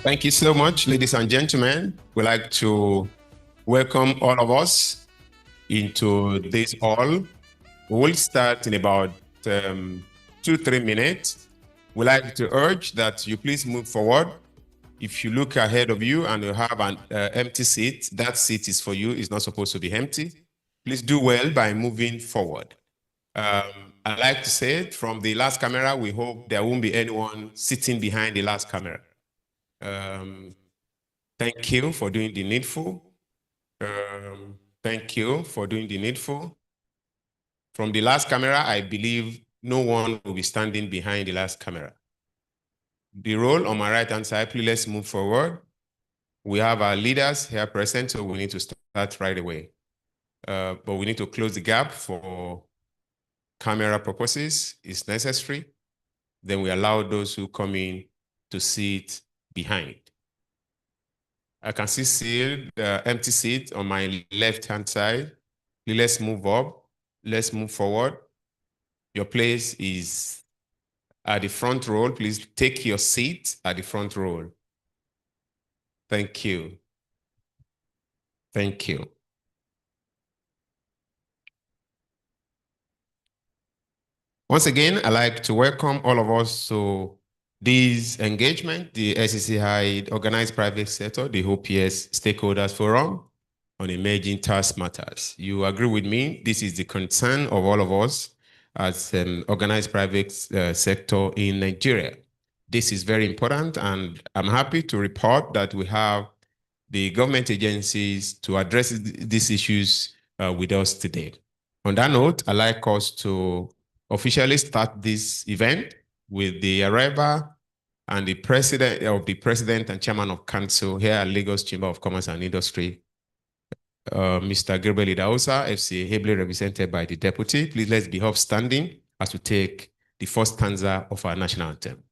Thank you so much, ladies and gentlemen. We'd like to welcome all of us into this hall. We'll start in about 2-3 minutes. We'd like to urge that you please move forward. If you look ahead of you and you have an empty seat, that seat is for you. It's not supposed to be empty. Please do well by moving forward. I like to say it, from the last camera, we hope there won't be anyone sitting behind the last camera. Thank you for doing the needful. Thank you for doing the needful. From the last camera, I believe no one will be standing behind the last camera. The roll on my right-hand side, please let's move forward. We have our leaders here present, so we need to start right away. But we need to close the gap for camera purposes. It's necessary. Then we allow those who come in to sit behind. I can see the empty seat on my left-hand side. Let's move up. Let's move forward. Your place is at the front row. Please take your seat at the front row. Thank you. Thank you. Once again, I'd like to welcome all of us to this engagement, the SECI Organized Private Sector, the OPS Stakeholders Forum on Emerging Task Matters. You agree with me? This is the concern of all of us as an organized private sector in Nigeria. This is very important, and I'm happy to report that we have the government agencies to address these issues with us today. On that note, I'd like us to officially start this event with the arrival and the president and chairman of council here at Lagos Chamber of Commerce and Industry, Mr. Gabriel Idahosa, FCA, ably represented by the deputy. Please let's be upstanding as we take the first stanza of our national anthem.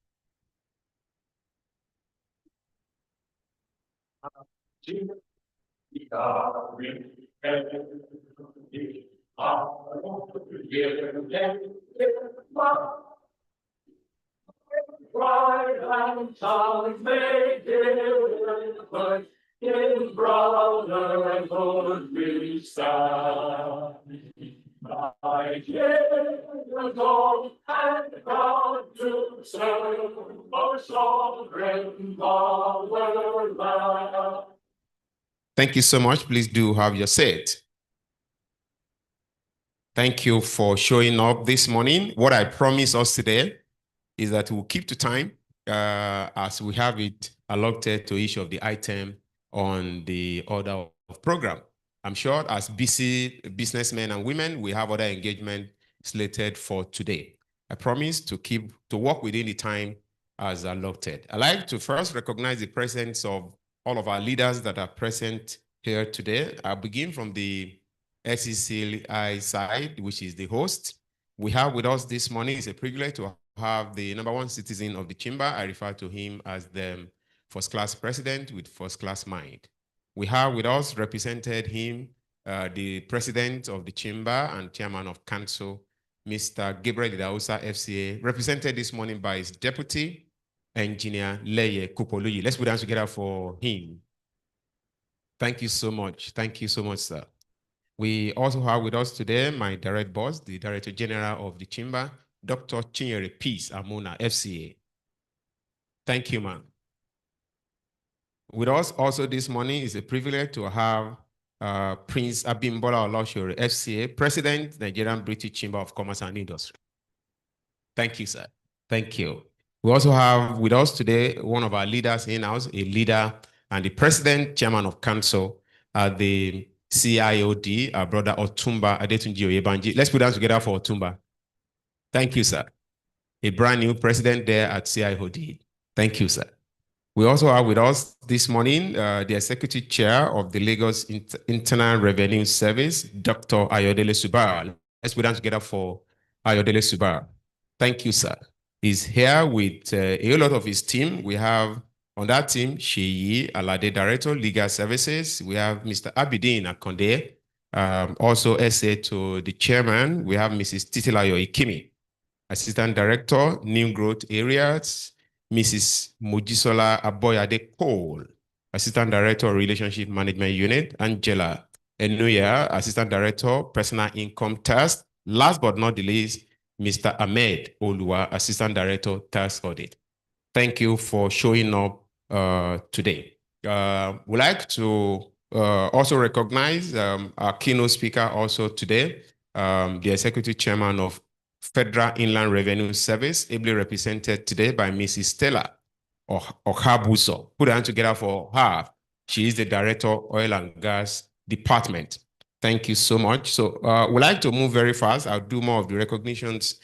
Pride and tongues may differ, in brotherhood we stand. I give God and God to serve, our sovereign fatherland. Thank you so much. Please do have your seat. Thank you for showing up this morning. What I promise us today is that we'll keep to time as we have it allotted to each of the items on the order of program. I'm sure as busy businessmen and women, we have other engagement slated for today. I promise to work within the time as allotted. I'd like to first recognize the presence of all of our leaders that are present here today. I'll begin from the SECI side, which is the host. We have with us this morning, it's a privilege to have the #1 citizen of the chamber. I refer to him as the first-class president with first-class mind. We have with us represented him, the president of the chamber and chairman of council, Mr. Gabriel Idahosa, FCA, represented this morning by his deputy, engineer Leye Kupoluyi. Let's put hands together for him. Thank you so much. Thank you so much, sir. We also have with us today my direct boss, the Director General of the chamber, Dr. Chinyere Peace Amona, FCA. Thank you, ma'am. With us also this morning is a privilege to have Prince Abimbola Oloshore, FCA, President, Nigerian British Chamber of Commerce and Industry. Thank you, sir. Thank you. We also have with us today one of our leaders in-house, a leader and the President, Chairman of Council at the CIOD, our brother Otumba Adetunji Oyebanji. Let's put that together for Otumba. Thank you, sir. A brand new president there at CIOD. Thank you, sir. We also have with us this morning the Executive Chair of the Lagos Internal Revenue Service, Dr. Ayodele Subara. Let's put that together for Ayodele Subara. Thank you, sir. He's here with a lot of his team. We have on that team, Sheyi Alade, Director, Legal Services. We have Mr. Abidin Akonde, also SA to the chairman. We have Mrs. Titilayo Ikimi, Assistant Director, New Growth Areas. Mrs. Mojisola Aboyade Cole, Assistant Director, Relationship Management Unit, Angela Enuya, Assistant Director, Personal Income Tax. Last but not the least, Mr. Ahmed Olua, Assistant Director, Tax Audit. Thank you for showing up today. We'd like to also recognize our keynote speaker also today, the Executive Chairman of Federal Inland Revenue Service, ably represented today by Mrs. Stella Ohabuso. Put her hand together for her. She is the Director of Oil and Gas Department. Thank you so much. So we'd like to move very fast. I'll do more of the recognitions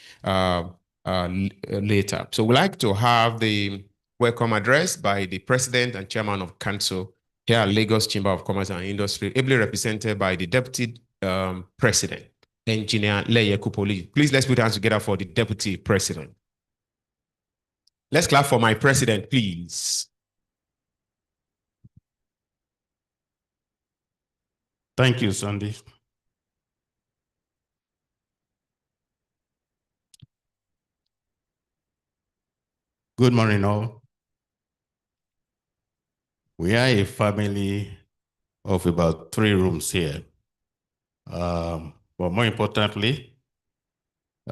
later. So we'd like to have the welcome address by the President and Chairman of Council here at Lagos Chamber of Commerce and Industry, ably represented by the Deputy President, Engineer Leye Kupoli. Please let's put hands together for the Deputy President. Let's clap for my President, please. Thank you, Sandy. Good morning, all. We are a family of about 3 rooms here. But more importantly,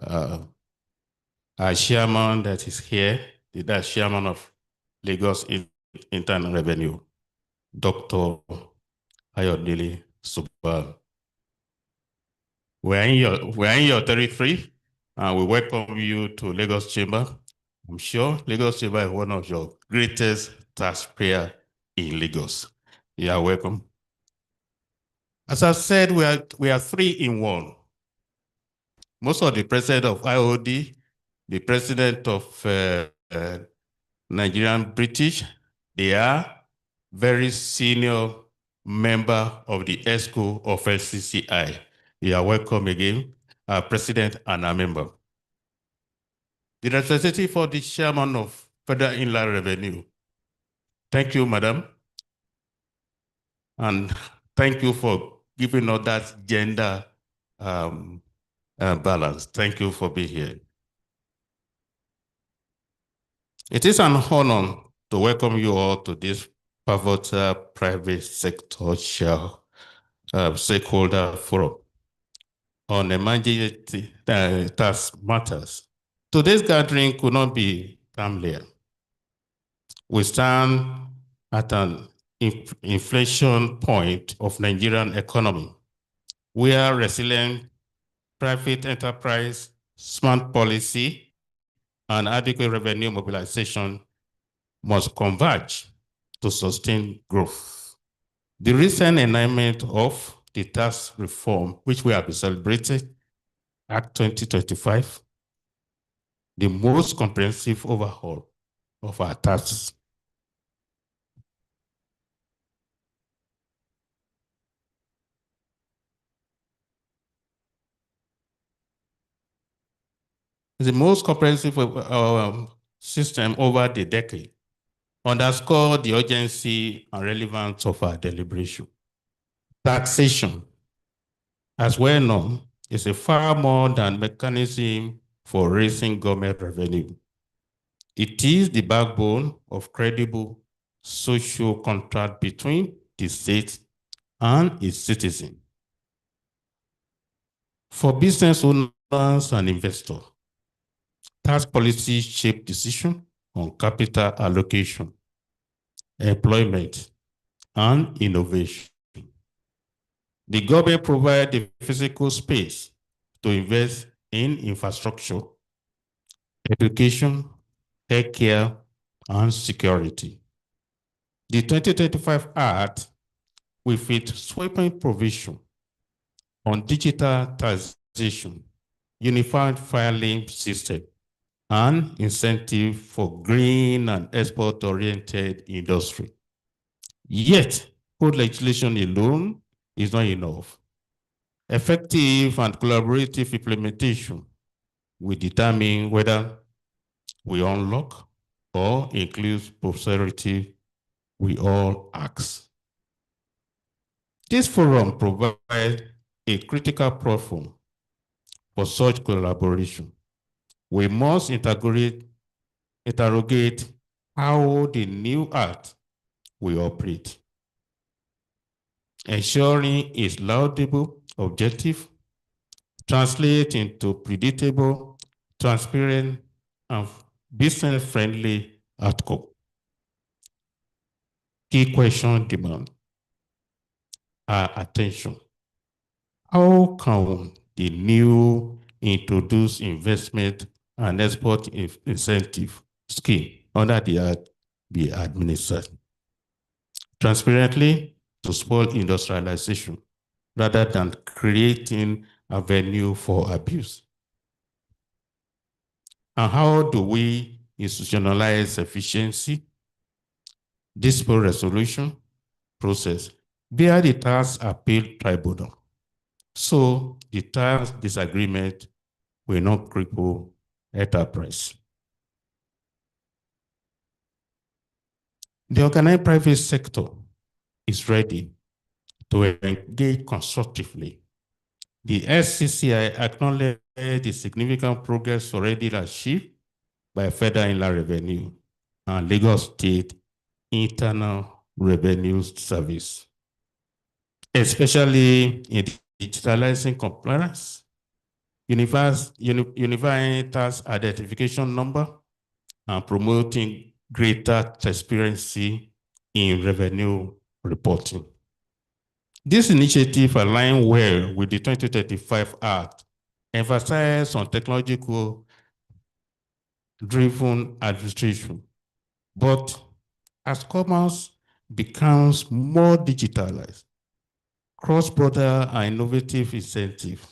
our chairman that is here, the chairman of Lagos Internal Revenue, Dr. Ayodele Subal. We're in your territory, and we welcome you to Lagos Chamber. I'm sure Lagos Chamber is one of your greatest taxpayers in Lagos. You are welcome. As I said, we are 3 in 1. Most of the president of IOD, the president of Nigerian British, they are very senior member of the ESCO of LCCI. You are welcome again, our president and our member. The representative for the chairman of Federal Inland Revenue. Thank you, madam. And thank you for giving us that gender balance. Thank you for being here. It is an honor to welcome you all to this pivotal private sector stakeholder forum on emergency tax matters. Today's gathering could not be timelier. We stand at an inflection point of Nigerian economy, where resilient private enterprise, smart policy, and adequate revenue mobilization must converge to sustain growth. The recent enactment of the tax reform, which we have been celebrating, Act 2025, the most comprehensive overhaul of our taxes. The most comprehensive system over the decade underscore the urgency and relevance of our deliberation. Taxation, as well known, is a far more than mechanism for raising government revenue. It is the backbone of credible social contract between the state and its citizens. For business owners and investors, tax policies shape decisions on capital allocation, employment, and innovation. The government provides the physical space to invest in infrastructure, education, healthcare, and security. The 2025 Act, with its sweeping provision on digital taxation, unified filing system, and incentive for green and export-oriented industry. Yet, good legislation alone is not enough. Effective and collaborative implementation will determine whether we unlock or include prosperity we all ask. This forum provides a critical platform for such collaboration. We must interrogate how the new act will operate, ensuring its laudable objective translate into predictable, transparent, and business-friendly outcome. Key question demand our attention. How can the new introduced investment and export incentive scheme under the Act be administered transparently to support industrialization rather than creating a venue for abuse? And how do we institutionalize efficiency, dispute resolution process via the tax appeal tribunal, so the tax disagreement will not cripple enterprise? The organized private sector is ready to engage constructively. The SCCI acknowledged the significant progress already achieved by Federal Inland Revenue and Lagos State Internal Revenue Service, especially in digitalizing compliance, unifying tax identification number, and promoting greater transparency in revenue reporting. This initiative aligns well with the 2035 Act, emphasized on technological-driven administration. But as commerce becomes more digitalized, cross-border and innovative incentive,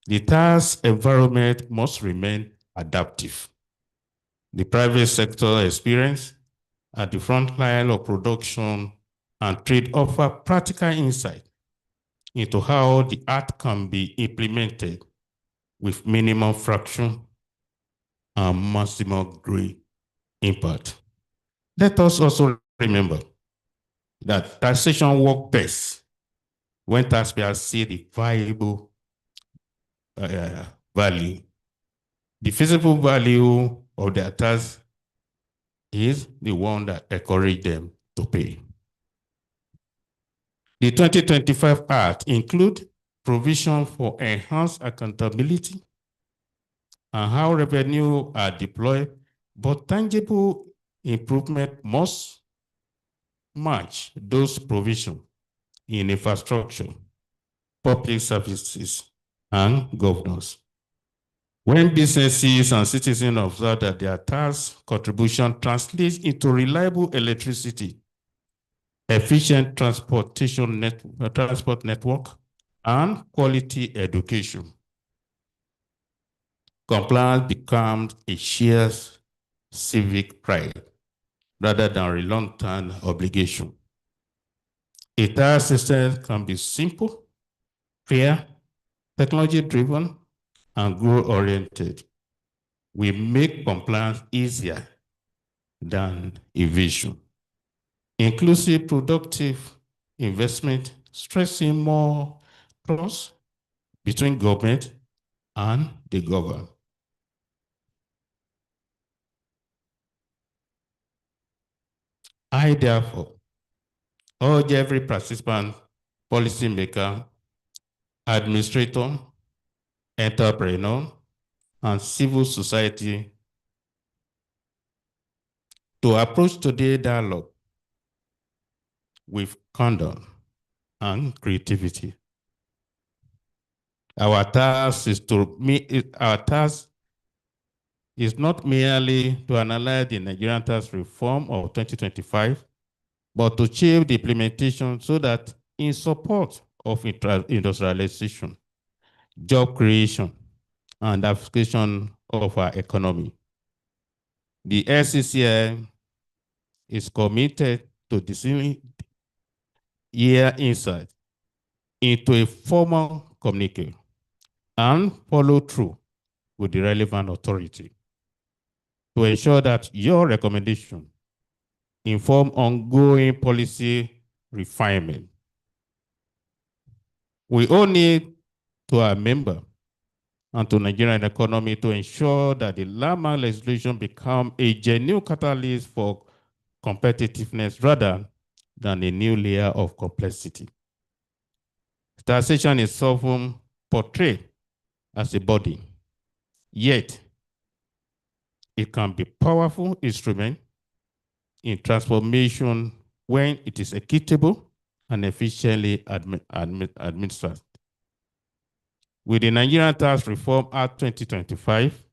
the tax environment must remain adaptive. The private sector experience at the front line of production and trade offer practical insight into how the act can be implemented with minimum friction and maximum degree impact. Let us also remember that taxation works best when taxpayers see the viable value. The feasible value of their tax is the one that encourages them to pay. The 2025 Act includes provision for enhanced accountability and how revenue are deployed, but tangible improvement must match those provisions in infrastructure, public services, and governance. When businesses and citizens observe that their tax contribution translates into reliable electricity, efficient transport network, and quality education, compliance becomes a shared civic pride rather than a reluctant obligation. A tax system can be simple, fair, technology-driven, and growth-oriented. We make compliance easier than evasion. Inclusive, productive investment, stressing more trust between government and the governed. I therefore urge every participant, policymaker, administrator, entrepreneur, and civil society to approach today's dialogue with candor and creativity. Our task is not merely to analyze the Nigerian tax reform of 2025, but to shape the implementation so that in support of industrialization, job creation, and diversification of our economy. The SCCI is committed to distilling year insight into a formal communique and follow through with the relevant authority to ensure that your recommendation inform ongoing policy refinement. We all need to our member and to Nigerian economy to ensure that the landmark legislation become a genuine catalyst for competitiveness rather than a new layer of complexity. Taxation is often portrayed as a body, yet it can be a powerful instrument in transformation when it is equitable and efficiently administered. With the Nigerian Tax Reform Act 2025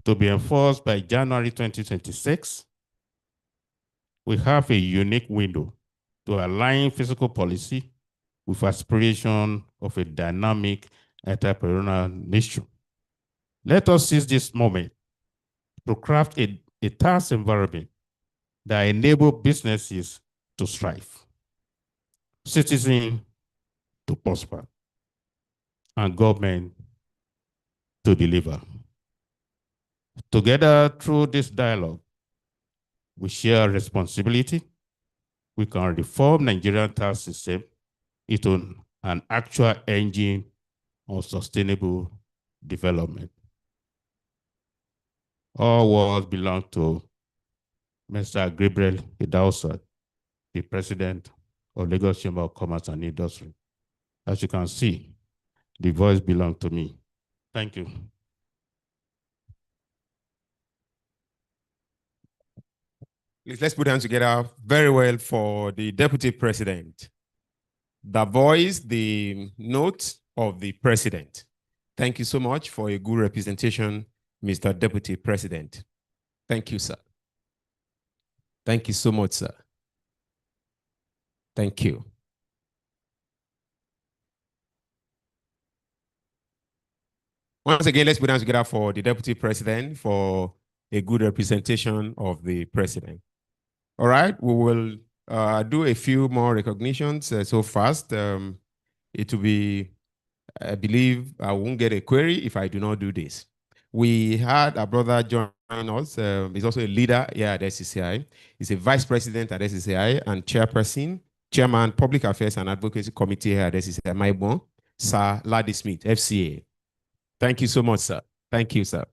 to be enforced by January 2026, we have a unique window to align fiscal policy with aspiration of a dynamic entrepreneurial nation. Let us seize this moment to craft a tax environment that enables businesses to thrive, citizens to prosper, and government to deliver. Together, through this dialogue, we share responsibility. We can reform Nigerian tax system into an actual engine of sustainable development. All words belong to Mr. Gabriel Idausa, the President of Lagos Chamber of Commerce and Industry. As you can see, the voice belongs to me. Thank you. Please, let's put hands together very well for the Deputy President. The voice, the note of the President. Thank you so much for a good representation, Mr. Deputy President. Thank you, sir. Thank you so much, sir. Thank you. Once again, let's put hands together for the Deputy President for a good representation of the President. All right, we will do a few more recognitions so fast. It will be, I believe, I won't get a query if I do not do this. We had our brother join us. He's also a leader here at SCCI. He's a vice president at SCCI and chairman, Public Affairs and Advocacy Committee here at SCCI, Maibon, Sir Ladi Smith, FCA. Thank you so much, sir. Thank you, sir.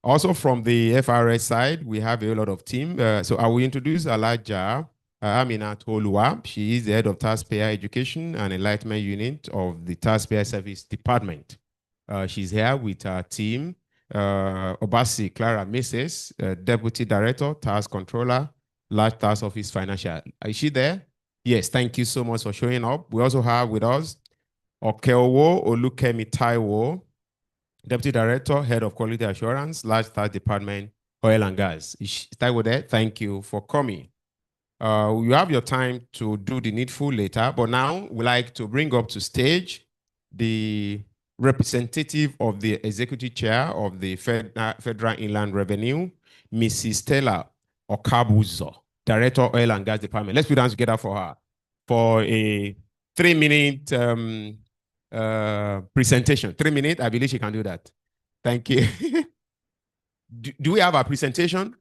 Also from the FRS side, we have a lot of team. So I will introduce Alaja Aminat Oluwa. She is the head of Taxpayer Education and Enlightenment Unit of the Taxpayer Service Department. She's here with our team. Obasi Clara Mrs., Deputy Director, Tax Controller, Large Tax Office Financial. Is she there? Yes, thank you so much for showing up. We also have with us Okeowo Olukemi Taiwo, Deputy Director, Head of Quality Assurance, Large Tax Department, Oil and Gas. Is Taiwo there? Thank you for coming. You have your time to do the needful later, but now we like to bring up to stage the representative of the Executive Chair of the Federal Inland Revenue, Mrs. Stella Okabuzo, Director, Oil and Gas Department. Let's put hands together for her for a 3-minute presentation. 3 minutes, I believe she can do that. Thank you. Do we have a presentation?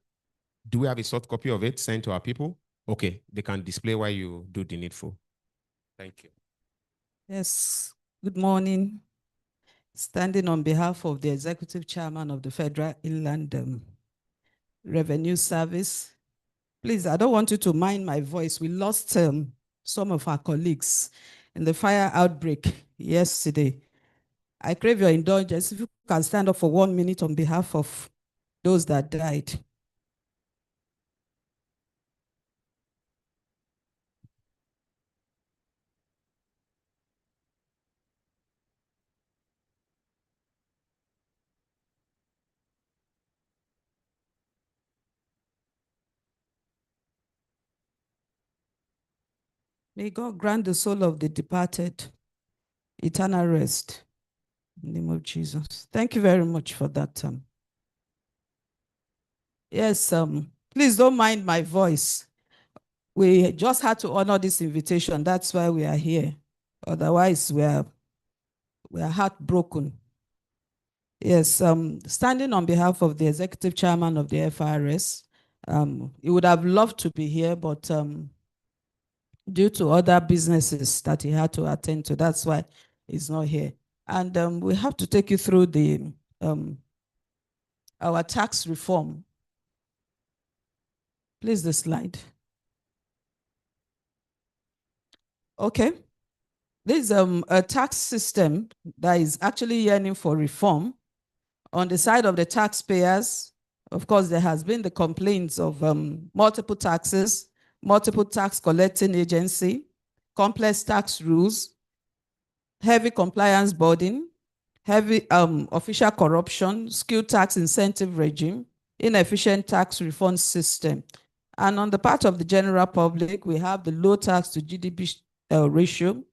Do we have a soft copy of it sent to our people? Okay, they can display while you do the needful. Thank you. Yes, good morning. Standing on behalf of the Executive Chairman of the Federal Inland Revenue Service, please, I don't want you to mind my voice. We lost some of our colleagues in the fire outbreak yesterday. I crave your indulgence. If you can stand up for 1 minute on behalf of those that died. May God grant the soul of the departed eternal rest. In the name of Jesus. Thank you very much for that. Yes, please don't mind my voice. We just had to honor this invitation. That's why we are here. Otherwise, we are heartbroken. Yes, standing on behalf of the Executive Chairman of the FRS, he would have loved to be here, but due to other businesses that he had to attend to, that's why he's not here. And we have to take you through the our tax reform. Please, the slide. Okay. This is a tax system that is actually yearning for reform. On the side of the taxpayers, of course, there has been the complaints of multiple taxes, multiple tax collecting agency, complex tax rules, heavy compliance burden, heavy official corruption, skewed tax incentive regime, inefficient tax refund system. And on the part of the general public, we have the low tax to GDP ratio,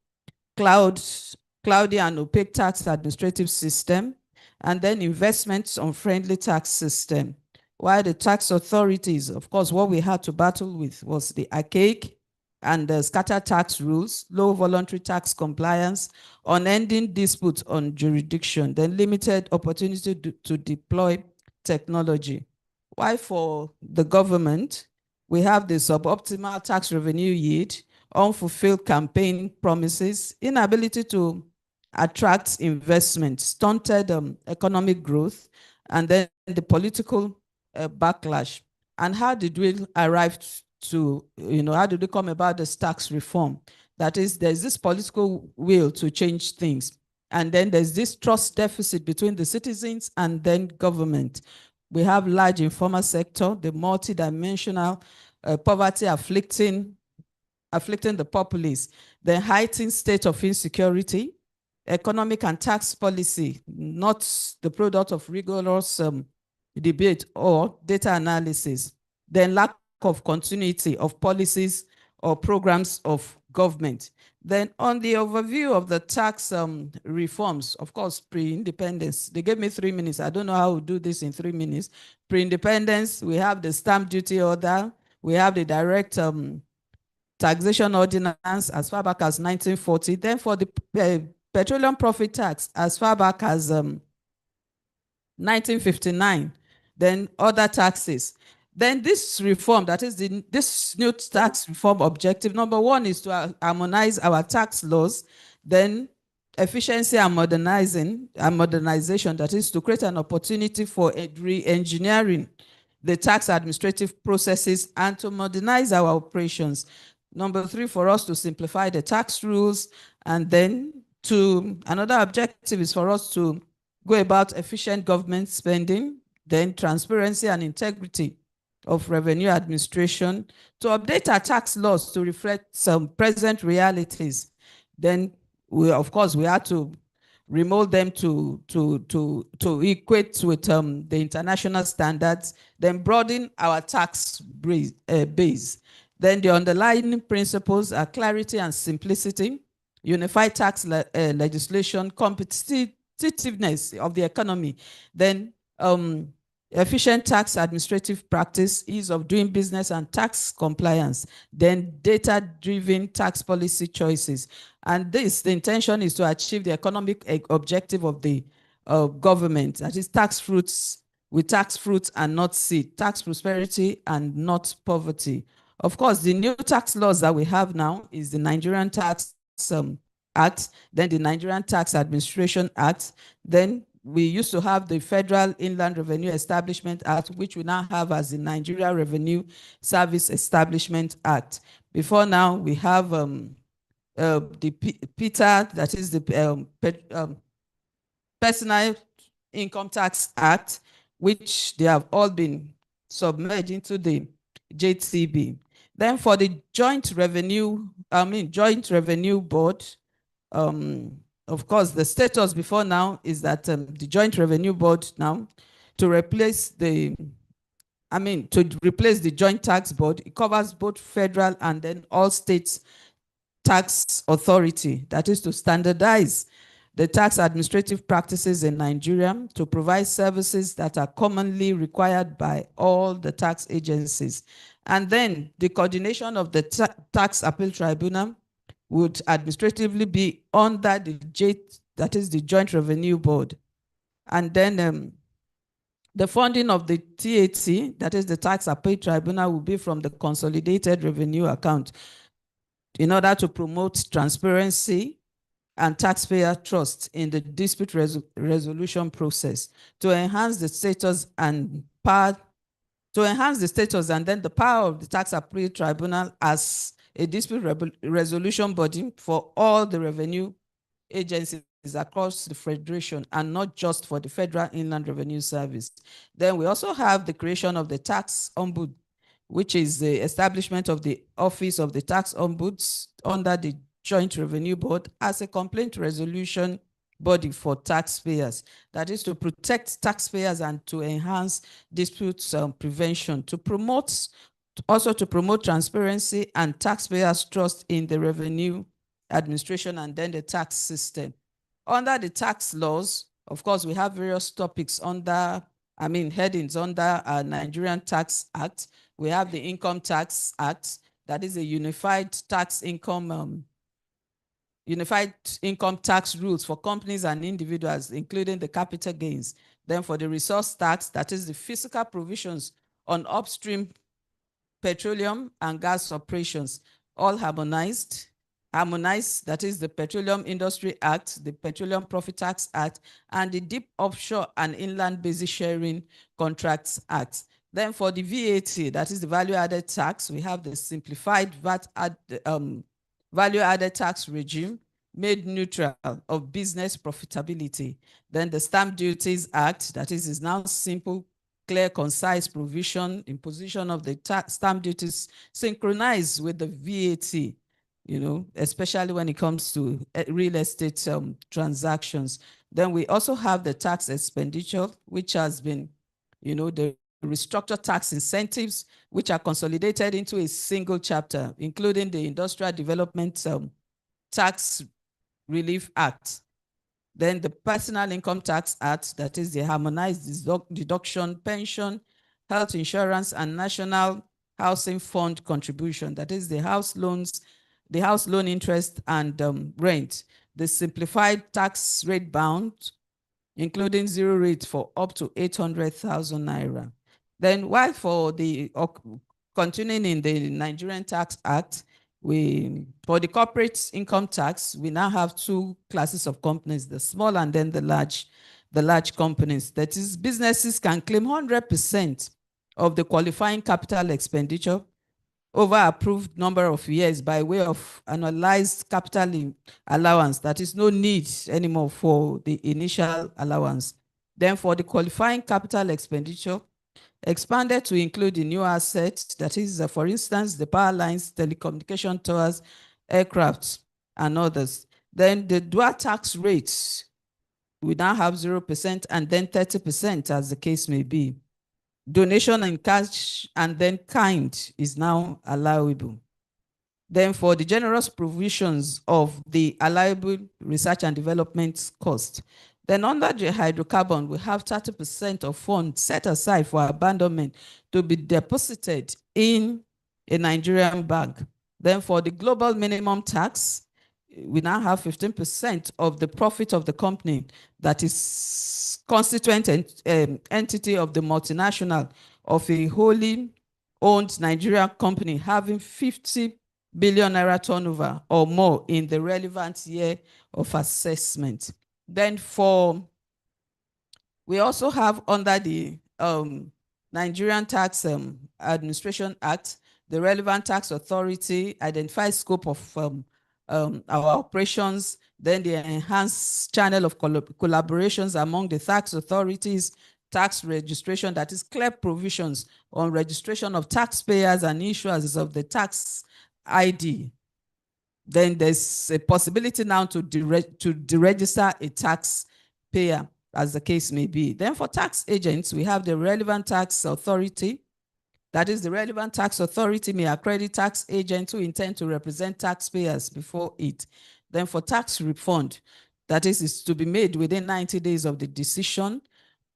cloudy and opaque tax administrative system, and then investments on friendly tax system. While the tax authorities, of course, what we had to battle with was the archaic and the scattered tax rules, low voluntary tax compliance, unending disputes on jurisdiction, then limited opportunity to deploy technology. While for the government, we have the suboptimal tax revenue yield, unfulfilled campaign promises, inability to attract investment, stunted economic growth, and then the political backlash. And how did we arrive to, how did we come about this tax reform? That is, there's this political will to change things. And then there's this trust deficit between the citizens and then government. We have large informal sector, the multidimensional poverty afflicting the populace, the heightened state of insecurity, economic and tax policy, not the product of rigorous debate or data analysis, then lack of continuity of policies or programs of government. Then on the overview of the tax reforms, of course, pre-independence, they gave me 3 minutes. I don't know how to do this in 3 minutes. Pre-independence, we have the stamp duty order, we have the direct taxation ordinance as far back as 1940. Then for the petroleum profit tax as far back as 1959, then other taxes. Then this reform, that is this new tax reform objective, number one is to harmonize our tax laws, then efficiency and modernization, that is to create an opportunity for re-engineering the tax administrative processes and to modernize our operations. Number three, for us to simplify the tax rules, and then another objective is for us to go about efficient government spending, then transparency and integrity of revenue administration, to update our tax laws to reflect some present realities. Then we, of course, we had to remold them to equate with the international standards, then broaden our tax base. Then the underlying principles are clarity and simplicity, unified tax legislation, competitiveness of the economy, then efficient tax administrative practice, ease of doing business and tax compliance, then data-driven tax policy choices. And this, the intention is to achieve the economic objective of the government, that is tax fruits with tax fruits and not seed, tax prosperity and not poverty. Of course, the new tax laws that we have now is the Nigerian Tax Act, then the Nigerian Tax Administration Act, then we used to have the Federal Inland Revenue Establishment Act, which we now have as the Nigeria Revenue Service Establishment Act. Before now, we have the PITA, that is the Personal Income Tax Act, which they have all been submerged into the JTB. Then for the Joint Revenue Board, of course, the status before now is that the Joint Revenue Board now, to replace the Joint Tax Board, it covers both federal and then all states tax authority, that is to standardize the tax administrative practices in Nigeria to provide services that are commonly required by all the tax agencies. And then the coordination of the Tax Appeal Tribunal would administratively be under the Joint Revenue Board. And then the funding of the TAT, that is the Tax Appeal Tribunal, will be from the Consolidated Revenue Account in order to promote transparency and taxpayer trust in the dispute resolution process, to enhance the status and power to enhance the status and then the power of the tax appeal tribunal as a dispute resolution body for all the revenue agencies across the federation and not just for the Federal Inland Revenue Service. Then we also have the creation of the tax ombud, which is the establishment of the office of the tax ombuds under the Joint Revenue Board as a complaint resolution body for taxpayers. That is to protect taxpayers and to enhance dispute prevention, to promote transparency and taxpayers' trust in the revenue administration and then the tax system. Under the tax laws, of course, we have various topics headings under our Nigerian Tax Act. We have the Income Tax Act, that is a unified income tax rules for companies and individuals, including the capital gains. Then for the resource tax, that is the fiscal provisions on upstream petroleum and gas operations, all harmonized, that is the Petroleum Industry Act, the Petroleum Profit Tax Act, and the Deep Offshore and Inland Basin Sharing Contracts Act. Then for the VAT, that is the value-added tax, we have the simplified value-added tax regime made neutral of business profitability. Then the Stamp Duties Act, that is now simple, clear, concise provision, imposition of the stamp duties synchronized with the VAT, especially when it comes to real estate transactions. Then we also have the tax expenditure, which has been, the restructured tax incentives, which are consolidated into a single chapter, including the Industrial Development Tax Relief Act. Then the Personal Income Tax Act, that is the harmonized deduction, pension, health insurance, and National Housing Fund contribution, that is the house loans, the house loan interest and rent, the simplified tax rate bound, including zero rate for up to 800,000 naira. Then while for the continuing in the Nigerian Tax Act, for the corporate income tax, we now have two classes of companies, the small and then the large companies. That is, businesses can claim 100% of the qualifying capital expenditure over approved number of years by way of annualized capital allowance. That is no need anymore for the initial allowance. Then for the qualifying capital expenditure, expanded to include the new assets, that is, for instance, the power lines, telecommunication towers, aircraft, and others. Then the dual tax rates, we now have 0% and then 30%, as the case may be. Donation in cash and then kind is now allowable. Then for the generous provisions of the allowable research and development cost, then under the hydrocarbon, we have 30% of funds set aside for abandonment to be deposited in a Nigerian bank. Then for the global minimum tax, we now have 15% of the profit of the company that is constituent entity of the multinational of a wholly owned Nigerian company having 50 billion naira turnover or more in the relevant year of assessment. Then we also have under the Nigerian Tax Administration Act, the relevant tax authority identifies scope of our operations, then the enhanced channel of collaborations among the tax authorities, tax registration, that is clear provisions on registration of taxpayers and issuers of the tax ID. Then there's a possibility now to deregister a taxpayer, as the case may be. Then for tax agents, we have the relevant tax authority. That is, the relevant tax authority may accredit tax agents who intend to represent taxpayers before it. Then for tax refund, that is to be made within 90 days of the decision,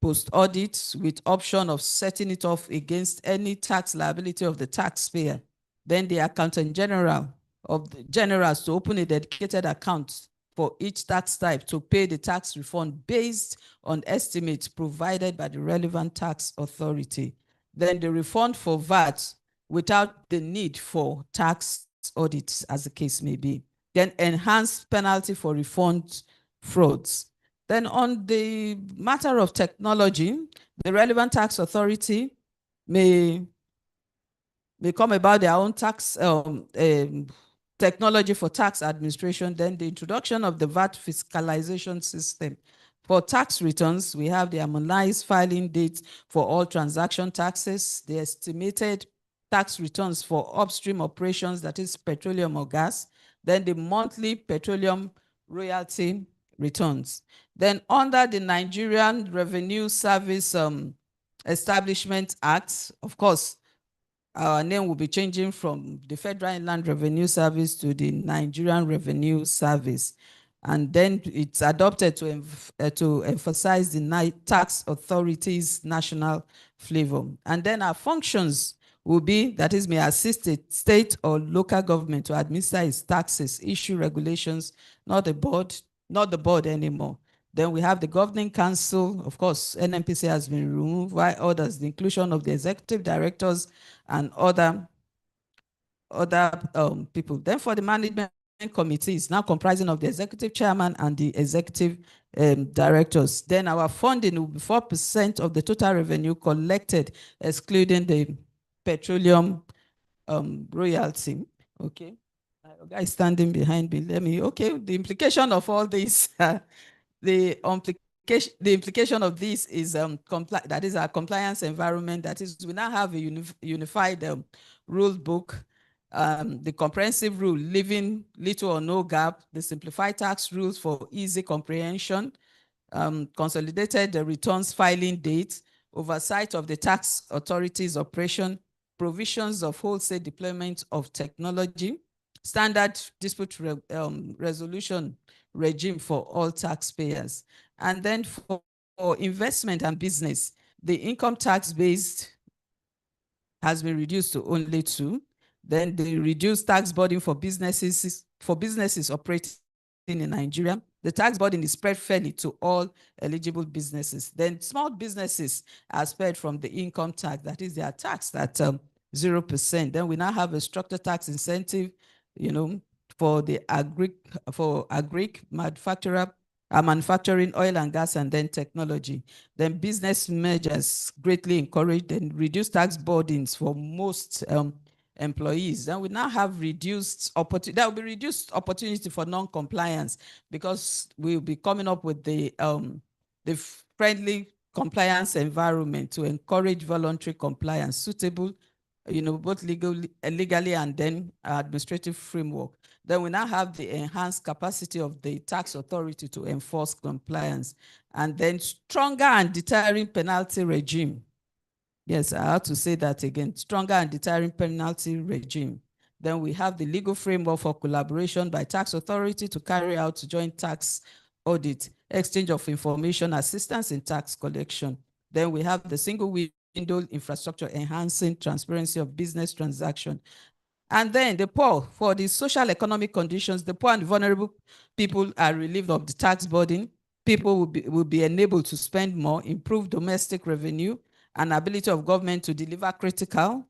post-audit, with option of setting it off against any tax liability of the taxpayer. Then the accountant general of the generals to open a dedicated account for each tax type to pay the tax refund based on estimates provided by the relevant tax authority. Then the refund for VAT without the need for tax audits, as the case may be. Then enhanced penalty for refund frauds. Then on the matter of technology, the relevant tax authority may come about their own tax technology for tax administration. Then the introduction of the VAT fiscalization system. For tax returns, we have the harmonized filing date for all transaction taxes, the estimated tax returns for upstream operations, that is petroleum or gas, then the monthly petroleum royalty returns. Then under the Nigerian Revenue Service Establishment Act, of course, our name will be changing from the Federal Inland Revenue Service to the Nigerian Revenue Service. And then it's adopted to emphasize the tax authority's national flavor. And then our functions will be, that is, may assist the state or local government to administer its taxes, issue regulations, not the board anymore. Then we have the governing council. Of course, NNPC has been removed, while others, the inclusion of the executive directors and other people. Then for the management committee, it's now comprising of the executive chairman and the executive directors. Then our funding will be 4% of the total revenue collected, excluding the petroleum royalty. Okay, a guy standing behind me. Okay, the implication of all this, the implication of this is that is our compliance environment. That is, we now have a unified rule book, the comprehensive rule, leaving little or no gap, the simplified tax rules for easy comprehension, consolidated the returns filing date, oversight of the tax authority's operation, provisions of wholesale deployment of technology, standard dispute resolution regime for all taxpayers. And then for investment and business, the income tax based has been reduced to only 2. Then the reduced tax burden for businesses operating in Nigeria. The tax burden is spread fairly to all eligible businesses. Then small businesses are spared from the income tax, that is, they are taxed at 0%. Then we now have a structured tax incentive, for the agric manufacturing, oil and gas, and then technology. Then business measures greatly encouraged and reduced tax burdens for most employees. Then we now have reduced opportunity. There will be reduced opportunity for non-compliance, because we will be coming up with the friendly compliance environment to encourage voluntary compliance, suitable, both legally and then administrative framework. Then we now have the enhanced capacity of the tax authority to enforce compliance, and then stronger and deterring penalty regime. Yes, I have to say that again, stronger and deterring penalty regime. Then we have the legal framework for collaboration by tax authority to carry out joint tax audit, exchange of information, assistance in tax collection. Then we have the single window infrastructure enhancing transparency of business transaction. And then the poor, for the social economic conditions, the poor and vulnerable people are relieved of the tax burden. People will be enabled to spend more, improve domestic revenue, and ability of government to deliver critical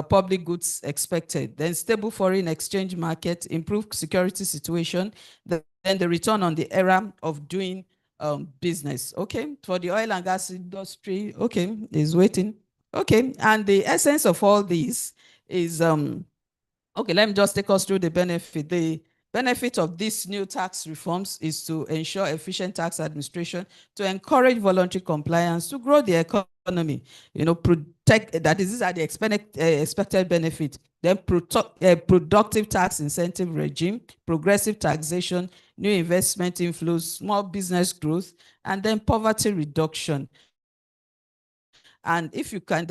public goods expected. Then stable foreign exchange market, improved security situation, then the return on the era of doing business. Okay, for the oil and gas industry, okay, is waiting. Okay, and the essence of all this is, okay, let me just take us through the benefit. The benefit of these new tax reforms is to ensure efficient tax administration, to encourage voluntary compliance, to grow the economy, protect, that is, these are the expected benefit. Then productive tax incentive regime, progressive taxation, new investment inflows, small business growth, and then poverty reduction. And if you can,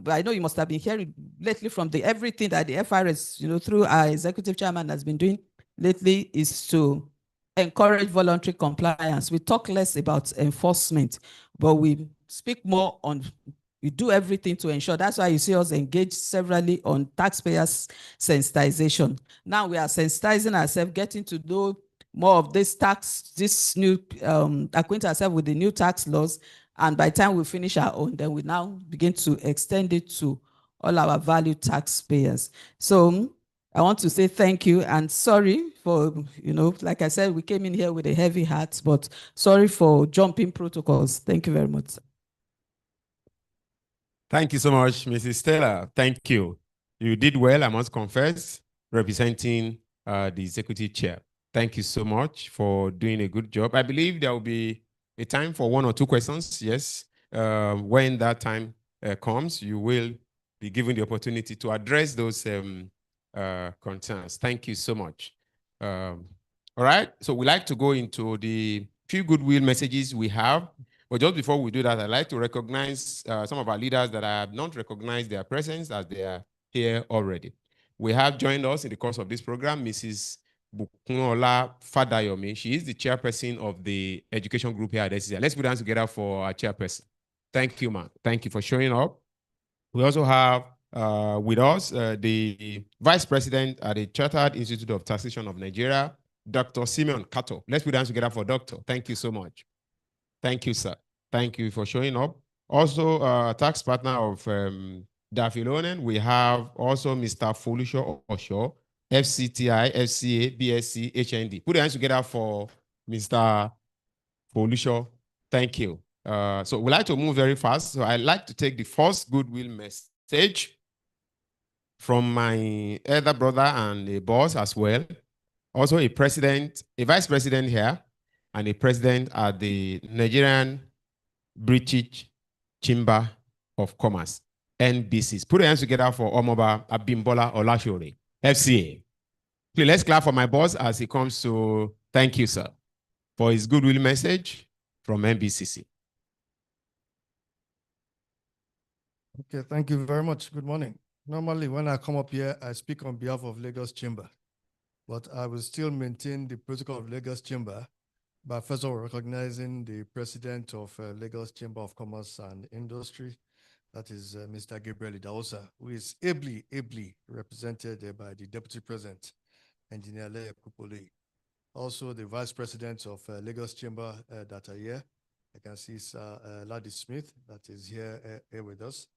I know you must have been hearing lately from everything that the FRS, through our executive chairman has been doing lately, is to encourage voluntary compliance. We talk less about enforcement, but we speak more on, we do everything to ensure. That's why you see us engage severally on taxpayers sensitization. Now we are sensitizing ourselves, getting to know more of this new, acquaint ourselves with the new tax laws. And by the time we finish our own, then we now begin to extend it to all our valued taxpayers. So I want to say thank you and sorry for, like I said, we came in here with a heavy heart, but sorry for jumping protocols. Thank you very much. Thank you so much, Mrs. Stella. Thank you. You did well, I must confess, representing the executive chair. Thank you so much for doing a good job. I believe there will be a time for 1 or 2 questions. Yes. When that time comes, you will be given the opportunity to address those concerns. Thank you so much. All right. So we like to go into the few goodwill messages we have. But just before we do that, I'd like to recognize some of our leaders that I have not recognized their presence as they are here already. We have joined us in the course of this program, Mrs. Bukunola Fadayomi. She is the chairperson of the education group here at SCCI. Let's put hands together for our chairperson. Thank you, ma'am. Thank you for showing up. We also have with us the vice president at the Chartered Institute of Taxation of Nigeria, Dr. Simeon Kato. Let's put hands together for Doctor. Thank you so much. Thank you, sir. Thank you for showing up. Also, tax partner of Dafilonen, we have also Mr. Folusho Osho, FCTI, FCA, BSc, HND. Put your hands together for Mr. Folusho. Thank you. So we like to move very fast. So I'd like to take the first goodwill message from my elder brother and a boss as well. Also a president, a vice president here, and a president at the Nigerian British Chamber of Commerce, NBCs. Put your hands together for Omoba Abimbola Olashore, FCA. Please, let's clap for my boss as he comes to thank you, sir, for his goodwill message from NBCC. Okay, thank you very much. Good morning. Normally, when I come up here, I speak on behalf of Lagos Chamber, but I will still maintain the protocol of Lagos Chamber by first of all recognizing the president of Lagos Chamber of Commerce and Industry, that is Mr. Gabriel Idahosa, who is ably represented by the deputy president, Engineer Leye Kupole. Also, the vice president of Lagos Chamber that are here. I can see Ladi Smith that is here with us.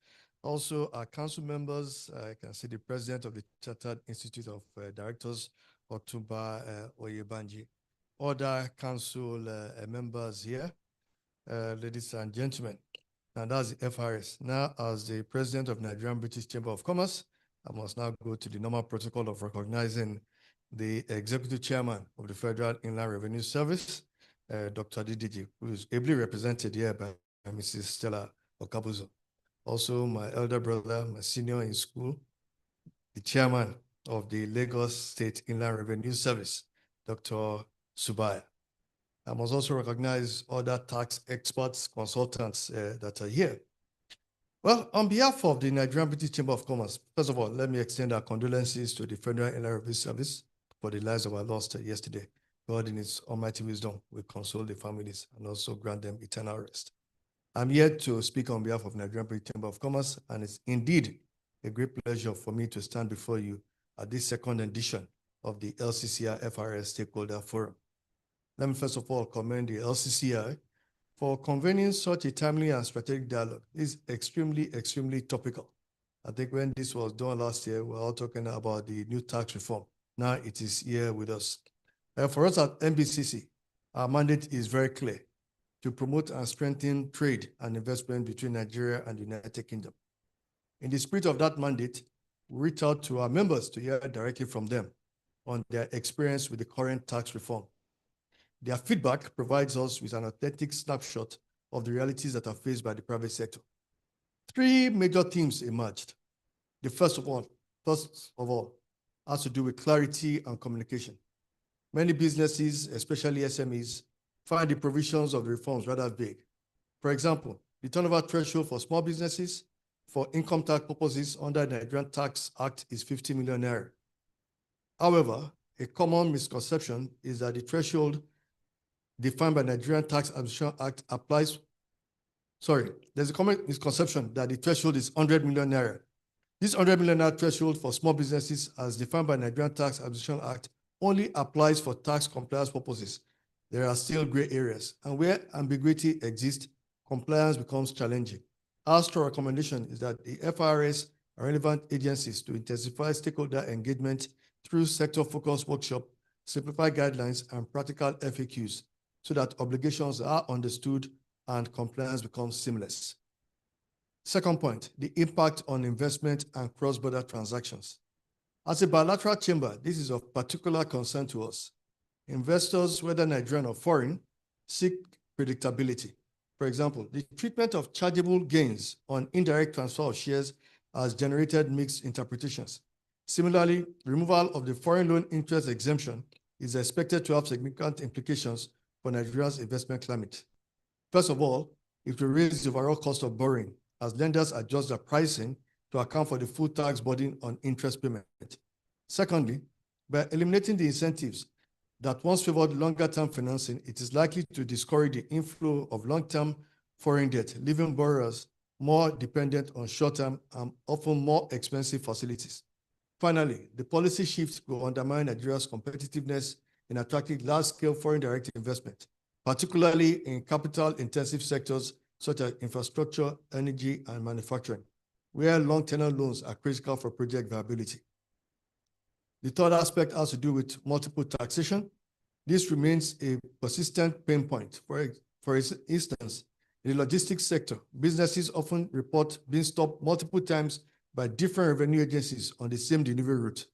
Also, our council members, I can see the president of the Chartered Institute of Directors, Otumba Oyebanji. Other council members here, ladies and gentlemen, and that's the FRS. Now, as the president of Nigerian British Chamber of Commerce, I must now go to the normal protocol of recognizing the executive chairman of the Federal Inland Revenue Service, Dr. Didiji, who is ably represented here by Mrs. Stella Okabuzo. Also, my elder brother, my senior in school, the chairman of the Lagos State Inland Revenue Service, Dr. Subaya. I must also recognize other tax experts, consultants that are here. Well, on behalf of the Nigerian British Chamber of Commerce, first of all, let me extend our condolences to the Federal Inland Revenue Service for the lives of our lost yesterday. God in his almighty wisdom will console the families and also grant them eternal rest. I'm here to speak on behalf of Nigerian British Chamber of Commerce, and it's indeed a great pleasure for me to stand before you at this second edition of the LCCI FRS Stakeholder Forum. Let me first of all commend the LCCI for convening such a timely and strategic dialogue. It's extremely topical. I think when this was done last year, we were all talking about the new tax reform. Now it is here with us. For us at NBCC, our mandate is very clear: to promote and strengthen trade and investment between Nigeria and the United Kingdom. In the spirit of that mandate, we reach out to our members to hear directly from them on their experience with the current tax reform. Their feedback provides us with an authentic snapshot of the realities that are faced by the private sector. 3 major themes emerged. The first of all, has to do with clarity and communication. Many businesses, especially SMEs, find the provisions of the reforms rather vague. For example, the turnover threshold for small businesses for income tax purposes under the Nigerian Tax Act is 50 million naira. However, a common misconception is that the threshold defined by Nigerian Tax Administration Act applies. There's a common misconception that the threshold is 100 million naira. This 100 million naira threshold for small businesses as defined by Nigerian Tax Administration Act only applies for tax compliance purposes. There are still gray areas, and where ambiguity exists, compliance becomes challenging. Our strong recommendation is that the FRS and relevant agencies to intensify stakeholder engagement through sector-focused workshop, simplify guidelines, and practical FAQs so that obligations are understood and compliance becomes seamless. Second point, the impact on investment and cross-border transactions. As a bilateral chamber, this is of particular concern to us. Investors, whether Nigerian or foreign, seek predictability. For example, the treatment of chargeable gains on indirect transfer of shares has generated mixed interpretations. Similarly, removal of the foreign loan interest exemption is expected to have significant implications for Nigeria's investment climate. First of all, it will raise the overall cost of borrowing as lenders adjust their pricing to account for the full tax burden on interest payment. Secondly, by eliminating the incentives that once favored longer-term financing, it is likely to discourage the inflow of long-term foreign debt, leaving borrowers more dependent on short-term and often more expensive facilities. Finally, the policy shift will undermine Nigeria's competitiveness in attracting large-scale foreign direct investment, particularly in capital-intensive sectors such as infrastructure, energy, and manufacturing, where long-tenor loans are critical for project viability. The third aspect has to do with multiple taxation. This remains a persistent pain point. For instance, in the logistics sector, businesses often report being stopped multiple times by different revenue agencies on the same delivery route,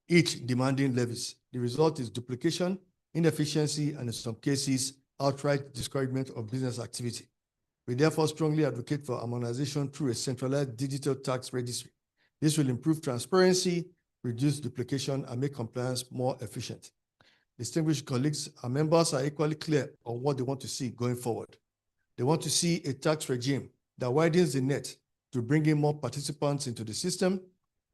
each demanding levies. The result is duplication, inefficiency, and in some cases, outright discouragement of business activity. We therefore strongly advocate for harmonization through a centralized digital tax registry. This will improve transparency, reduce duplication, and make compliance more efficient. Distinguished colleagues, our members are equally clear on what they want to see going forward. They want to see a tax regime that widens the net to bring in more participants into the system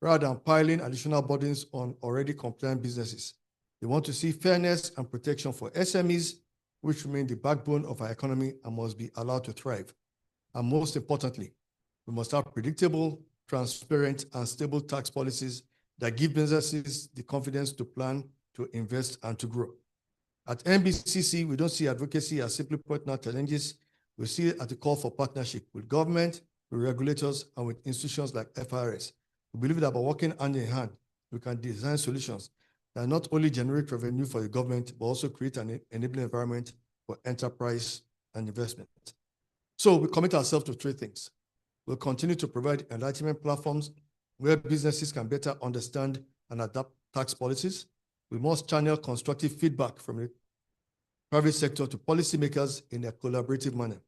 rather than piling additional burdens on already compliant businesses. They want to see fairness and protection for SMEs, which remain the backbone of our economy and must be allowed to thrive. And most importantly, we must have predictable, transparent, and stable tax policies that give businesses the confidence to plan, to invest, and to grow. At NBCC, we don't see advocacy as simply pointing out challenges. We see it as a call for partnership with government, with regulators, and with institutions like FRS. We believe that by working hand in hand, we can design solutions that not only generate revenue for the government, but also create an enabling environment for enterprise and investment. So we commit ourselves to three things. We'll continue to provide enlightenment platforms where businesses can better understand and adapt tax policies. We must channel constructive feedback from the private sector to policymakers in a collaborative manner.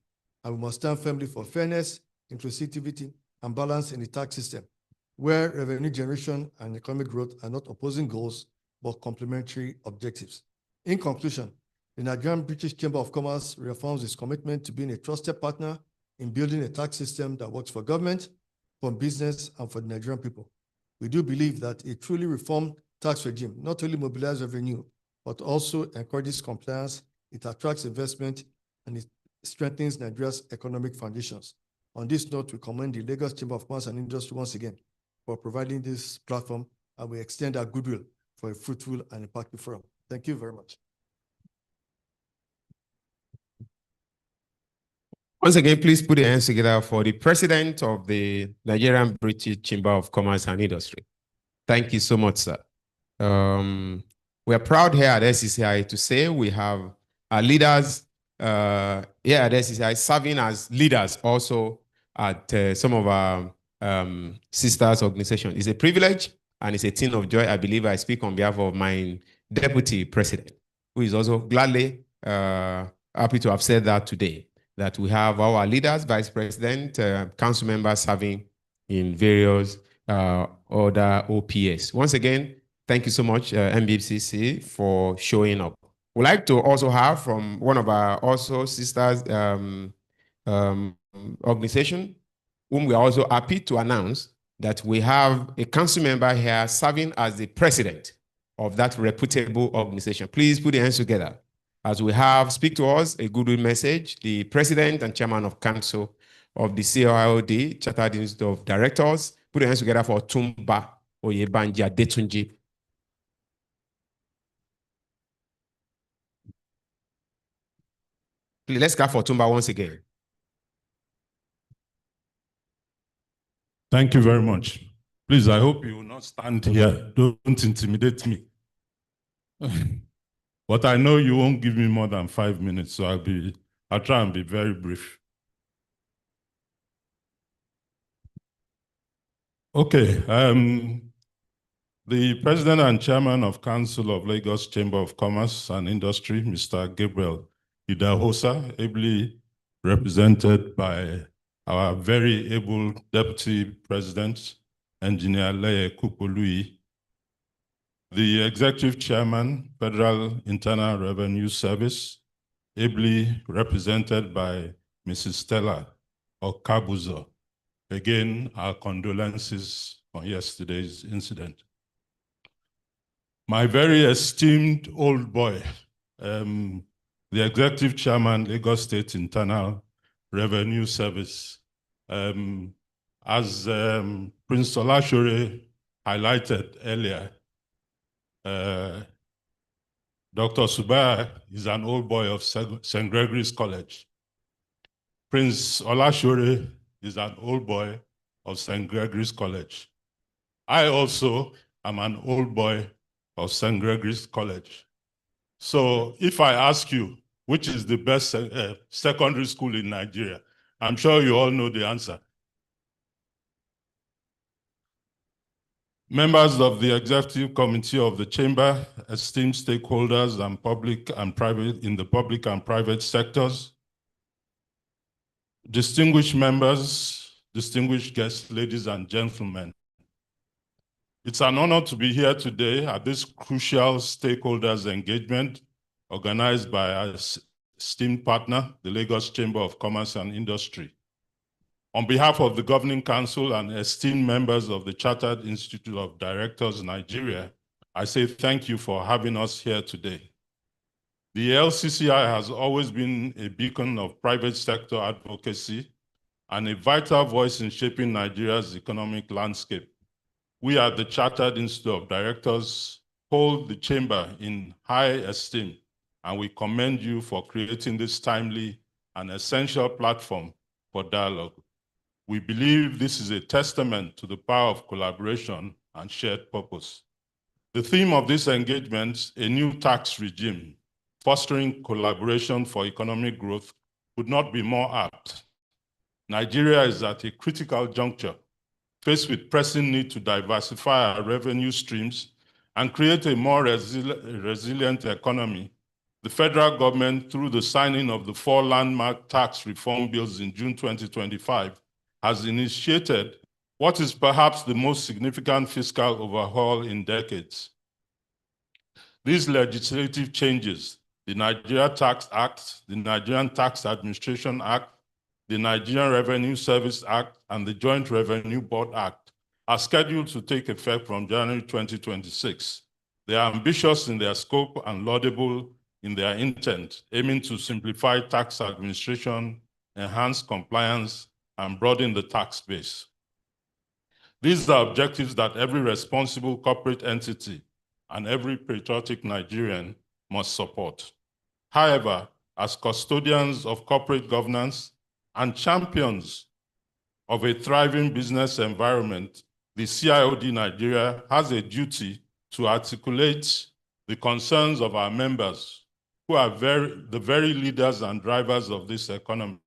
And we must stand firmly for fairness, inclusivity, and balance in the tax system, where revenue generation and economic growth are not opposing goals, but complementary objectives. In conclusion, the Nigerian British Chamber of Commerce reaffirms its commitment to being a trusted partner in building a tax system that works for government, for business, and for the Nigerian people. We do believe that a truly reformed tax regime not only mobilizes revenue, but also encourages compliance, it attracts investment, and it strengthens Nigeria's economic foundations. On this note, we commend the Lagos Chamber of Commerce and Industry once again for providing this platform, and we extend our goodwill for a fruitful and impactful forum. Thank you very much. Once again, please put your hands together for the president of the Nigerian British Chamber of Commerce and Industry. Thank you so much, sir. We are proud here at SCCI to say we have our leaders here at SCCI serving as leaders also at some of our sisters organizations. It's a privilege and it's a thing of joy. I believe I speak on behalf of my deputy president, who is also gladly happy to have said that today, that we have our leaders, vice president, council members serving in various other OPS. Once again, thank you so much, NBCC, for showing up. We'd like to also have from one of our also sisters organization, whom we are also happy to announce that we have a council member here serving as the president of that reputable organization. Please put your hands together as we have speak to us a goodwill message, the president and chairman of council of the CIOD, Chartered Institute of Directors. Put your hands together for Tumba Oyebanja Detunji. Please, let's clap for Tumba once again. Thank you very much. Please, I hope you will not stand here. Don't intimidate me. But I know you won't give me more than 5 minutes, so I'll try and be very brief. Okay. The President and Chairman of Council of Lagos Chamber of Commerce and Industry, Mr. Gabriel Idahosa, ably represented by our very able Deputy President, Engineer Leye Kupolui, the Executive Chairman, Federal Internal Revenue Service, ably represented by Mrs. Stella Okabuzo. Again, our condolences on yesterday's incident. My very esteemed old boy, the Executive Chairman, Lagos State Internal Revenue Service. As Prince Olashore highlighted earlier, Dr. Subaya is an old boy of St. Gregory's College. Prince Olashore is an old boy of St. Gregory's College. I also am an old boy of St. Gregory's College. So if I ask you, which is the best secondary school in Nigeria, I'm sure you all know the answer. Members of the Executive Committee of the Chamber, esteemed stakeholders and public and private in the public and private sectors, distinguished members, distinguished guests, ladies and gentlemen. It's an honor to be here today at this crucial stakeholders engagement organized by our esteemed partner, the Lagos Chamber of Commerce and Industry. On behalf of the Governing Council and esteemed members of the Chartered Institute of Directors, Nigeria, I say thank you for having us here today. The LCCI has always been a beacon of private sector advocacy and a vital voice in shaping Nigeria's economic landscape. We at the Chartered Institute of Directors hold the Chamber in high esteem, and we commend you for creating this timely and essential platform for dialogue. We believe this is a testament to the power of collaboration and shared purpose. The theme of this engagement, a new tax regime, fostering collaboration for economic growth, would not be more apt. Nigeria is at a critical juncture, faced with pressing need to diversify our revenue streams and create a more resilient economy. The federal government, through the signing of the 4 landmark tax reform bills in June 2025, has initiated what is perhaps the most significant fiscal overhaul in decades. These legislative changes, the Nigeria Tax Act, the Nigerian Tax Administration Act, the Nigerian Revenue Service Act, and the Joint Revenue Board Act, are scheduled to take effect from January 2026. They are ambitious in their scope and laudable in their intent, aiming to simplify tax administration, enhance compliance, and broaden the tax base. These are objectives that every responsible corporate entity and every patriotic Nigerian must support. However, as custodians of corporate governance and champions of a thriving business environment, the CIOD Nigeria has a duty to articulate the concerns of our members, who are the very leaders and drivers of this economy.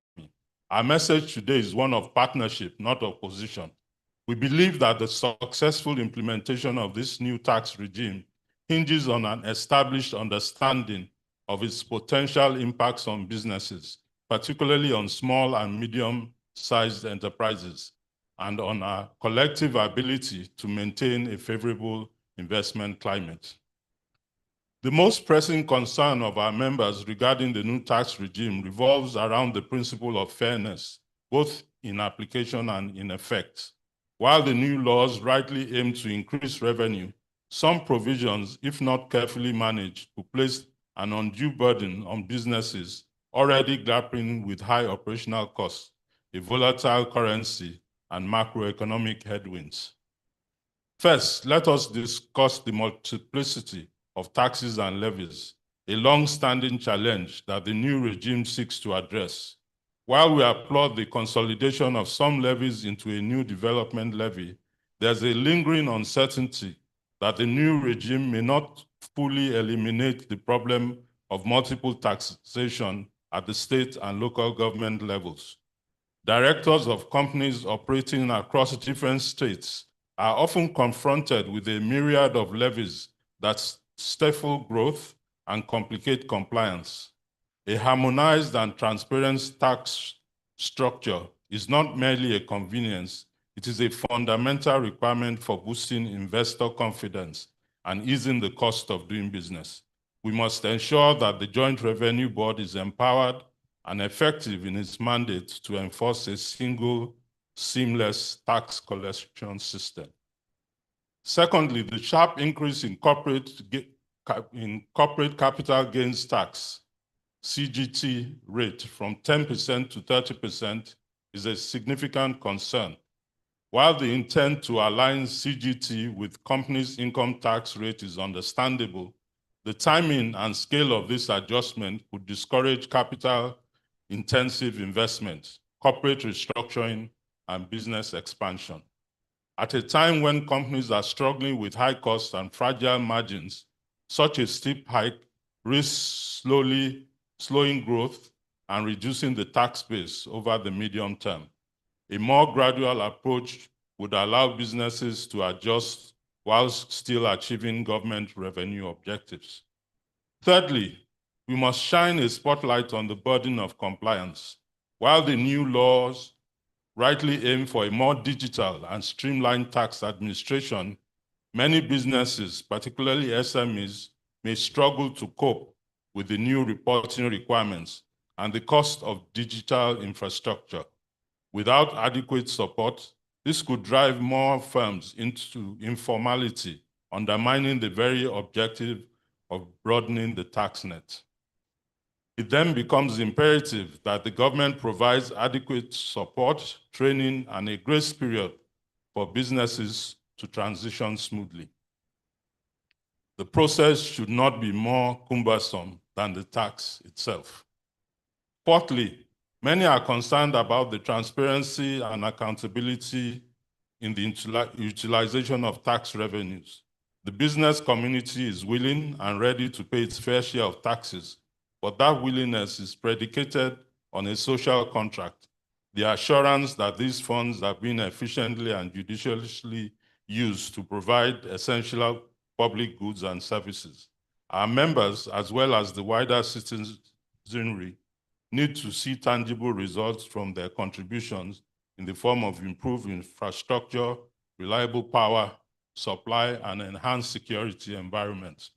Our message today is one of partnership, not opposition. We believe that the successful implementation of this new tax regime hinges on an established understanding of its potential impacts on businesses, particularly on small and medium-sized enterprises, and on our collective ability to maintain a favorable investment climate. The most pressing concern of our members regarding the new tax regime revolves around the principle of fairness, both in application and in effect. While the new laws rightly aim to increase revenue, some provisions, if not carefully managed, will place an undue burden on businesses already grappling with high operational costs, a volatile currency, and macroeconomic headwinds. First, let us discuss the multiplicity of taxes and levies, a long-standing challenge that the new regime seeks to address. While we applaud the consolidation of some levies into a new development levy, there's a lingering uncertainty that the new regime may not fully eliminate the problem of multiple taxation at the state and local government levels. Directors of companies operating across different states are often confronted with a myriad of levies that stifle growth and complicate compliance. A harmonized and transparent tax structure is not merely a convenience, it is a fundamental requirement for boosting investor confidence and easing the cost of doing business. We must ensure that the Joint Revenue Board is empowered and effective in its mandate to enforce a single, seamless tax collection system. Secondly, the sharp increase in corporate capital gains tax, CGT rate from 10% to 30% is a significant concern. While the intent to align CGT with companies' income tax rate is understandable, the timing and scale of this adjustment would discourage capital-intensive investment, corporate restructuring, and business expansion. At a time when companies are struggling with high costs and fragile margins, such a steep hike risks slowing growth and reducing the tax base over the medium term. A more gradual approach would allow businesses to adjust while still achieving government revenue objectives. Thirdly, we must shine a spotlight on the burden of compliance. While the new laws rightly aim for a more digital and streamlined tax administration, many businesses, particularly SMEs, may struggle to cope with the new reporting requirements and the cost of digital infrastructure. Without adequate support, this could drive more firms into informality, undermining the very objective of broadening the tax net. It then becomes imperative that the government provides adequate support, training, and a grace period for businesses to transition smoothly. The process should not be more cumbersome than the tax itself. Fourthly, many are concerned about the transparency and accountability in the utilization of tax revenues. The business community is willing and ready to pay its fair share of taxes, but that willingness is predicated on a social contract, the assurance that these funds are being efficiently and judiciously used to provide essential public goods and services. Our members, as well as the wider citizenry, need to see tangible results from their contributions in the form of improved infrastructure, reliable power supply, and enhanced security environments.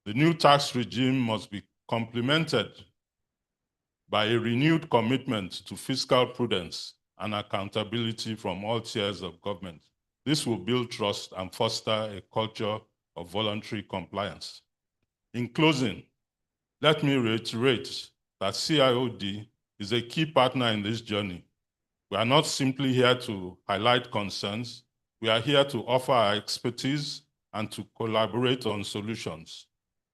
The new tax regime must be complemented by a renewed commitment to fiscal prudence and accountability from all tiers of government. This will build trust and foster a culture of voluntary compliance. In closing, let me reiterate that CIOD is a key partner in this journey. We are not simply here to highlight concerns. We are here to offer our expertise and to collaborate on solutions.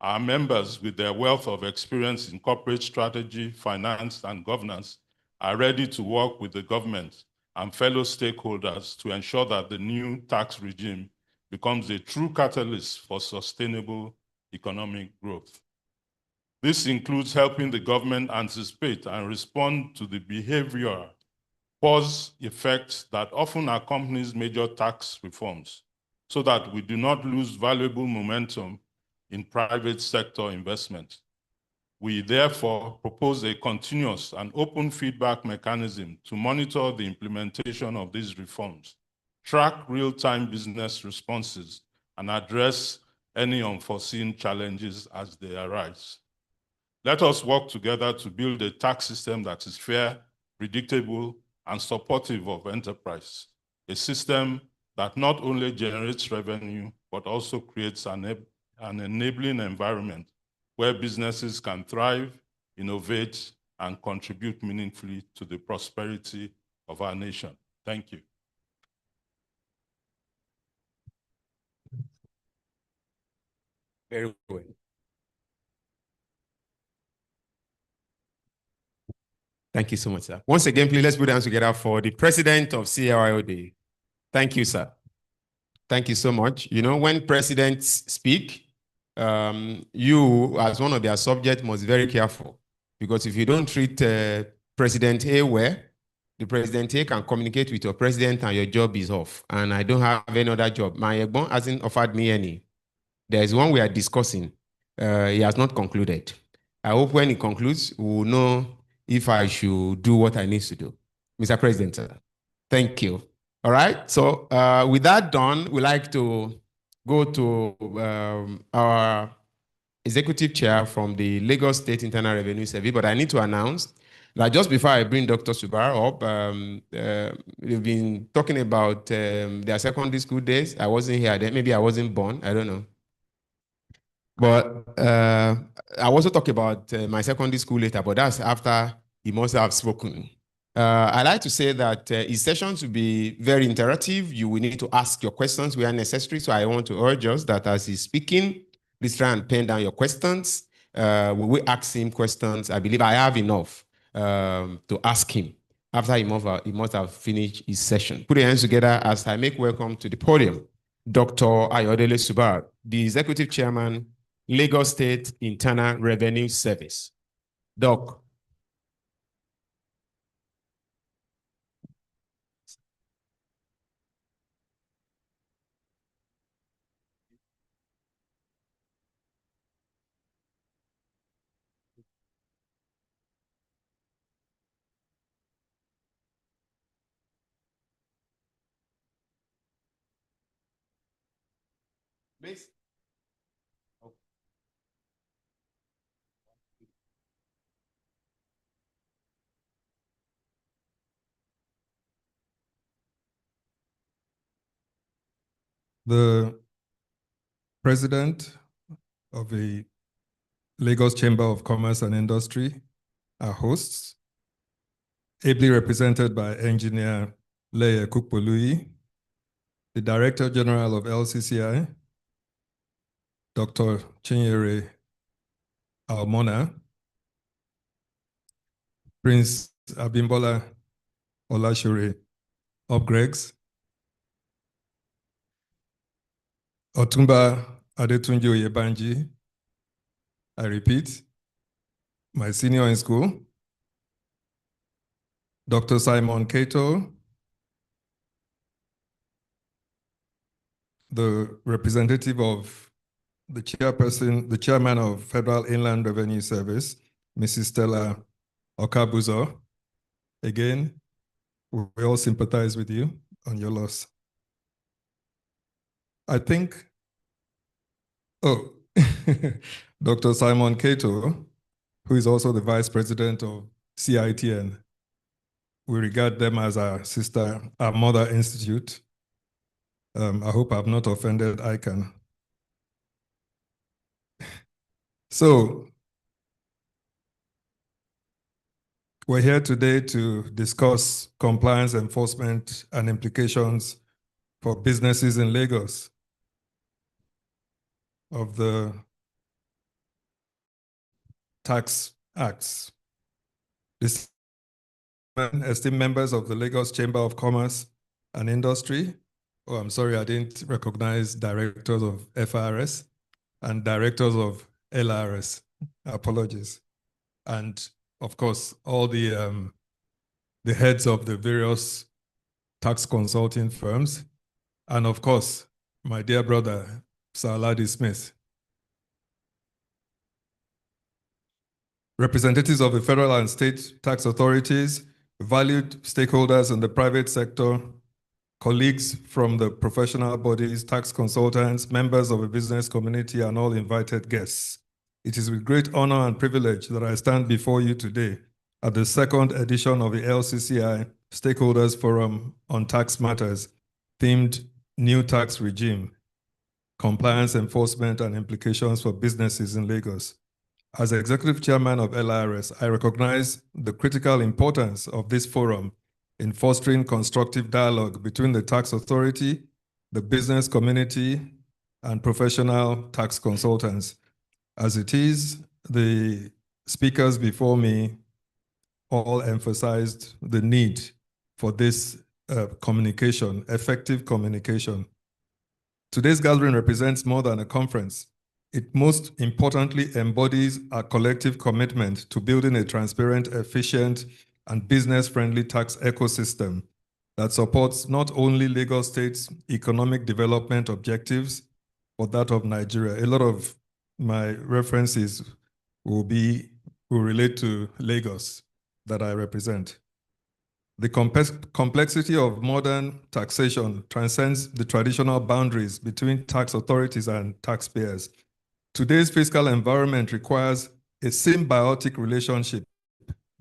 Our members, with their wealth of experience in corporate strategy, finance, and governance, are ready to work with the government and fellow stakeholders to ensure that the new tax regime becomes a true catalyst for sustainable economic growth. This includes helping the government anticipate and respond to the behavioral pause effects that often accompanies major tax reforms, so that we do not lose valuable momentum in private sector investment. We therefore propose a continuous and open feedback mechanism to monitor the implementation of these reforms, track real-time business responses, and address any unforeseen challenges as they arise. Let us work together to build a tax system that is fair, predictable, and supportive of enterprise, a system that not only generates revenue, but also creates an enabling environment where businesses can thrive, innovate, and contribute meaningfully to the prosperity of our nation. Thank you. Very well. Thank you so much, sir. Once again, please let's put hands together for the president of CIOD. Thank you, sir. Thank you so much. You know, when presidents speak, you, as one of their subjects, must be very careful. Because if you don't treat President A well, the president here can communicate with your president and your job is off. And I don't have any other job. My Egbon hasn't offered me any. There is one we are discussing. He has not concluded. I hope when he concludes, we will know if I should do what I need to do. Mr. President, thank you. All right. So with that done, we'd like to go to our executive chair from the Lagos State Internal Revenue Service, but I need to announce that just before I bring Dr. Subar up, we've been talking about their secondary school days. I wasn't here then. Maybe I wasn't born. I don't know. But I also talk about my secondary school later, but that's after he must have spoken. I like to say that his sessions will be very interactive. You will need to ask your questions where necessary. So I want to urge us that as he's speaking, please try and pen down your questions. We will ask him questions. I believe I have enough to ask him after he must have finished his session. Put your hands together as I make welcome to the podium, Dr. Ayodele Subar, the Executive Chairman, Lagos State Internal Revenue Service. Doc. Please. The president of the Lagos Chamber of Commerce and Industry, our hosts, ably represented by Engineer Leye Kukpolui, the Director General of LCCI, Dr. Chinyere Almona, Prince Abimbola Olashure Obgregs, Otumba Adetunji Oyebanji, I repeat, my senior in school, Dr. Simon Cato, the representative of the chairperson, the chairman of Federal Inland Revenue Service, Mrs. Stella Okabuzo. Again, we all sympathize with you on your loss. I think, Dr. Simon Cato, who is also the vice president of CITN, we regard them as our sister, our mother institute. I hope I've not offended ICANN. So, we're here today to discuss compliance enforcement and implications for businesses in Lagos of the tax acts. Esteemed members of the Lagos Chamber of Commerce and Industry. Oh, I'm sorry, I didn't recognize directors of FRS and directors of LRS. Apologies. And of course, all the heads of the various tax consulting firms. And of course, my dear brother, Sir Aladi Smith. Representatives of the federal and state tax authorities, valued stakeholders in the private sector, colleagues from the professional bodies, tax consultants, members of the business community, and all invited guests. It is with great honor and privilege that I stand before you today at the second edition of the LCCI Stakeholders Forum on Tax Matters, themed New Tax Regime, Compliance Enforcement and Implications for Businesses in Lagos. As Executive Chairman of LRS, I recognize the critical importance of this forum in fostering constructive dialogue between the tax authority, the business community, and professional tax consultants. As it is, the speakers before me all emphasized the need for this communication, effective communication. Today's gathering represents more than a conference. It most importantly embodies our collective commitment to building a transparent, efficient, and business-friendly tax ecosystem that supports not only Lagos State's economic development objectives, but that of Nigeria. A lot of my references will relate to Lagos that I represent. The complexity of modern taxation transcends the traditional boundaries between tax authorities and taxpayers. Today's fiscal environment requires a symbiotic relationship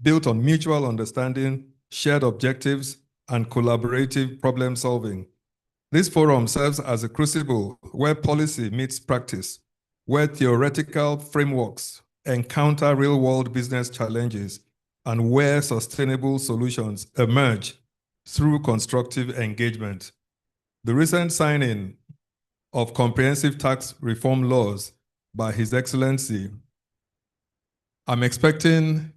built on mutual understanding, shared objectives, and collaborative problem solving. This forum serves as a crucible where policy meets practice, where theoretical frameworks encounter real-world business challenges, and where sustainable solutions emerge through constructive engagement. The recent signing of comprehensive tax reform laws by His Excellency, I'm expecting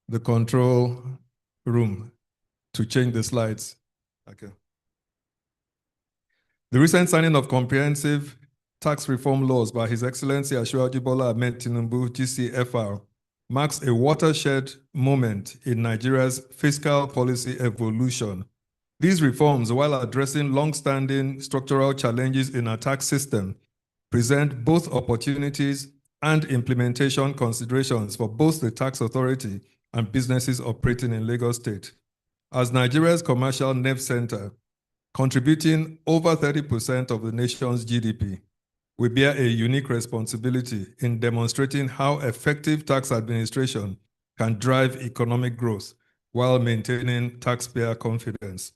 the control room to change the slides. Okay. The recent signing of comprehensive tax reform laws by His Excellency Asiwaju Bola Ahmed Tinubu, GCFR, marks a watershed moment in Nigeria's fiscal policy evolution. These reforms, while addressing long-standing structural challenges in our tax system, present both opportunities and implementation considerations for both the tax authority and businesses operating in Lagos State. As Nigeria's commercial nerve center, contributing over 30% of the nation's GDP, we bear a unique responsibility in demonstrating how effective tax administration can drive economic growth while maintaining taxpayer confidence.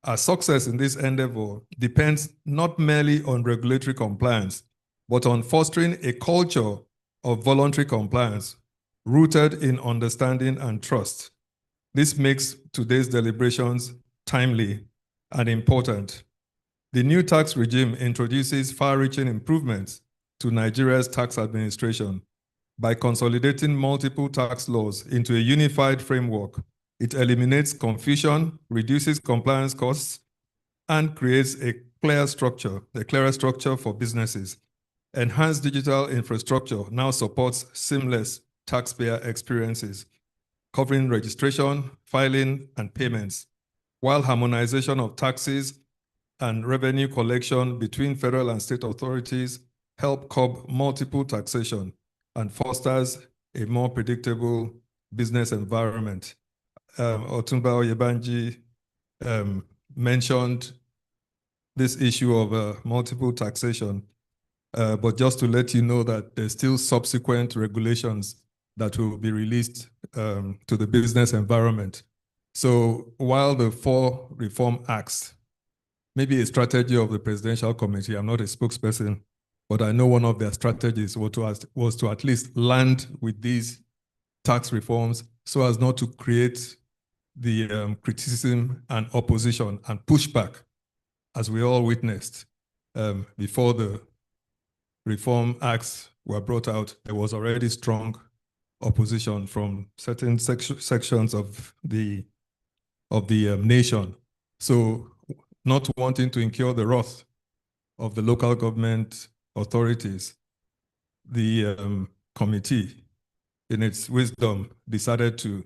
Our success in this endeavor depends not merely on regulatory compliance, but on fostering a culture of voluntary compliance rooted in understanding and trust. This makes today's deliberations timely and important. The new tax regime introduces far-reaching improvements to Nigeria's tax administration. By consolidating multiple tax laws into a unified framework, it eliminates confusion, reduces compliance costs, and creates a clearer structure for businesses. Enhanced digital infrastructure now supports seamless taxpayer experiences, covering registration, filing, and payments, while harmonization of taxes and revenue collection between federal and state authorities help curb multiple taxation and fosters a more predictable business environment. Otunba Oyebanji mentioned this issue of multiple taxation, but just to let you know that there's still subsequent regulations that will be released to the business environment. So while the 4 reform acts maybe a strategy of the presidential committee, I'm not a spokesperson, but I know one of their strategies was to at least land with these tax reforms so as not to create the criticism and opposition and pushback, as we all witnessed before the reform acts were brought out. There was already strong opposition from certain sections of the nation. So not wanting to incur the wrath of the local government authorities, the committee, in its wisdom, decided to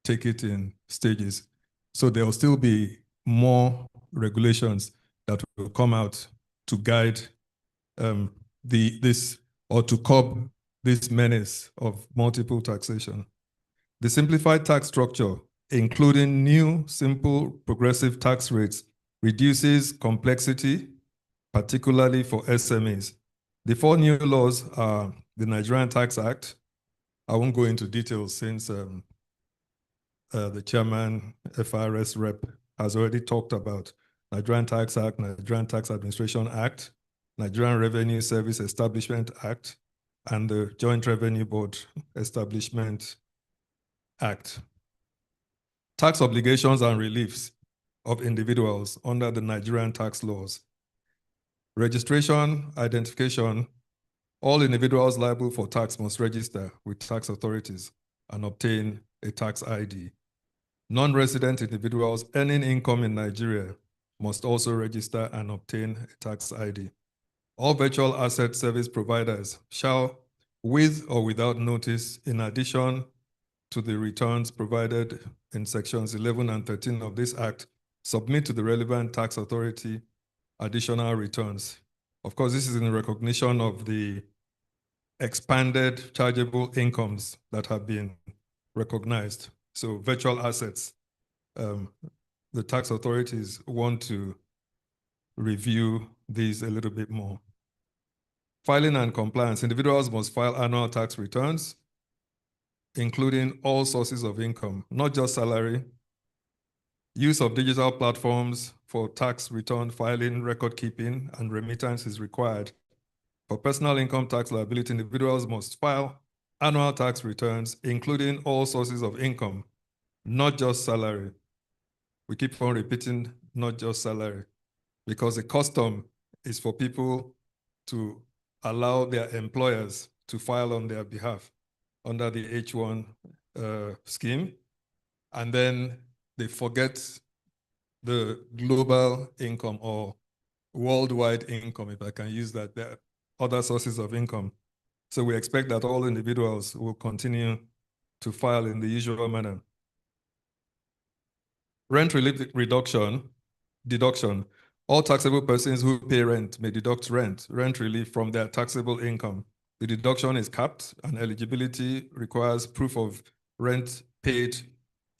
take it in stages. So there will still be more regulations that will come out to guide to curb this menace of multiple taxation. The simplified tax structure, including new, simple, progressive tax rates, reduces complexity, particularly for SMEs. The 4 new laws are the Nigerian Tax Act. I won't go into details since the chairman, FRS rep, has already talked about Nigerian Tax Act, Nigerian Tax Administration Act, Nigerian Revenue Service Establishment Act, and the Joint Revenue Board Establishment Act. Tax obligations and reliefs of individuals under the Nigerian tax laws. Registration, identification, all individuals liable for tax must register with tax authorities and obtain a tax ID. Non-resident individuals earning income in Nigeria must also register and obtain a tax ID. All virtual asset service providers shall, with or without notice, in addition to the returns provided in sections 11 and 13 of this act submit to the relevant tax authority additional returns. Of course, this is in recognition of the expanded chargeable incomes that have been recognized. So virtual assets, the tax authorities want to review these a little bit more. Filing and compliance. Individuals must file annual tax returns, including all sources of income, not just salary. Use of digital platforms for tax return filing, record keeping, and remittance is required. For personal income tax liability, individuals must file annual tax returns, including all sources of income, not just salary. We keep on repeating, not just salary, because the custom is for people to allow their employers to file on their behalf under the H1 scheme. And then they forget the global income or worldwide income, if I can use that, there are other sources of income. So we expect that all individuals will continue to file in the usual manner. Rent relief deduction. All taxable persons who pay rent may deduct rent relief from their taxable income. The deduction is capped and eligibility requires proof of rent paid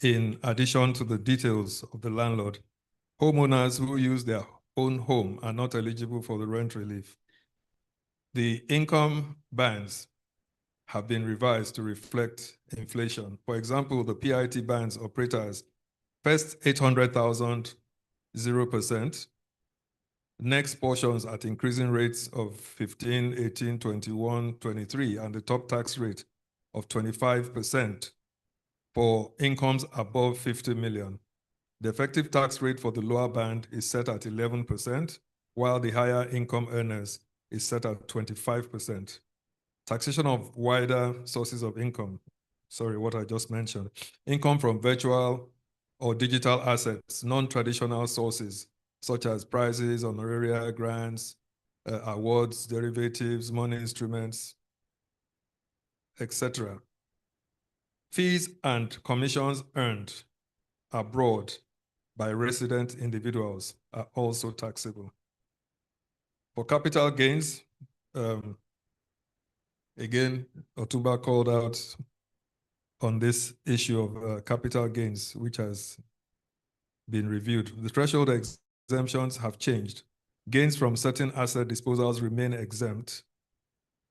in addition to the details of the landlord. Homeowners who use their own home are not eligible for the rent relief. The income bands have been revised to reflect inflation. For example, the PIT bands operators, first 800,000, 0%. Next portions at increasing rates of 15, 18, 21, 23, and the top tax rate of 25% for incomes above 50 million. The effective tax rate for the lower band is set at 11%, while the higher income earners is set at 25%. Taxation of wider sources of income. Sorry, what I just mentioned. Income from virtual or digital assets, non-traditional sources, such as prizes, honoraria, grants, awards, derivatives, money instruments, etc. Fees and commissions earned abroad by resident individuals are also taxable. For capital gains, again, Otumba called out on this issue of capital gains, which has been reviewed. The threshold exemptions have changed. Gains from certain asset disposals remain exempt.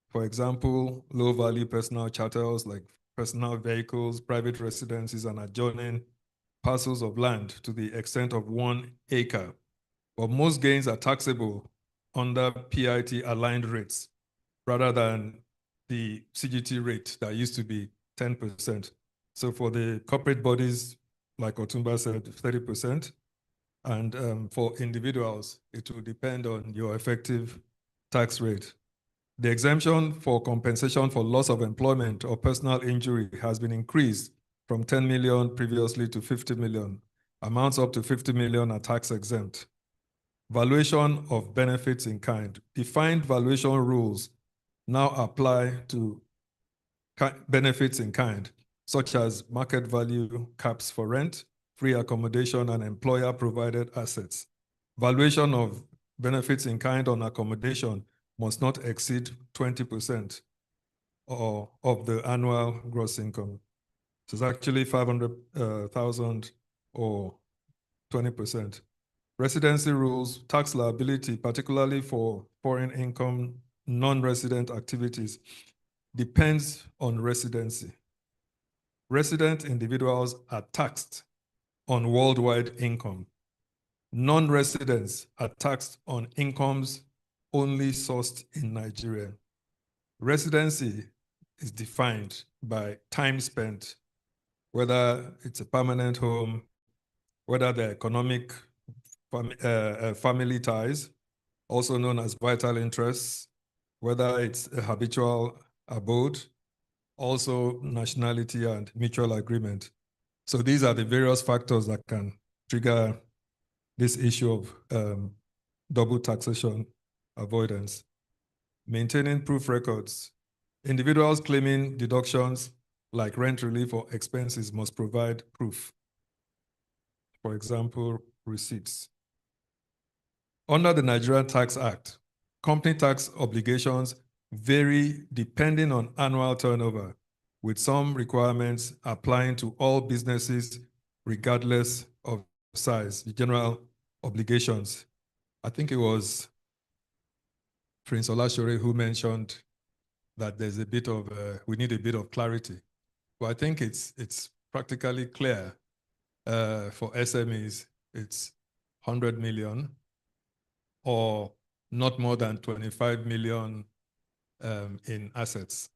For example, low-value personal chattels like personal vehicles, private residences, and adjoining parcels of land to the extent of 1 acre. But most gains are taxable under PIT aligned rates rather than the CGT rate that used to be 10%. So for the corporate bodies, like Otumba said, 30%. And for individuals, it will depend on your effective tax rate. The exemption for compensation for loss of employment or personal injury has been increased from 10 million previously to 50 million. Amounts up to 50 million are tax exempt. Valuation of benefits in kind. Defined valuation rules now apply to benefits in kind, such as market value caps for rent, free accommodation, and employer-provided assets. Valuation of benefits in kind on accommodation must not exceed 20% of the annual gross income. So it's actually 500,000 or 20%. Residency rules, tax liability, particularly for foreign income, non-resident activities, depends on residency. Resident individuals are taxed on worldwide income. Non-residents are taxed on incomes only sourced in Nigeria. Residency is defined by time spent, whether it's a permanent home, whether they're economic family ties, also known as vital interests, whether it's a habitual abode, also nationality and mutual agreement. So these are the various factors that can trigger this issue of double taxation avoidance. Maintaining proof records. Individuals claiming deductions like rent relief or expenses, must provide proof. For example, receipts. Under the Nigerian Tax Act, company tax obligations vary depending on annual turnover, with some requirements applying to all businesses regardless of size, the general obligations. I think it was Prince Olashore who mentioned that there's a bit of, we need a bit of clarity. But I think it's practically clear for SMEs, it's 100 million or not more than 25 million in assets.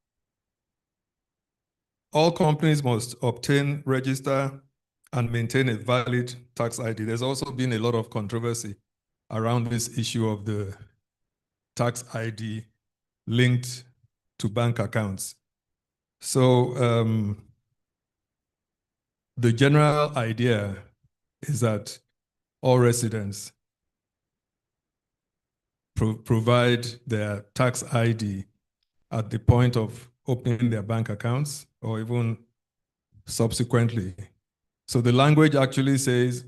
All companies must obtain, register, and maintain a valid tax ID. There's also been a lot of controversy around this issue of the tax ID linked to bank accounts. So the general idea is that all residents provide their tax ID at the point of opening their bank accounts or even subsequently. So the language actually says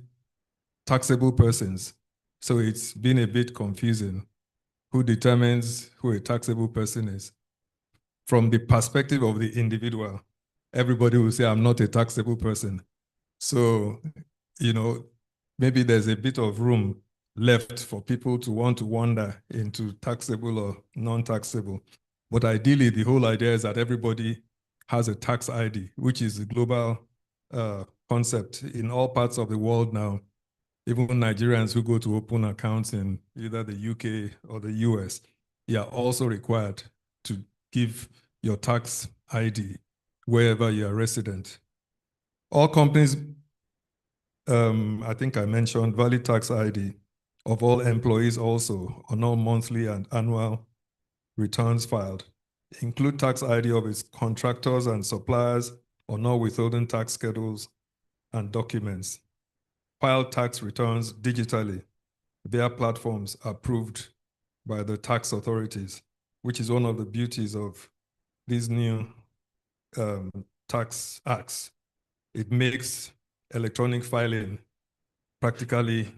taxable persons. So it's been a bit confusing. Who determines who a taxable person is? From the perspective of the individual, everybody will say, I'm not a taxable person. So, you know, maybe there's a bit of room left for people to want to wander into taxable or non-taxable. But ideally, the whole idea is that everybody has a tax ID, which is a global concept in all parts of the world now. Even Nigerians who go to open accounts in either the UK or the US, you are also required to give your tax ID wherever you are resident. All companies, I think I mentioned valid tax ID of all employees also on all monthly and annual returns filed. Include tax ID of its contractors and suppliers on all withholding tax schedules and documents. File tax returns digitally via platforms approved by the tax authorities, which is one of the beauties of these new tax acts. It makes electronic filing practically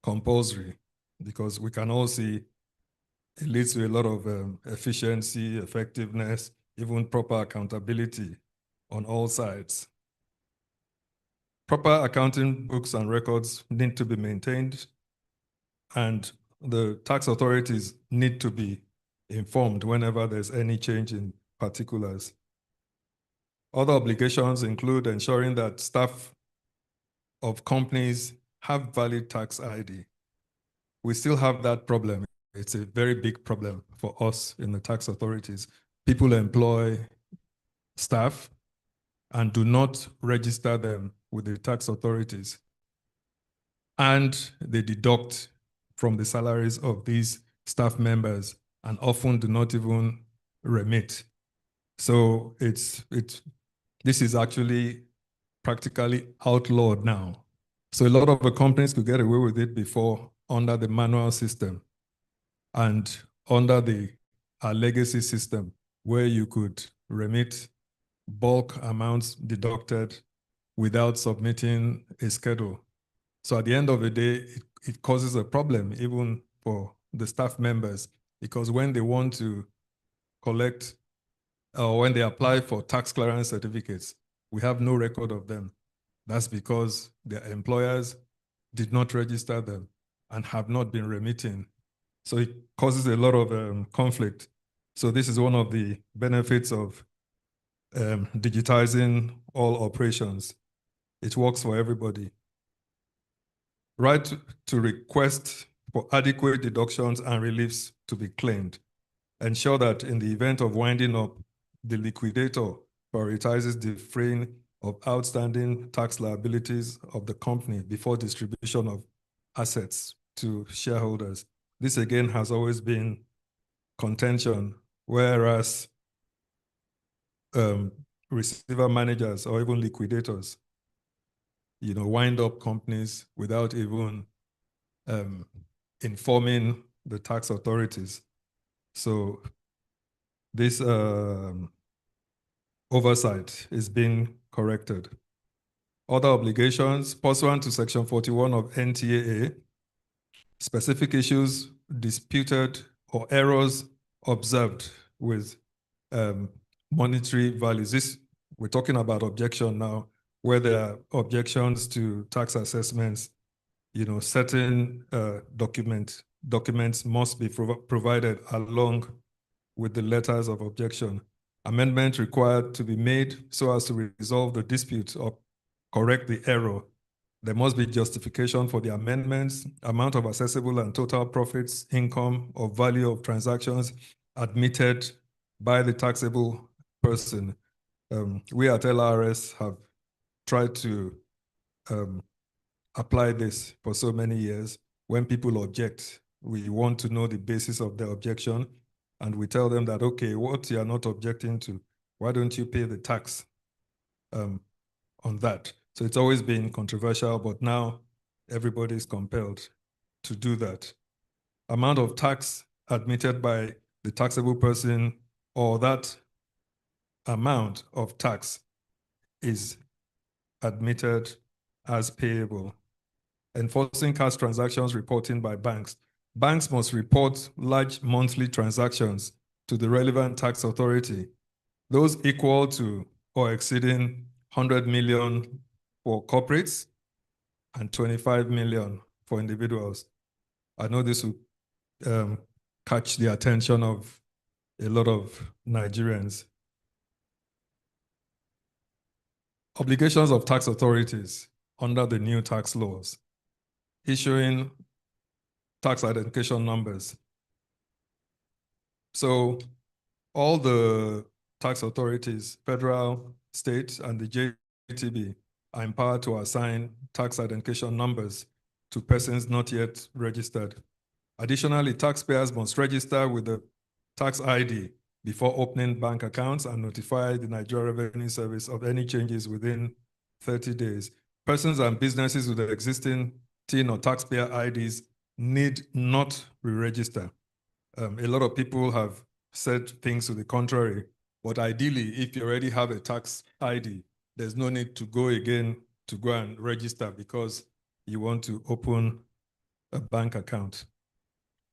compulsory because we can all see it leads to a lot of efficiency, effectiveness, even proper accountability on all sides. Proper accounting books and records need to be maintained, and the tax authorities need to be informed whenever there's any change in particulars. Other obligations include ensuring that staff of companies have valid tax ID. We still have that problem. It's a very big problem for us in the tax authorities. People employ staff and do not register them with the tax authorities. And they deduct from the salaries of these staff members and often do not even remit. So this is actually practically outlawed now. So a lot of the companies could get away with it before under the manual system and under our legacy system where you could remit bulk amounts deducted without submitting a schedule. So at the end of the day, it causes a problem even for the staff members, because when they want to collect or when they apply for tax clearance certificates, we have no record of them. That's because their employers did not register them and have not been remitting. So it causes a lot of conflict. So this is one of the benefits of digitizing all operations. It works for everybody. Right to request for adequate deductions and reliefs to be claimed. Ensure that in the event of winding up, the liquidator prioritizes the freeing of outstanding tax liabilities of the company before distribution of assets to shareholders. This again has always been contention, whereas receiver managers or even liquidators, wind up companies without even informing the tax authorities. So this oversight is being corrected. Other obligations pursuant to Section 41 of NTAA, specific issues disputed or errors observed with monetary values. We're talking about objection now, where there are objections to tax assessments. Certain documents must be provided along with the letters of objection. Amendment required to be made so as to resolve the dispute or correct the error. There must be justification for the amendments, amount of assessable and total profits, income, or value of transactions admitted by the taxable person. We at LRS have tried to apply this for so many years. When people object, we want to know the basis of their objection, and we tell them that, okay, what you are not objecting to, why don't you pay the tax on that? So it's always been controversial, but now everybody is compelled to do that. Amount of tax admitted by the taxable person, or that amount of tax is admitted as payable. Enforcing cash transactions reporting by banks. Banks must report large monthly transactions to the relevant tax authority, those equal to or exceeding 100 million for corporates and 25 million for individuals. I know this will catch the attention of a lot of Nigerians. Obligations of tax authorities under the new tax laws. Issuing tax identification numbers. So all the tax authorities, federal, state, and the JTB are empowered to assign tax identification numbers to persons not yet registered. Additionally, taxpayers must register with the tax ID before opening bank accounts and notify the Nigeria Revenue Service of any changes within 30 days. Persons and businesses with existing TIN or taxpayer IDs need not re-register. A lot of people have said things to the contrary, but ideally, if you already have a tax ID, there's no need to go again to go and register because you want to open a bank account.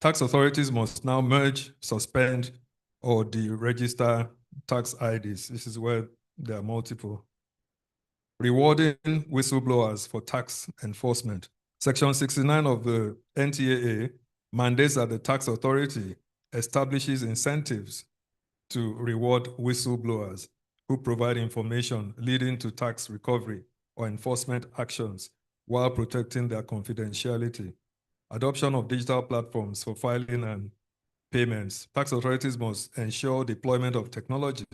Tax authorities must now merge, suspend, or deregister tax IDs. This is where there are multiple. Rewarding whistleblowers for tax enforcement. Section 69 of the NTAA mandates that the tax authority establishes incentives to reward whistleblowers who provide information leading to tax recovery or enforcement actions while protecting their confidentiality. Adoption of digital platforms for filing and payments. Tax authorities must ensure deployment of technology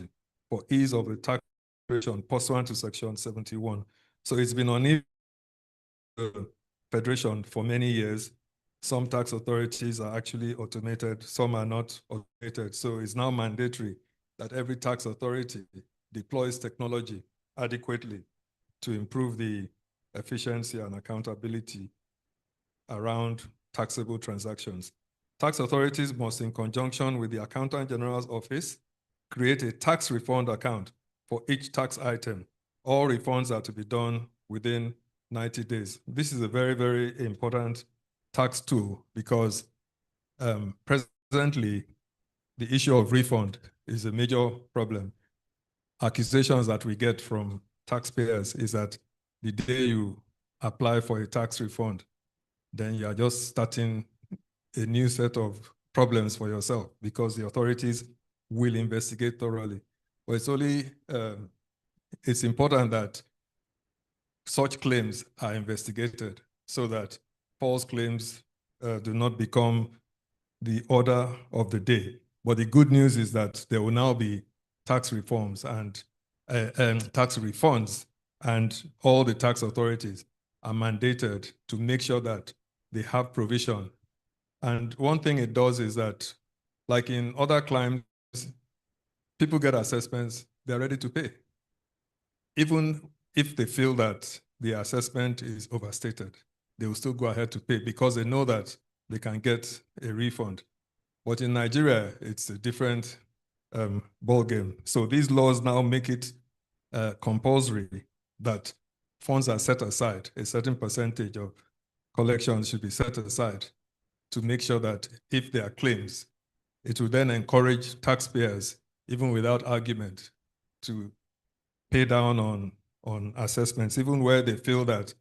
for ease of the tax operation pursuant to Section 71. So it's been on the Federation for many years. Some tax authorities are actually automated, some are not automated. So it's now mandatory that every tax authority deploys technology adequately to improve the efficiency and accountability around taxable transactions. Tax authorities must, in conjunction with the Accountant General's office, create a tax refund account for each tax item. All refunds are to be done within 90 days. This is a very, very important tax tool because presently the issue of refund is a major problem. Accusations that we get from taxpayers is that the day you apply for a tax refund, then you are just starting a new set of problems for yourself because the authorities will investigate thoroughly. But it's only, it's important that such claims are investigated so that false claims do not become the order of the day. But the good news is that there will now be tax reforms and tax refunds, and all the tax authorities are mandated to make sure that they have provision. And one thing it does is that, like in other climes, people get assessments, they're ready to pay. Even if they feel that the assessment is overstated, they will still go ahead to pay because they know that they can get a refund. But in Nigeria, it's a different ball game. So these laws now make it compulsory that funds are set aside, a certain percentage of collections should be set aside to make sure that if there are claims, it will then encourage taxpayers, even without argument, to pay down on assessments, even where they feel that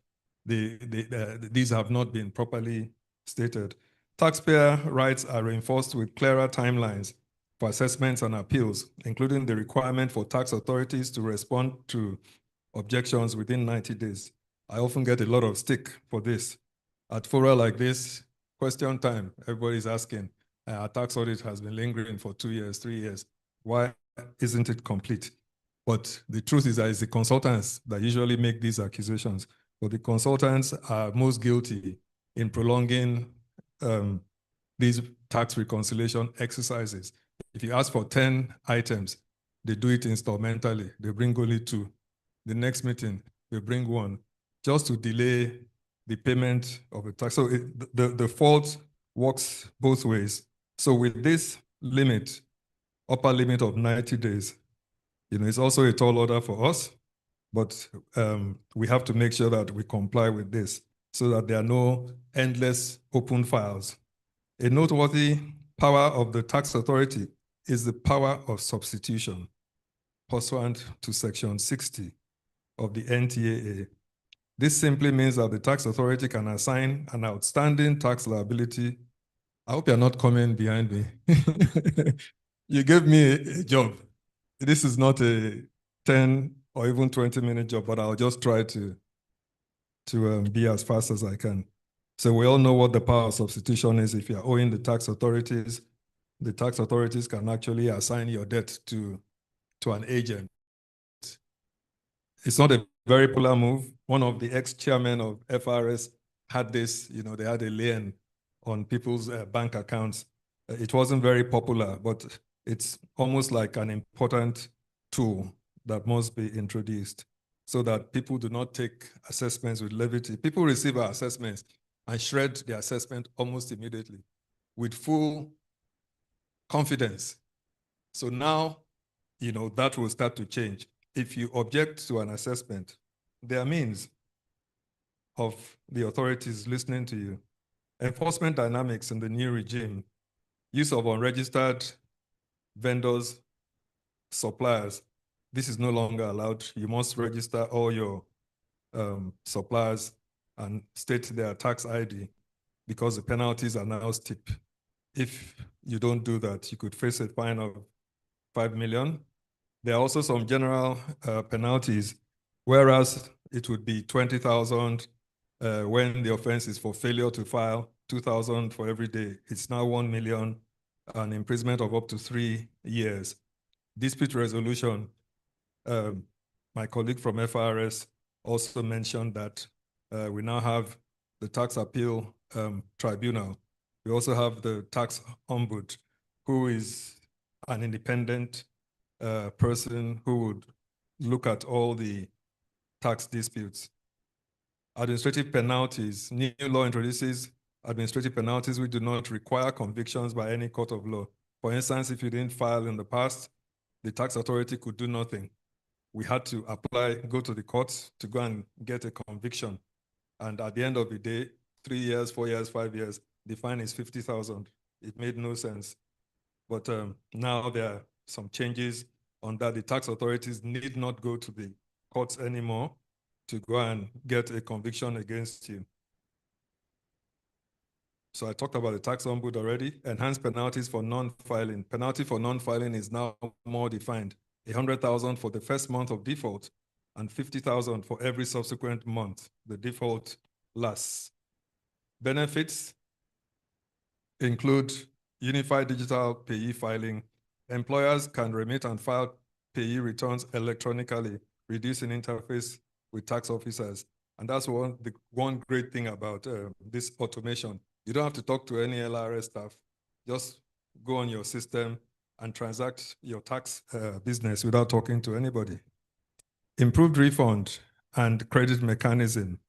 these have not been properly stated. Taxpayer rights are reinforced with clearer timelines for assessments and appeals, including the requirement for tax authorities to respond to objections within 90 days. I often get a lot of stick for this. At fora like this, question time, everybody's asking, our tax audit has been lingering for 2 years, 3 years. Why isn't it complete? But the truth is that it's the consultants that usually make these accusations. But the consultants are most guilty in prolonging these tax reconciliation exercises. If you ask for 10 items, they do it instrumentally. They bring only 2. The next meeting, they bring 1, just to delay the payment of the tax. So the fault works both ways. So with this limit, upper limit of 90 days, it's also a tall order for us, but we have to make sure that we comply with this so that there are no endless open files. A noteworthy power of the tax authority is the power of substitution, pursuant to Section 60 of the NTAA. This simply means that the tax authority can assign an outstanding tax liability. I hope you're not coming behind me. You gave me a job. This is not a 10 or even 20-minute job, but I'll just try to be as fast as I can. So we all know what the power of substitution is. If you're owing the tax authorities can actually assign your debt to an agent. It's not a very popular move. One of the ex-chairmen of FRS had this, they had a lien on people's bank accounts. It wasn't very popular, but it's almost like an important tool that must be introduced so that people do not take assessments with levity. People receive our assessments and shred the assessment almost immediately with full confidence. So now, that will start to change. If you object to an assessment, there are means of the authorities listening to you. Enforcement dynamics in the new regime, use of unregistered vendors, suppliers, this is no longer allowed. You must register all your suppliers and state their tax ID because the penalties are now steep. If you don't do that, you could face a fine of 5 million. There are also some general penalties, whereas it would be 20,000 when the offense is for failure to file, 2,000 for every day. It's now 1 million, an imprisonment of up to 3 years. Dispute resolution, my colleague from FRS also mentioned that we now have the tax appeal tribunal. We also have the tax ombud, who is an independent person who would look at all the tax disputes. Administrative penalties, new law introduces administrative penalties which do not require convictions by any court of law. For instance, if you didn't file in the past, the tax authority could do nothing. We had to go to the courts to go and get a conviction. And at the end of the day, 3 years, 4 years, 5 years, the fine is 50,000. It made no sense. But now there are some changes on that. The tax authorities need not go to the courts anymore to go and get a conviction against you. So I talked about the tax ombud already. Enhanced penalties for non-filing. Penalty for non-filing is now more defined. 100,000 for the first month of default and 50,000 for every subsequent month the default lasts. Benefits include unified digital payee filing. Employers can remit and file payee returns electronically, reducing interface with tax officers. And that's one great thing about this automation. You don't have to talk to any LRS staff. Just go on your system and transact your tax business without talking to anybody. Improved refund and credit mechanism.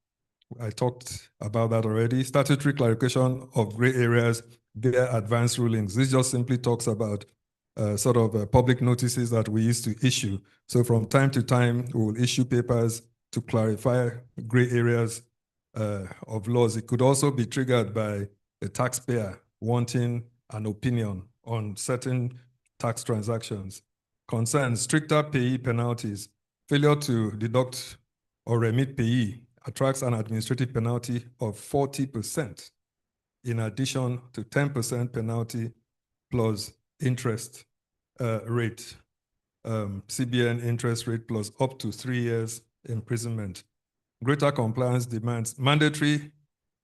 I talked about that already. Statutory clarification of gray areas via advanced rulings. This just simply talks about public notices that we used to issue. So from time to time, we will issue papers to clarify gray areas of laws. It could also be triggered by a taxpayer wanting an opinion on certain tax transactions. Concerns stricter payee penalties. Failure to deduct or remit payee attracts an administrative penalty of 40%, in addition to 10% penalty plus interest rate, CBN interest rate plus up to 3 years imprisonment. Greater compliance demands mandatory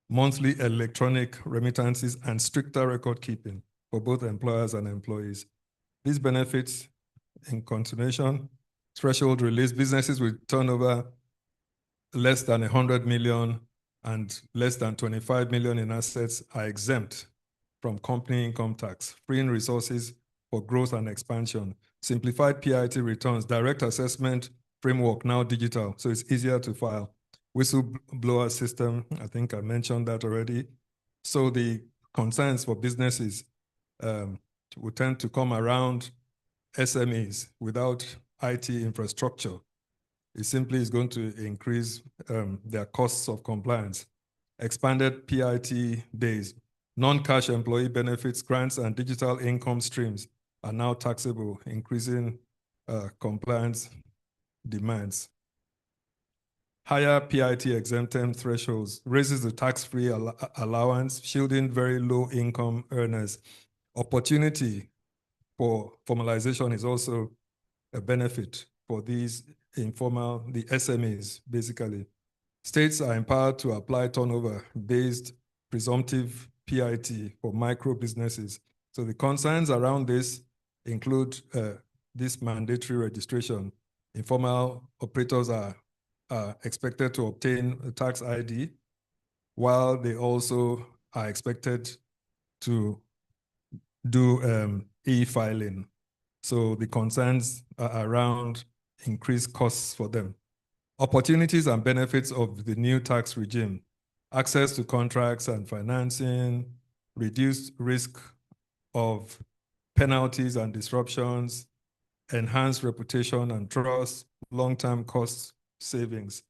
monthly electronic remittances and stricter record keeping for both employers and employees. These benefits, in continuation, threshold release, businesses with turnover less than 100 million and less than 25 million in assets are exempt from company income tax, freeing resources for growth and expansion. Simplified PIT returns, direct assessment framework now digital, so it's easier to file. Whistleblower system, I think I mentioned that already. So the concerns for businesses will tend to come around SMEs without IT infrastructure. It simply is going to increase their costs of compliance. Expanded PIT days, non-cash employee benefits, grants, and digital income streams are now taxable, increasing compliance demands. Higher PIT exemption thresholds raises the tax-free allowance, shielding very low-income earners. Opportunity for formalization is also a benefit for these informal, the SMEs, basically. States are empowered to apply turnover-based presumptive PIT for micro businesses. So the concerns around this include this mandatory registration. Informal operators are expected to obtain a tax ID, while they also are expected to do e-filing. So the concerns are around increased costs for them. Opportunities and benefits of the new tax regime: access to contracts and financing, reduced risk of penalties and disruptions, enhanced reputation and trust, long-term cost savings.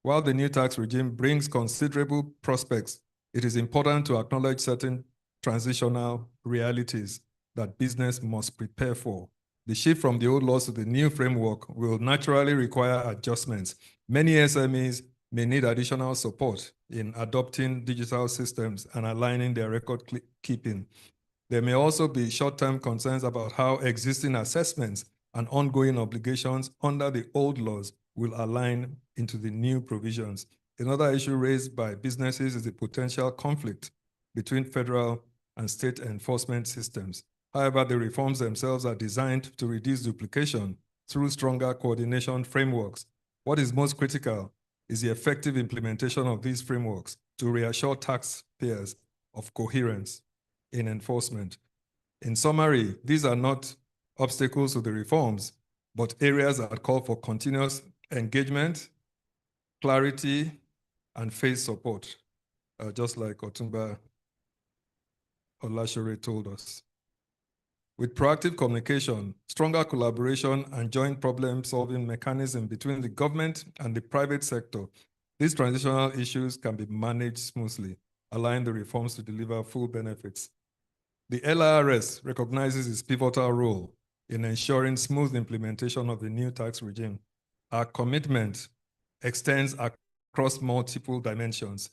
While the new tax regime brings considerable prospects, it is important to acknowledge certain transitional realities that business must prepare for. The shift from the old laws to the new framework will naturally require adjustments. Many SMEs may need additional support in adopting digital systems and aligning their record keeping. There may also be short-term concerns about how existing assessments and ongoing obligations under the old laws will align into the new provisions. Another issue raised by businesses is the potential conflict between federal and state enforcement systems. However, the reforms themselves are designed to reduce duplication through stronger coordination frameworks. What is most critical is the effective implementation of these frameworks to reassure taxpayers of coherence in enforcement. In summary, these are not obstacles to the reforms, but areas that call for continuous engagement, clarity, and phase support, just like Otumba Olashere told us. With proactive communication, stronger collaboration, and joint problem-solving mechanism between the government and the private sector, these transitional issues can be managed smoothly, allowing the reforms to deliver full benefits. The LRS recognizes its pivotal role in ensuring smooth implementation of the new tax regime. Our commitment extends across multiple dimensions.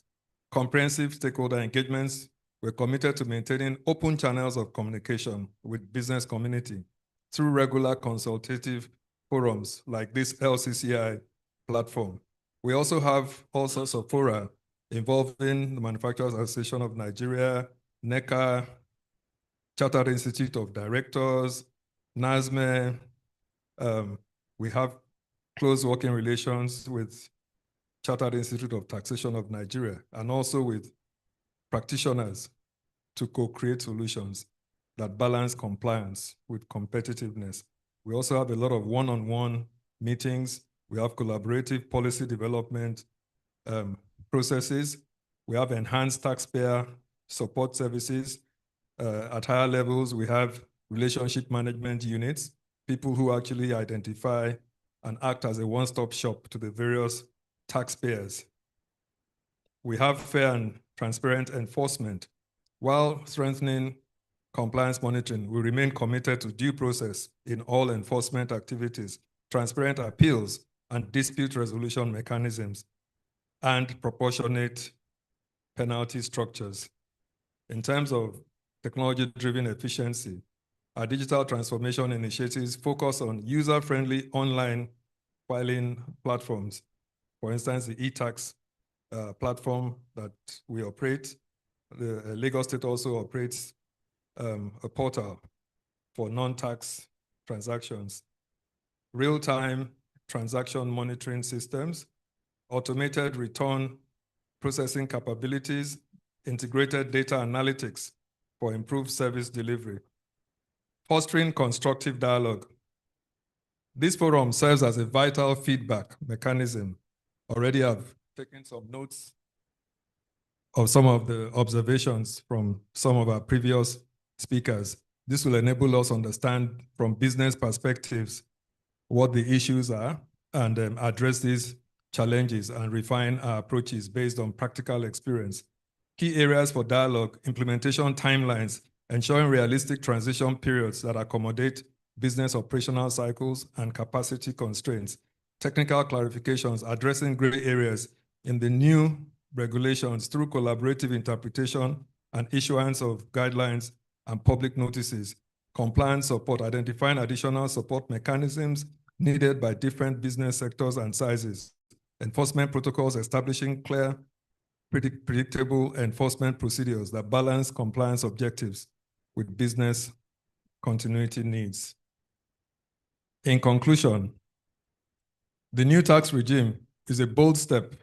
Comprehensive stakeholder engagements. We're committed to maintaining open channels of communication with business community through regular consultative forums like this LCCI platform. We also have all sorts of fora involving the Manufacturers Association of Nigeria, NECA, Chartered Institute of Directors, NASME. We have close working relations with Chartered Institute of Taxation of Nigeria, and also with practitioners to co-create solutions that balance compliance with competitiveness. We also have a lot of one-on-one meetings. We have collaborative policy development processes. We have enhanced taxpayer support services. At higher levels, we have relationship management units, people who actually identify and act as a one-stop shop to the various taxpayers. We have fair and transparent enforcement. While strengthening compliance monitoring, we remain committed to due process in all enforcement activities, transparent appeals and dispute resolution mechanisms, and proportionate penalty structures. In terms of technology-driven efficiency, our digital transformation initiatives focus on user-friendly online filing platforms. For instance, the eTax platform that we operate. The Lagos State also operates a portal for non-tax transactions, real-time transaction monitoring systems, automated return processing capabilities, integrated data analytics for improved service delivery, fostering constructive dialogue. This forum serves as a vital feedback mechanism. Already I've taken some notes of some of the observations from some of our previous speakers. This will enable us to understand from business perspectives what the issues are and address these challenges and refine our approaches based on practical experience. Key areas for dialogue: implementation timelines, ensuring realistic transition periods that accommodate business operational cycles and capacity constraints. Technical clarifications, addressing gray areas in the new regulations through collaborative interpretation and issuance of guidelines and public notices. Compliance support, identifying additional support mechanisms needed by different business sectors and sizes. Enforcement protocols, establishing clear, predictable enforcement procedures that balance compliance objectives with business continuity needs. In conclusion, the new tax regime is a bold step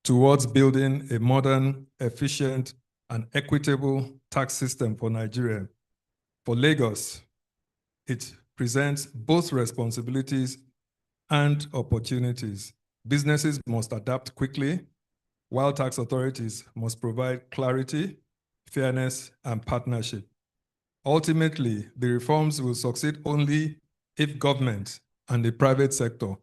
towards building a modern, efficient, and equitable tax system for Nigeria. For Lagos, it presents both responsibilities and opportunities. Businesses must adapt quickly, while tax authorities must provide clarity, fairness, and partnership. Ultimately, the reforms will succeed only if government and the private sector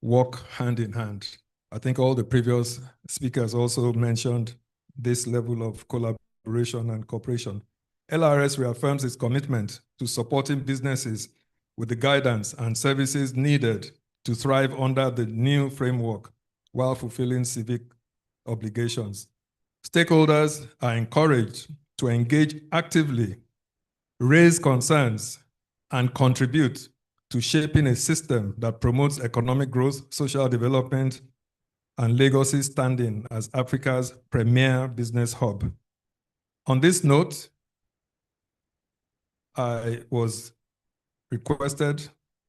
work hand in hand. I think all the previous speakers also mentioned this level of collaboration and cooperation. LRS reaffirms its commitment to supporting businesses with the guidance and services needed to thrive under the new framework while fulfilling civic obligations. Stakeholders are encouraged to engage actively, raise concerns, and contribute to shaping a system that promotes economic growth, social development, and Lagos's standing as Africa's premier business hub. On this note, I was requested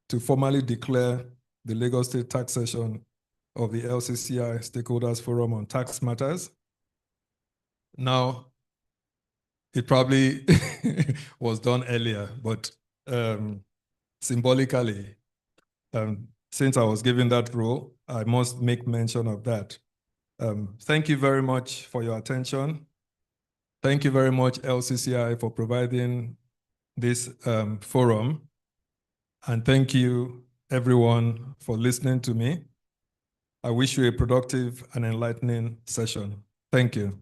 to formally declare the Lagos State tax session of the LCCI Stakeholders Forum on Tax Matters. Now, it probably was done earlier, but symbolically, since I was given that role, I must make mention of that. Thank you very much for your attention. Thank you very much, LCCI, for providing this forum. And thank you, everyone, for listening to me. I wish you a productive and enlightening session. Thank you.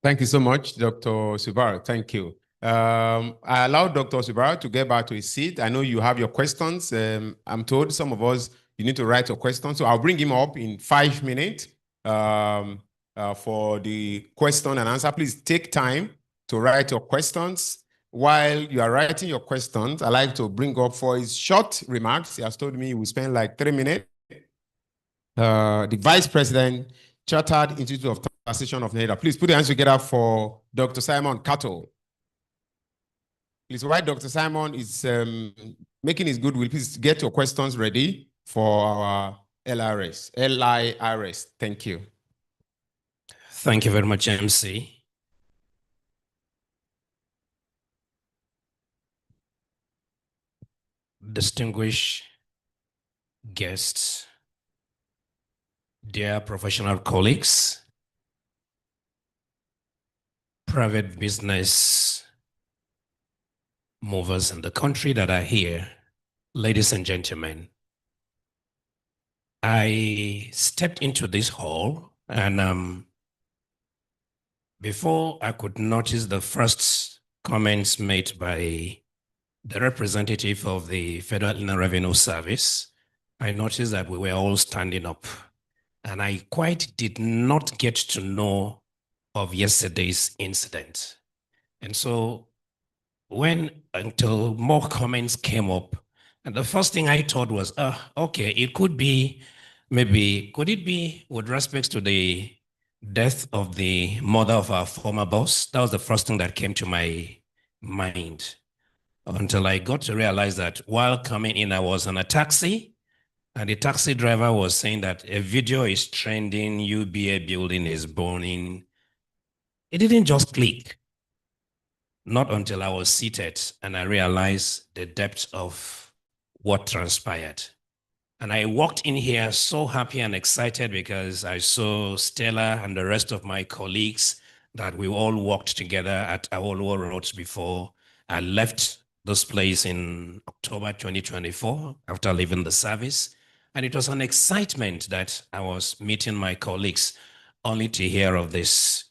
Thank you so much, Dr. Subara. Thank you. I allowed Dr. Subara to get back to his seat. I know you have your questions. I'm told some of us, you need to write your questions. So I'll bring him up in 5 minutes for the question and answer. Please take time to write your questions. While you are writing your questions, I'd like to bring up for his short remarks. He has told me he will spend like 3 minutes. The Vice President, Chartered Institute of Taxation of Nigeria. Please put your hands together for Dr. Simon Cattle. Please, while Dr. Simon is making his goodwill, please get your questions ready for our LIRS. Thank you. Thank you very much, MC. Distinguished guests, dear professional colleagues, private business movers in the country that are here, ladies and gentlemen, I stepped into this hall and before I could notice the first comments made by the representative of the Federal Inland Revenue Service, I noticed that we were all standing up, and I quite did not get to know of yesterday's incident. And so until more comments came up, and the first thing I thought was, okay, it could be, could it be with respect to the death of the mother of our former boss? That was the first thing that came to my mind, until I got to realize that while coming in, I was on a taxi, and the taxi driver was saying that a video is trending, UBA building is burning. It didn't just click. Not until I was seated and I realized the depth of what transpired. And I walked in here so happy and excited because I saw Stella and the rest of my colleagues that we all walked together at Awolowo Road before I left this place in October 2024 after leaving the service. And it was an excitement that I was meeting my colleagues only to hear of this.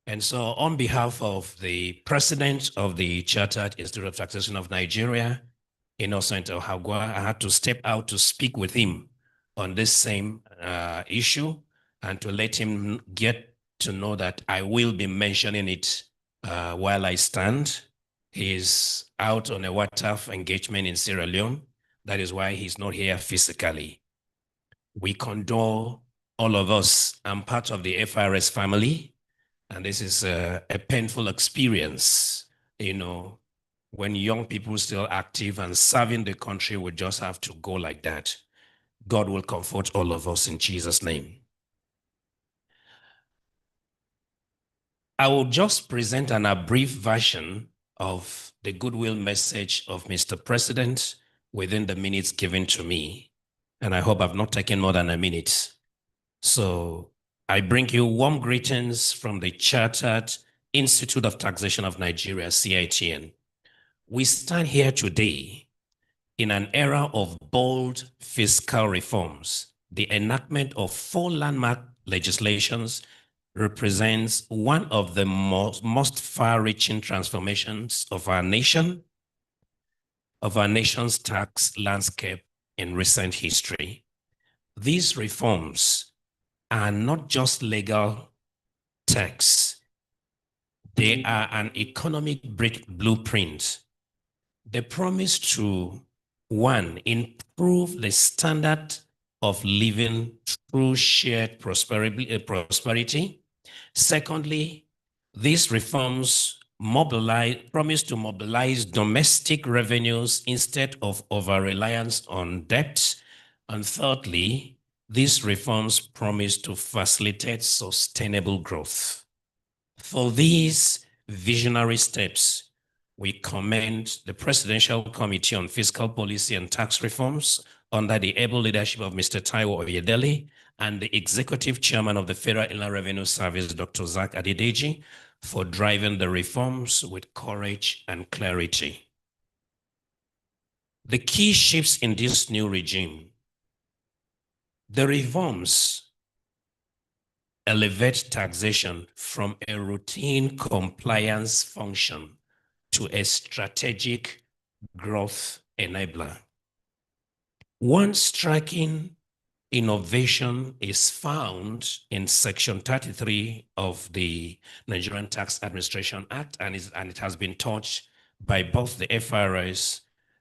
And so on behalf of the president of the Chartered Institute of Taxation of Nigeria, Innocent Ohagwa, I had to step out to speak with him on this same issue and to let him get to know that I will be mentioning it while I stand. He's out on a WhatsApp engagement in Sierra Leone. That is why he's not here physically. We condole all of us. I'm part of the FRS family, and this is a painful experience, you know. When young people still active and serving the country would just have to go like that. God will comfort all of us in Jesus' name. I will just present a brief version of the goodwill message of Mr. President within the minutes given to me. And I hope I've not taken more than a minute. So I bring you warm greetings from the Chartered Institute of Taxation of Nigeria, CITN. We stand here today in an era of bold fiscal reforms. The enactment of 4 landmark legislations represents one of the most far-reaching transformations of our nation, of our nation's tax landscape in recent history. These reforms are not just legal texts. They are an economic blueprint. They promise to, 1, improve the standard of living through shared prosperity. Secondly, these reforms promise to mobilize domestic revenues instead of over-reliance on debt. And thirdly, these reforms promise to facilitate sustainable growth. For these visionary steps, we commend the Presidential Committee on Fiscal Policy and Tax Reforms under the able leadership of Mr. Taiwo Oyedele and the Executive Chairman of the Federal Inland Revenue Service, Dr. Zach Adedeji, for driving the reforms with courage and clarity. The key shifts in this new regime. The reforms elevate taxation from a routine compliance function to a strategic growth enabler. One striking innovation is found in Section 33 of the Nigerian Tax Administration Act, and it has been touched by both the FRS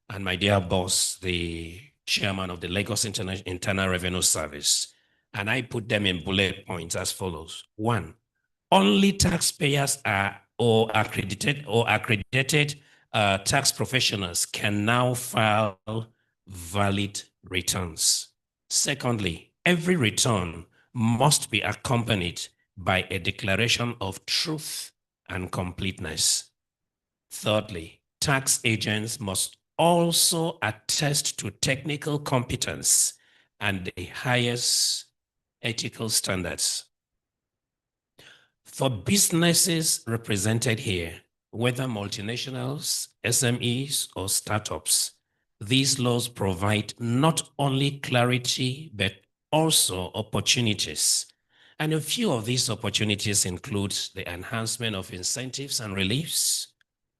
and my dear boss, the chairman of the Lagos Internal Revenue Service. And I put them in bullet points as follows. 1, only taxpayers or accredited tax professionals can now file valid returns. Secondly, every return must be accompanied by a declaration of truth and completeness. Thirdly, tax agents must also attest to technical competence and the highest ethical standards. For businesses represented here, whether multinationals, SMEs, or startups, these laws provide not only clarity, but also opportunities. And a few of these opportunities include the enhancement of incentives and reliefs,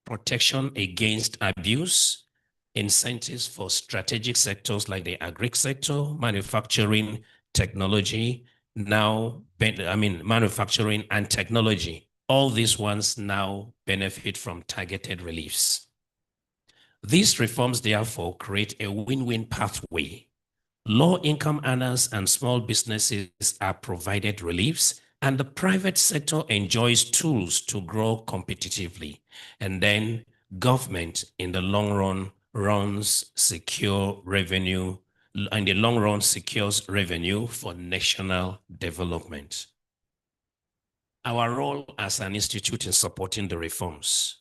protection against abuse, incentives for strategic sectors like the agri sector, manufacturing, technology, manufacturing and technology. All these ones now benefit from targeted reliefs. These reforms therefore create a win-win pathway. Low-income earners and small businesses are provided reliefs, and the private sector enjoys tools to grow competitively. And then government in the long run secures revenue for national development. Our role as an institute in supporting the reforms.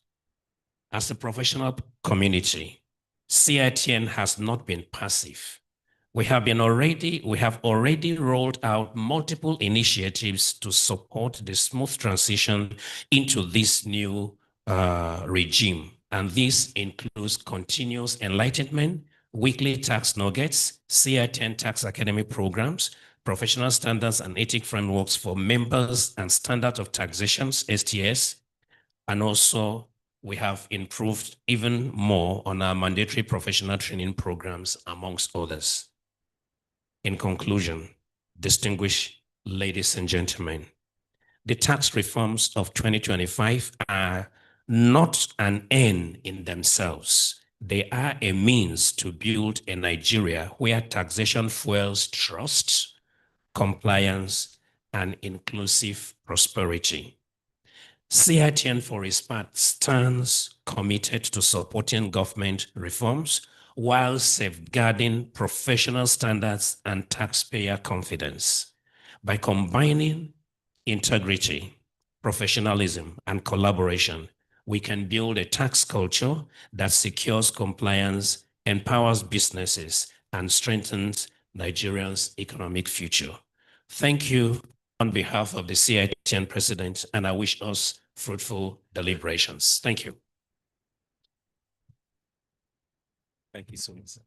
As a professional community, CITN has not been passive. We have already rolled out multiple initiatives to support the smooth transition into this new regime. And this includes continuous enlightenment, weekly tax nuggets, CITN tax academy programs, professional standards and ethic frameworks for members and standard of taxations, STS, and also we have improved even more on our mandatory professional training programs, amongst others. In conclusion, distinguished ladies and gentlemen, the tax reforms of 2025 are not an end in themselves. They are a means to build a Nigeria where taxation fuels trust, compliance, and inclusive prosperity. CITN, for its part, stands committed to supporting government reforms while safeguarding professional standards and taxpayer confidence. By combining integrity, professionalism, and collaboration, we can build a tax culture that secures compliance, empowers businesses, and strengthens Nigeria's economic future. Thank you on behalf of the CITN president, and I wish us fruitful deliberations. Thank you. Thank you so much, sir.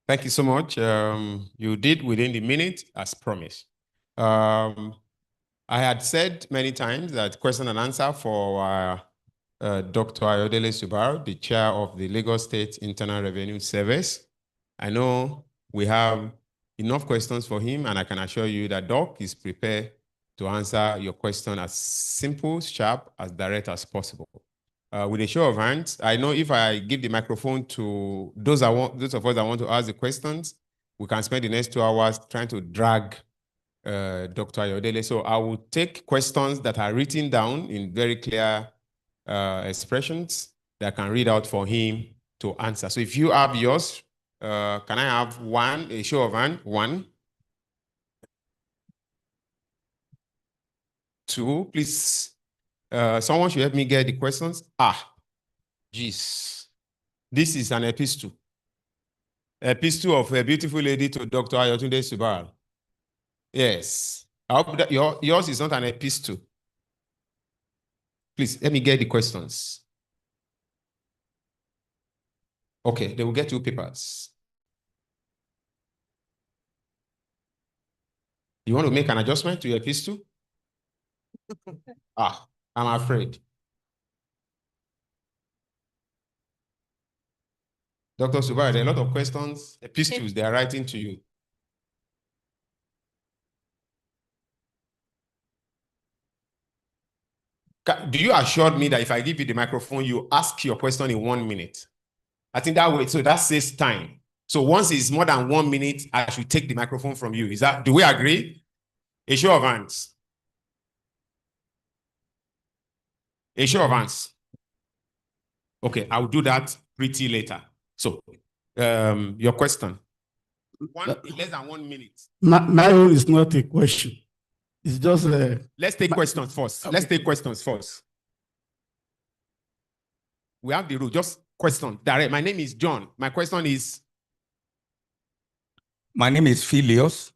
Thank you so much. You did within the minute as promised. I had said many times that question and answer for Dr. Ayodele Subaru, the chair of the Lagos State Internal Revenue Service. I know we have enough questions for him, and I can assure you that Doc is prepared to answer your question as simple, sharp, as direct as possible. With a show of hands, I know if I give the microphone to those of us that want to ask the questions, we can spend the next 2 hours trying to drag Dr. Ayodele. So I will take questions that are written down in very clear expressions that I can read out for him to answer. So if you have yours, can I have one, a show of hands? 1, 2, please. Someone should help me get the questions. Geez. This is an epistle. Epistle of a beautiful lady to Dr. Ayotunde Subaru. Yes. I hope that yours is not an epistle. Please, let me get the questions. Okay, they will get 2 papers. You want to make an adjustment to your epistle? I'm afraid. Dr. Subaru, there are a lot of questions, epistles they are writing to you. Do you assure me that if I give you the microphone, you ask your question in 1 minute? I think that way, so that saves time. So once it's more than 1 minute, I should take the microphone from you. Do we agree? A show of hands. A show of hands. Okay, I'll do that pretty later. So, your question. Less than 1 minute. Now is not a question. It's just let's take questions first. Okay. Let's take questions first. We have the rule. Just question. Direct. My name is John. My question is. My name is Philios.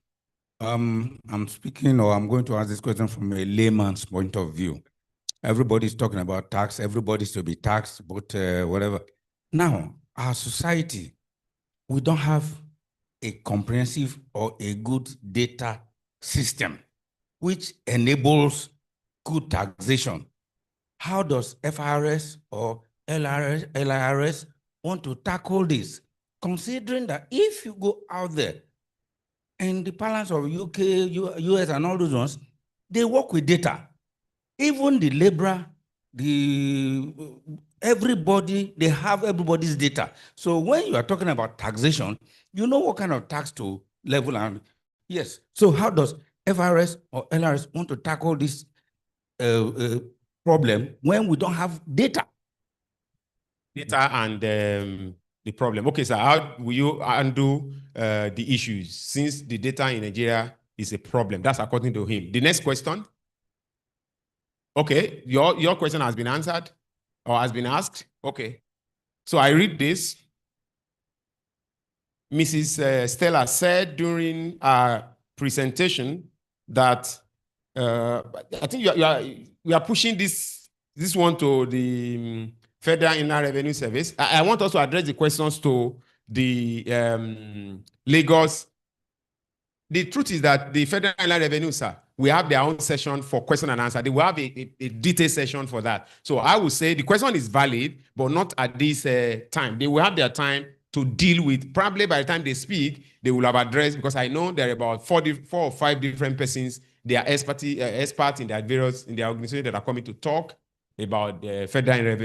I'm speaking, or I'm going to ask this question from a layman's point of view. Everybody's talking about tax. Everybody's to be taxed, but whatever. Now, our society, we don't have a comprehensive or a good data system which enables good taxation. How does FRS or LIRS want to tackle this? Considering that if you go out there and the parlance of UK, US, and all those ones, they work with data. Even the laborer, everybody, they have everybody's data. So when you are talking about taxation, you know what kind of tax to level and yes. So how does FRS or LRS want to tackle this problem when we don't have data? Data and the problem. Okay, sir, how will you undo the issues since the data in Nigeria is a problem? That's according to him. The next question. Okay, your question has been answered or has been asked. Okay, so I read this. Mrs. Stella said during our presentation that I think we are pushing this one to the Federal Inland Revenue Service. I want us to address the questions to the Lagos. The truth is that the Federal Inland Revenue, sir, we have their own session for question and answer. They will have a detailed session for that. So I would say the question is valid, but not at this time. They will have their time to deal with. Probably by the time they speak, they will have addressed, because I know there are about 4 or 5 different persons. They are experts in their organization that are coming to talk about the Federal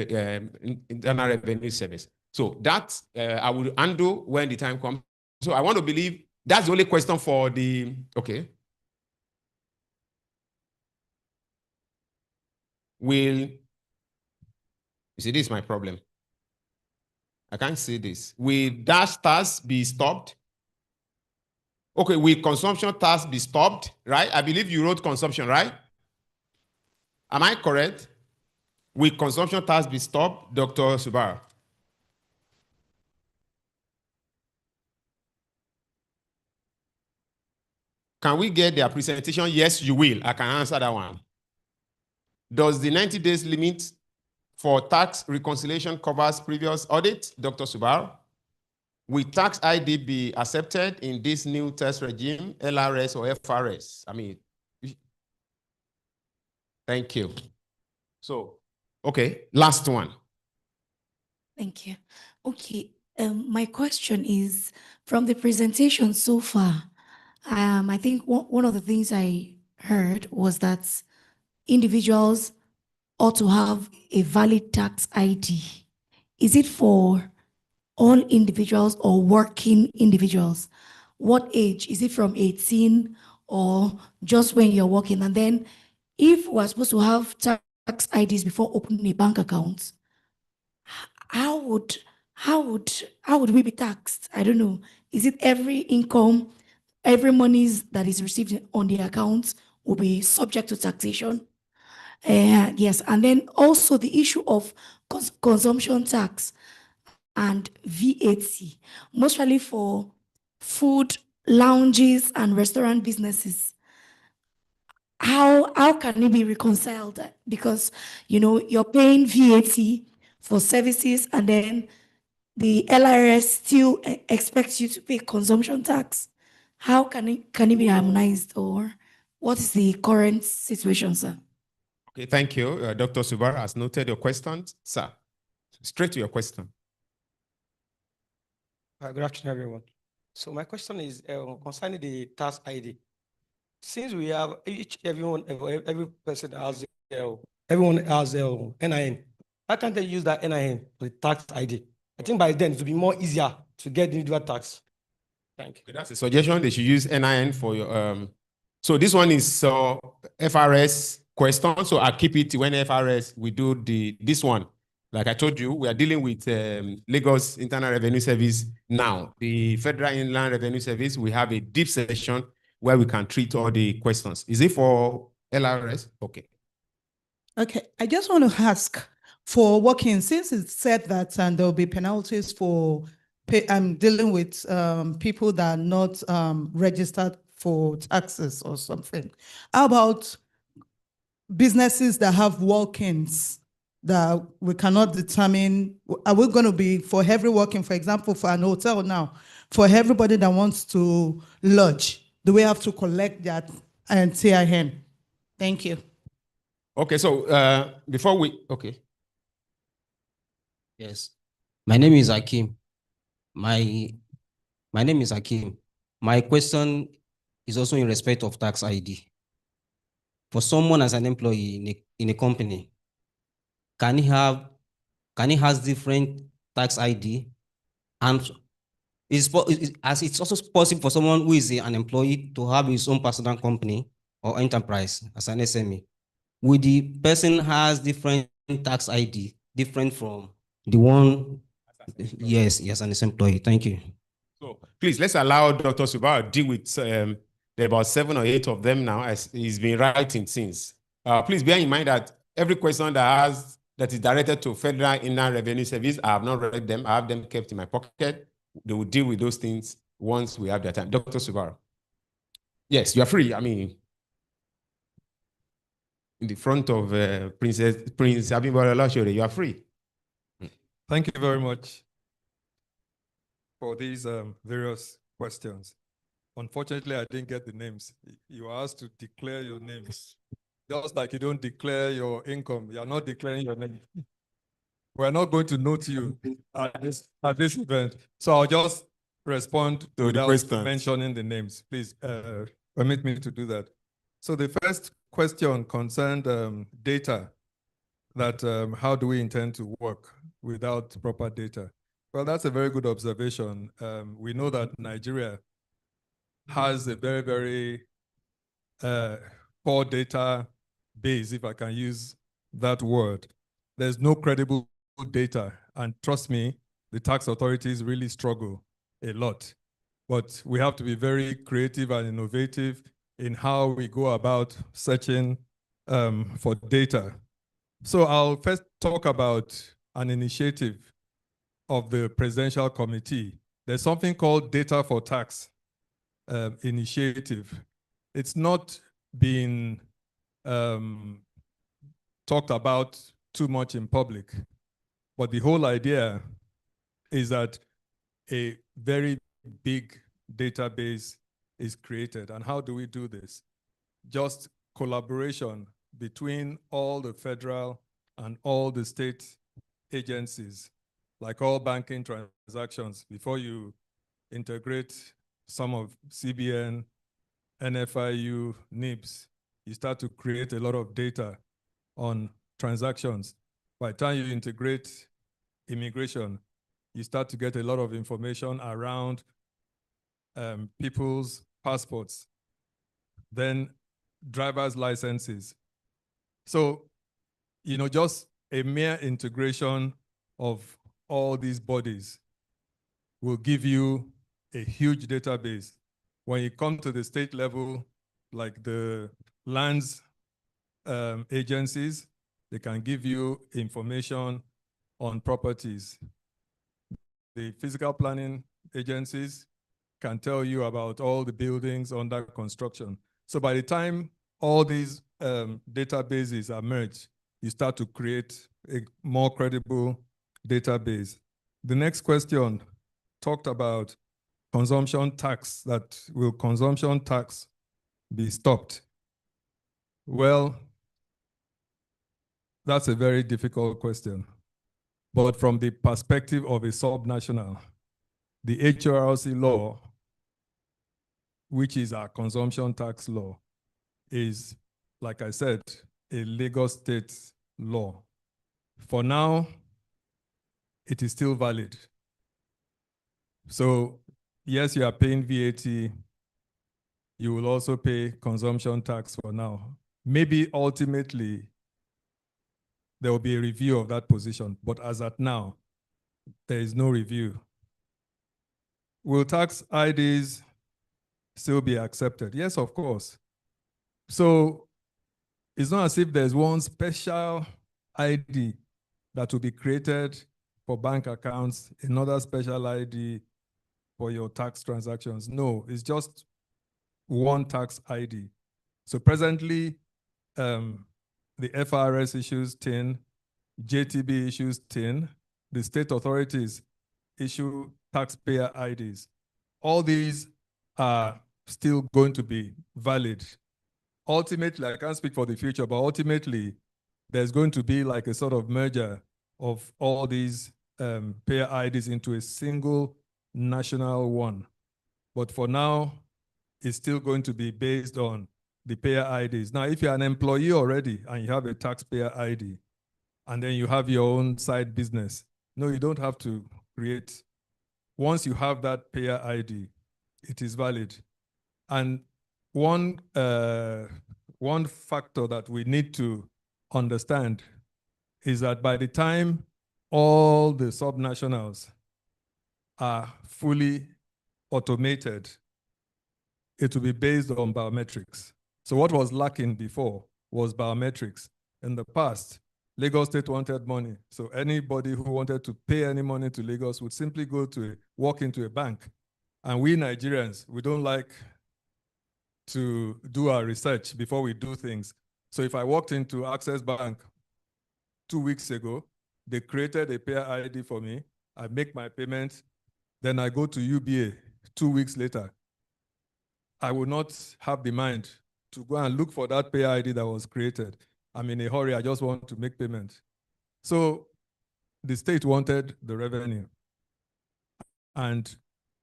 Internal Revenue Service. So that I will undo when the time comes. So I want to believe that's the only question for the, okay. You see, this is my problem. I can't see this. Will dash tax be stopped? Okay, will consumption tax be stopped, right? I believe you wrote consumption, right? Am I correct? Will consumption tax be stopped, Dr. Subaru? Can we get their presentation? Yes, you will. I can answer that one. Does the 90 days limit for tax reconciliation covers previous audit, Dr. Subaru? Will tax ID be accepted in this new tax regime, LRS or FRS? I mean, thank you. So, okay, last one. Thank you. Okay, my question is, from the presentation so far, I think one of the things I heard was that individuals ought to have a valid tax ID. Is it for all individuals or working individuals? What age? Is it from 18 or just when you're working? And then if we're supposed to have tax IDs before opening a bank account, how would we be taxed? I don't know. Is it every income, every monies that is received on the account will be subject to taxation? Yes, and then also the issue of consumption tax and VAT, mostly for food, lounges, and restaurant businesses. How can it be reconciled? Because, you know, you're paying VAT for services, and then the LRS still expects you to pay consumption tax. How can it be harmonized, or what is the current situation, sir? Okay, thank you. Dr. Subaru has noted your questions. Sir, straight to your question. Good afternoon, everyone. So my question is concerning the tax ID. Since we have every person has everyone has NIN, why can't they use that NIN for the tax ID? I think by then it will be more easier to get the individual tax. Thank you. Okay, that's a suggestion. They should use NIN for your. So this one is FRS question. So I'll keep it when FRS we do this one. Like I told you, we are dealing with Lagos Internal Revenue Service now. The Federal Inland Revenue Service, we have a deep session where we can treat all the questions. Is it for LRS? Okay. Okay, I just want to ask for working, since it's said that there'll be penalties for dealing with people that are not registered for taxes or something. How about businesses that have walk-ins that we cannot determine? Are we going to be for every walk-in, for example, for an hotel now, for everybody that wants to lodge, do we have to collect that and TIN? Thank you. Okay, so before we, okay. Yes. My name is Hakim. My name is Hakim. My question is also in respect of tax ID. For someone as an employee in a company, can he has different tax ID? And as it's also possible for someone who is an employee to have his own personal company or enterprise as an SME. Would the person has different tax ID, different from the one? Yes, as an employee. Thank you. So please, let's allow Dr. Subaru deal with there are about 7 or 8 of them now, as he's been writing since. Please bear in mind that every question that is directed to Federal Inland Revenue Service, I have not read them. I have them kept in my pocket. They will deal with those things once we have their time. Dr. Subaru. Yes, you are free. I mean, in the front of Prince Abimbola Olashore, you are free. Thank you very much for these various questions. Unfortunately, I didn't get the names. You were asked to declare your names. Just like you don't declare your income, you're not declaring your name. We're not going to note you at this event. So I'll just respond without mentioning the names. Please permit me to do that. So the first question concerned data, that how do we intend to work without proper data? Well, that's a very good observation. We know that Nigeria has a very, very poor data base, if I can use that word. There's no credible data. And trust me, the tax authorities really struggle a lot. But we have to be very creative and innovative in how we go about searching for data. So I'll first talk about an initiative of the Presidential Committee. There's something called Data for Tax initiative. It's not been talked about too much in public, but the whole idea is that a very big database is created. And how do we do this? Just collaboration between all the federal and all the state agencies, like all banking transactions. Before you integrate some of CBN, NFIU, NIBS, you start to create a lot of data on transactions. By the time you integrate immigration, you start to get a lot of information around people's passports, then driver's licenses. So, you know, just a mere integration of all these bodies will give you a huge database. When you come to the state level, like the lands agencies, they can give you information on properties. The physical planning agencies can tell you about all the buildings under construction. So by the time all these databases are merged, you start to create a more credible database. The next question talked about consumption tax, that will consumption tax be stopped? Well, that's a very difficult question. But from the perspective of a subnational, the HRLC law, which is our consumption tax law, is, like I said, a Lagos State law. For now, it is still valid. So yes, you are paying VAT. You will also pay consumption tax for now. Maybe ultimately, there will be a review of that position. But as at now, there is no review. Will tax IDs still be accepted? Yes, of course. So it's not as if there's one special ID that will be created for bank accounts, another special ID for your tax transactions. No, it's just one tax ID. So presently, the FRS issues TIN, JTB issues TIN, the state authorities issue taxpayer IDs. All these are still going to be valid. Ultimately, I can't speak for the future, but ultimately, there's going to be like a sort of merger of all these payer IDs into a single national one. But for now, it's still going to be based on the payer IDs. Now, if you're an employee already and you have a taxpayer ID, and then you have your own side business, no, you don't have to create. Once you have that payer ID, it is valid. And one factor that we need to understand is that by the time all the subnationals are fully automated, it will be based on biometrics. So what was lacking before was biometrics. In the past, Lagos State wanted money. So anybody who wanted to pay any money to Lagos would simply walk into a bank. And we Nigerians, we don't like to do our research before we do things. So if I walked into Access Bank 2 weeks ago, they created a payer ID for me. I make my payment. Then I go to UBA 2 weeks later. I would not have the mind to go and look for that payer ID that was created. I'm in a hurry. I just want to make payment. So the state wanted the revenue. And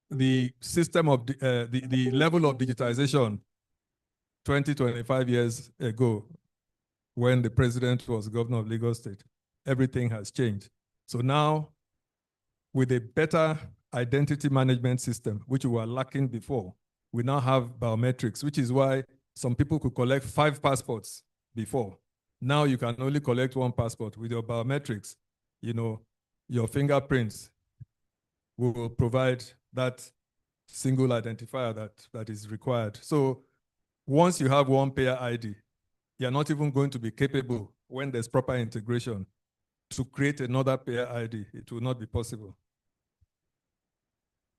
the system of the level of digitization 20, 25 years ago, when the president was governor of Lagos State, everything has changed. So now, with a better identity management system, which we were lacking before, we now have biometrics, which is why some people could collect 5 passports before. Now you can only collect 1 passport. With your biometrics, your fingerprints will provide that single identifier that is required. So once you have one payer ID, you're not even going to be capable, when there's proper integration, to create another payer ID. It will not be possible.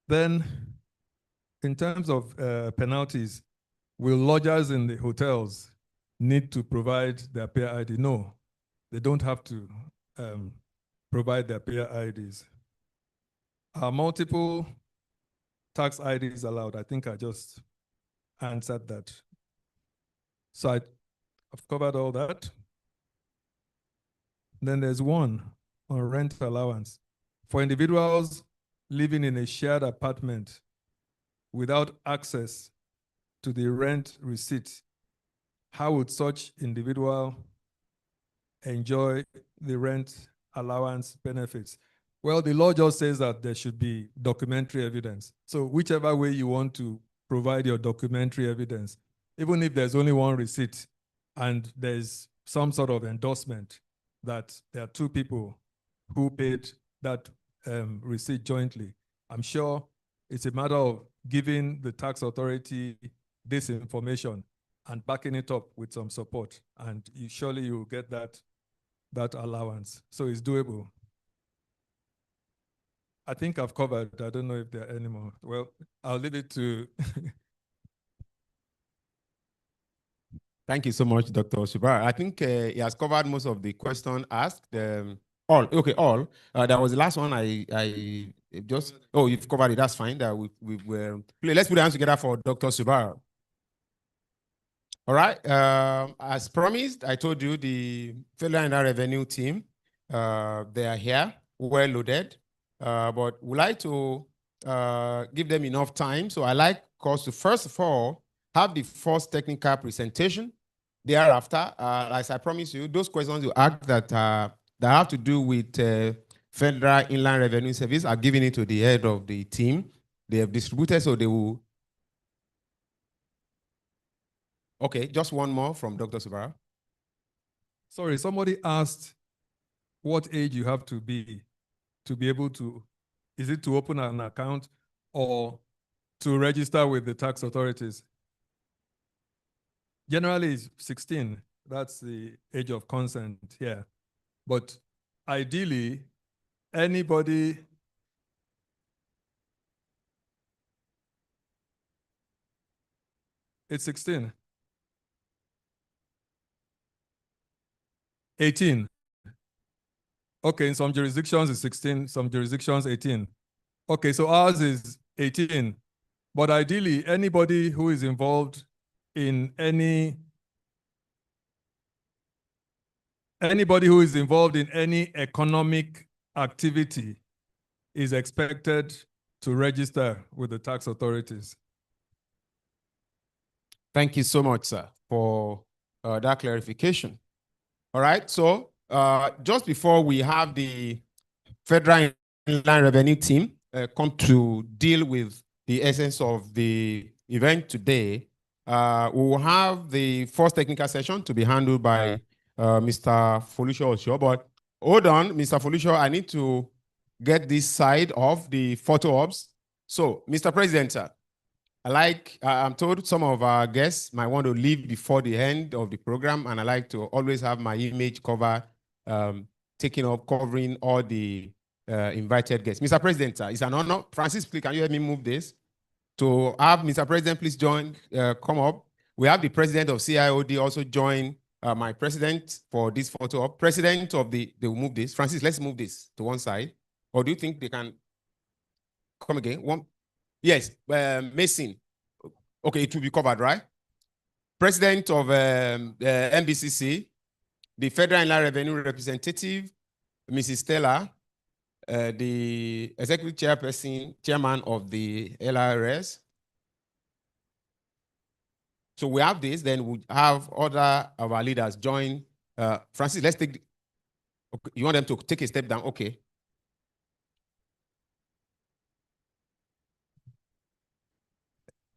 Then, in terms of penalties, will lodgers in the hotels need to provide their payer ID? No, they don't have to provide their payer IDs. Are multiple tax IDs allowed? I think I just answered that. So I've covered all that. Then there's one on rent allowance. For individuals living in a shared apartment without access to the rent receipt, how would such individual enjoy the rent allowance benefits? Well, the law just says that there should be documentary evidence. So whichever way you want to provide your documentary evidence, even if there's only one receipt and there's some sort of endorsement that there are 2 people who paid that receipt jointly, I'm sure it's a matter of giving the tax authority this information and backing it up with some support, and surely you will get that allowance. So it's doable. I think I've covered. I don't know if there are any more. Well, I'll leave it to. Thank you so much, Dr. Subara. I think he has covered most of the questions asked. All. That was the last one. I just. Oh, you've covered it. That's fine. That let's put our hands together for Dr. Subara. All right. As promised, I told you the Federal Inland Revenue team. They are here, well loaded. But we like to give them enough time. So I like us to first of all have the first technical presentation. Thereafter, as I promised you, those questions you asked that have to do with Federal Inland Revenue Service are giving it to the head of the team. They have distributed, so they will. Okay, just one more from Dr. Subara. Sorry, somebody asked what age you have to be able to, is it to open an account or to register with the tax authorities? Generally, it's 16. That's the age of consent here. But ideally, anybody It's 16. 18. Okay, in some jurisdictions it's 16, some jurisdictions 18. Okay, so ours is 18. But ideally, anybody who is involved in any economic activity is expected to register with the tax authorities. Thank you so much, sir, for that clarification. All right, so just before we have the Federal Inland Revenue team come to deal with the essence of the event today, we will have the first technical session to be handled by Mr. Folusho Osho. But hold on, Mr. Folusho, I need to get this side of the photo ops. So, Mr. President, sir, I'm told some of our guests might want to leave before the end of the program, and I like to always have my image cover taking up, covering all the invited guests. Mr. President, sir, it's an honor. Francis, please, can you help me move this? To have Mr. President, please join, come up. We have the president of CIOD also join my president for this photo op. President of they will move this. Francis, let's move this to one side. Or do you think they can come again? One. Yes, Mason. Okay, it will be covered, right? President of NBCC, the Federal Inland Revenue Representative, Mrs. Stella, the Executive Chairperson, Chairman of the LRS. So we have this, then we have other of our leaders join. Francis, let's take, okay, you want them to take a step down? Okay.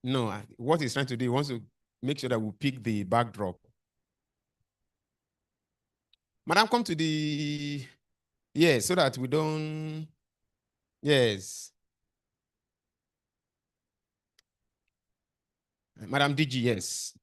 No, what he's trying to do, he wants to make sure that we pick the backdrop. Madam, come to the, yes, so that we don't, yes. Madam DG, yes.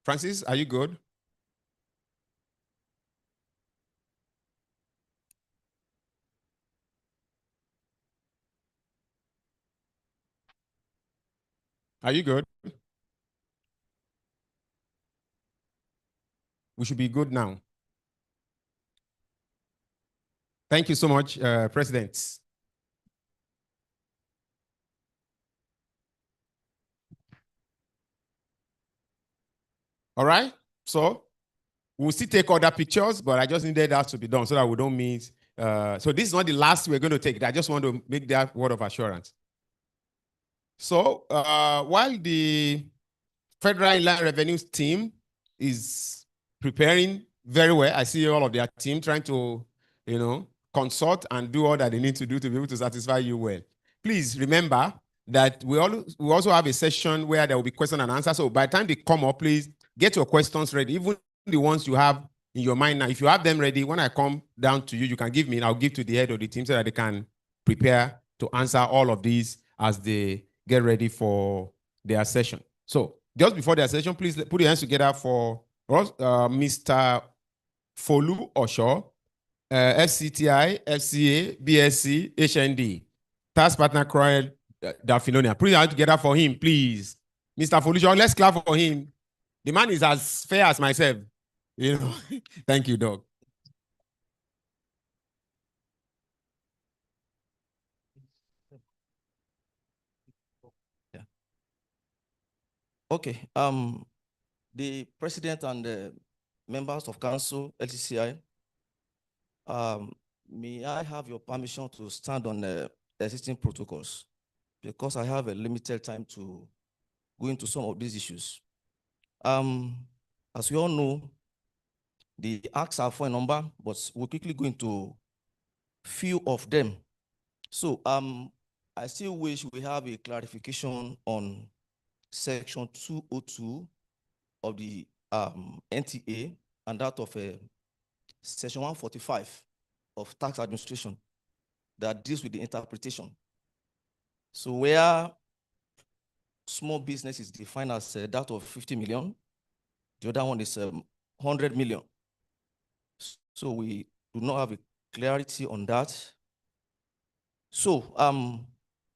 Francis, are you good? Are you good? We should be good now. Thank you so much, President. All right, so we'll still take other pictures, but I just needed that to be done so that we don't miss. So this is not the last we're going to take. I just want to make that word of assurance. So while the Federal Inland Revenue team is preparing very well, I see all of their team trying to, consult and do all that they need to do to be able to satisfy you well. Please remember that we also have a session where there will be question and answer. So by the time they come up, please get your questions ready, even the ones you have in your mind now. If you have them ready, when I come down to you, you can give me, and I'll give to the head of the team so that they can prepare to answer all of these as they get ready for their session. So just before their session, please put your hands together for Mr. Folu Osho, FCTI, FCA, BSc, HND, Tax Partner Croyle Dafilonia. Put your hands together for him, please. Mr. Folu, let's clap for him. The man is as fair as myself. Thank you, Doc. Yeah. Okay. The president and the members of council, LTCI, may I have your permission to stand on the existing protocols, because I have a limited time to go into some of these issues. As we all know, the acts are for a number, but we'll quickly go into few of them. So I still wish we have a clarification on section 202 of the NTA and that of section 145 of tax administration that deals with the interpretation. So where small business is defined as that of 50 million, the other one is 100 million. So we do not have a clarity on that. So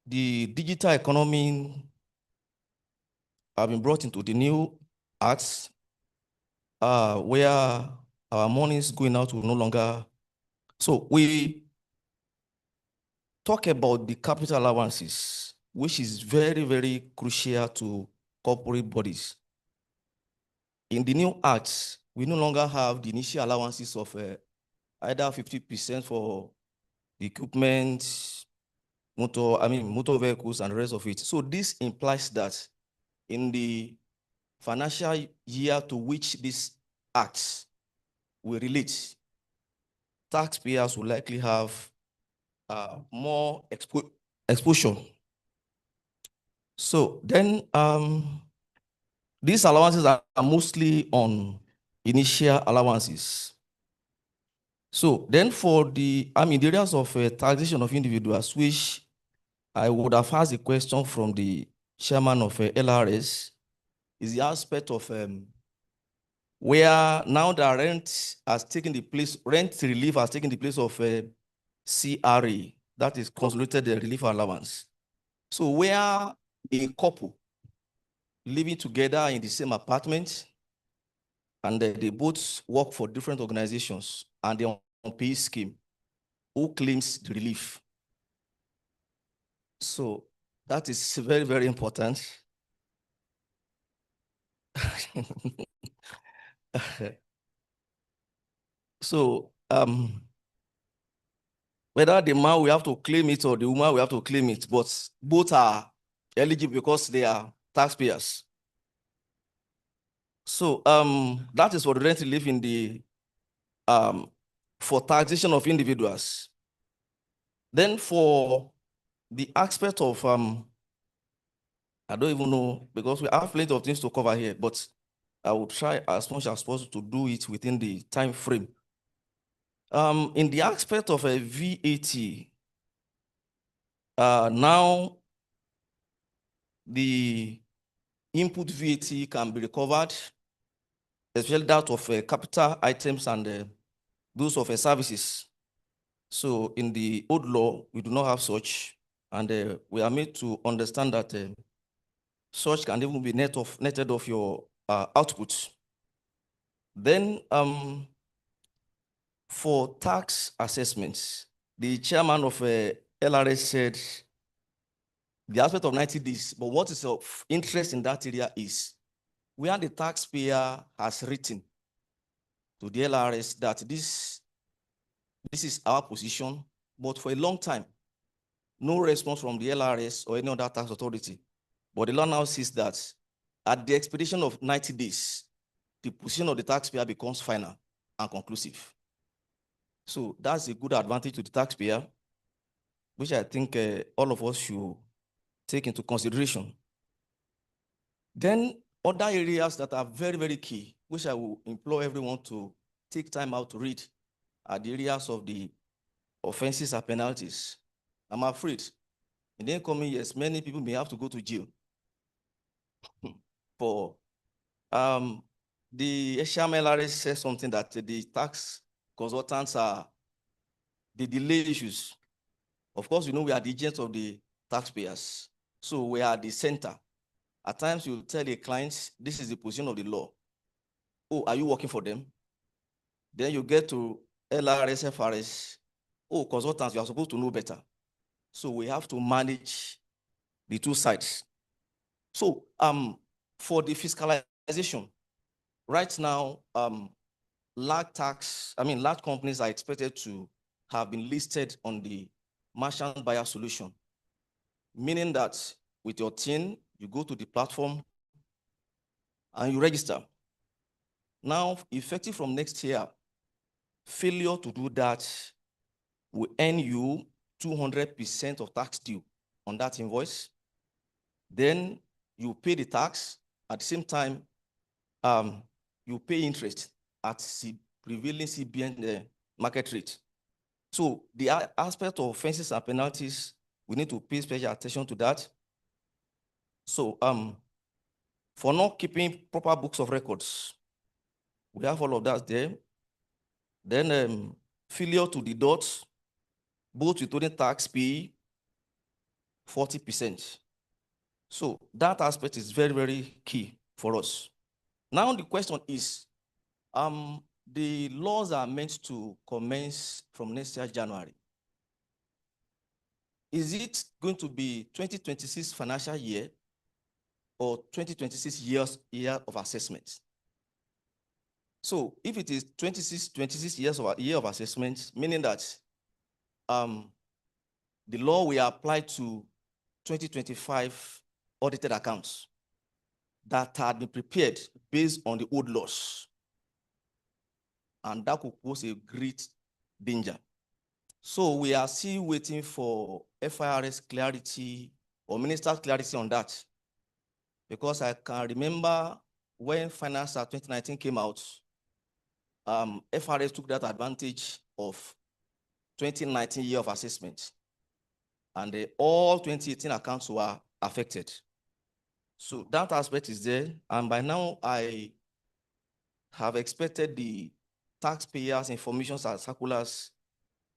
the digital economy have been brought into the new acts where our money is going out will no longer. So we talk about the capital allowances, which is very, very crucial to corporate bodies. In the new acts, we no longer have the initial allowances of either 50% for equipment, motor vehicles and the rest of it. So this implies that in the financial year to which these acts will relate, taxpayers will likely have more exposure. So then these allowances are mostly on initial allowances. So then for the areas of taxation of individuals, which I would have asked a question from the chairman of LRS, is the aspect of where now the rent relief has taken the place of CRA, that is consolidated relief allowance. So where a couple living together in the same apartment and they both work for different organizations and they're on pay scheme, who claims the relief? So that is very, very important. So whether the man will have to claim it or the woman will have to claim it, but both are eligible because they are taxpayers. So that is for the rent relief in the for taxation of individuals. Then for the aspect of I don't even know, because we have plenty of things to cover here, but I will try as much as possible to do it within the time frame. In the aspect of a VAT, now the input VAT can be recovered, especially that of capital items and those of services. So in the old law, we do not have such, and we are made to understand that such can even be netted off your output. Then for tax assessments, the chairman of LRS said the aspect of 90 days, but what is of interest in that area is where the taxpayer has written to the LRS that this is our position, but for a long time, no response from the LRS or any other tax authority. But the law now says that at the expiration of 90 days, the position of the taxpayer becomes final and conclusive. So that's a good advantage to the taxpayer, which I think all of us should take into consideration. Then other areas that are very, very key, which I will implore everyone to take time out to read, are the areas of the offenses and penalties. I'm afraid in the coming years, many people may have to go to jail for the HMLRS says something that the tax consultants they delay issues. Of course, we are the agents of the taxpayers. So we are the center. At times you tell a client, this is the position of the law. Oh, are you working for them? Then you get to LRS, FRS. Oh, consultants, you are supposed to know better. So we have to manage the two sides. So for the fiscalization, right now, large companies are expected to have been listed on the merchant buyer solution, meaning that with your TIN, you go to the platform and you register. Now, effective from next year, failure to do that will earn you 200% of tax due on that invoice. Then you pay the tax. At the same time, you pay interest at the prevailing CBN market rate. So the aspect of offenses and penalties we need to pay special attention to that. So for not keeping proper books of records, we have all of that there. Then failure to deduct both withholding tax pay 40%. So that aspect is very, very key for us. Now the question is, the laws are meant to commence from next year, January. Is it going to be 2026 financial year or 2026 year of assessment? So if it is 26 years of year of assessment, meaning that the law will apply to 2025 audited accounts that had been prepared based on the old laws. And that could pose a great danger. So we are still waiting for FIRS clarity or minister's clarity on that. Because I can remember when Finance Act 2019 came out, FIRS took that advantage of 2019 year of assessment. And all 2018 accounts were affected. So that aspect is there. And by now, I have expected the taxpayers' information and circulars